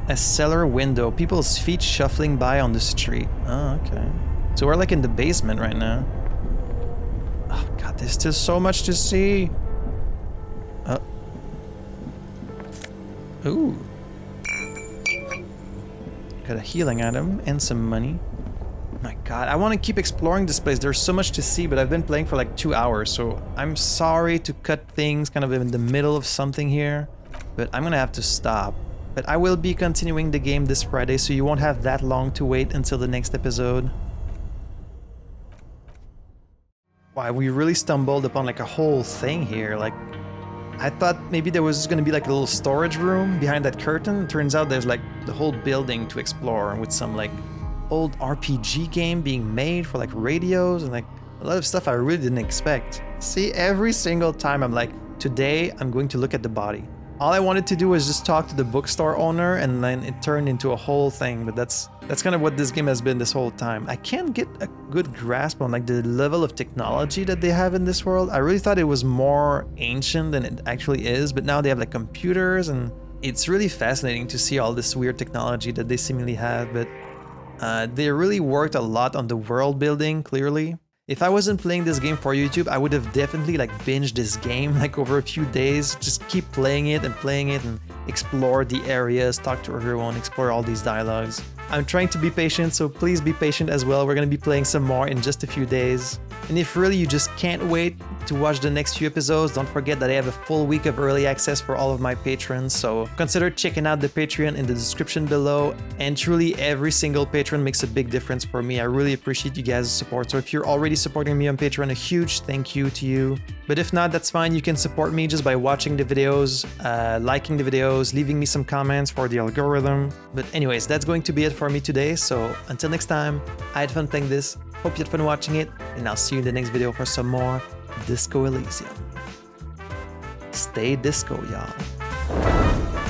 [SPEAKER 1] A cellar window. People's feet shuffling by on the street. Oh, okay. So we're like in the basement right now. Oh god, there's still so much to see. Oh. Ooh. Got a healing item and some money. My god, I want to keep exploring this place. There's so much to see, but I've been playing for like 2 hours, so I'm sorry to cut things kind of in the middle of something here, but I'm gonna have to stop. But I will be continuing the game this Friday, so you won't have that long to wait until the next episode. Wow, we really stumbled upon like a whole thing here. Like, I thought maybe there was gonna be like a little storage room behind that curtain. Turns out there's like the whole building to explore with some like old RPG game being made for like radios and like a lot of stuff I really didn't expect. See, every single time I'm like, today I'm going to look at the body. All I wanted to do was just talk to the bookstore owner, and then it turned into a whole thing, but that's kind of what this game has been this whole time. I can't get a good grasp on like the level of technology that they have in this world. I really thought it was more ancient than it actually is, but now they have like computers, and it's really fascinating to see all this weird technology that they seemingly have, but they really worked a lot on the world building, clearly. If I wasn't playing this game for YouTube, I would have definitely like binged this game like over a few days. Just keep playing it and explore the areas, talk to everyone, explore all these dialogues. I'm trying to be patient, so please be patient as well. We're gonna be playing some more in just a few days. And if really you just can't wait to watch the next few episodes, don't forget that I have a full week of early access for all of my patrons, so consider checking out the Patreon in the description below. And truly, every single patron makes a big difference for me. I really appreciate you guys' support, so if you're already supporting me on Patreon, a huge thank you to you. But if not, that's fine. You can support me just by watching the videos, liking the videos, leaving me some comments for the algorithm. But anyways, that's going to be it for me today, so until next time, I had fun playing this, hope you had fun watching it, and I'll see you in the next video for some more Disco Elysium. Stay disco, y'all.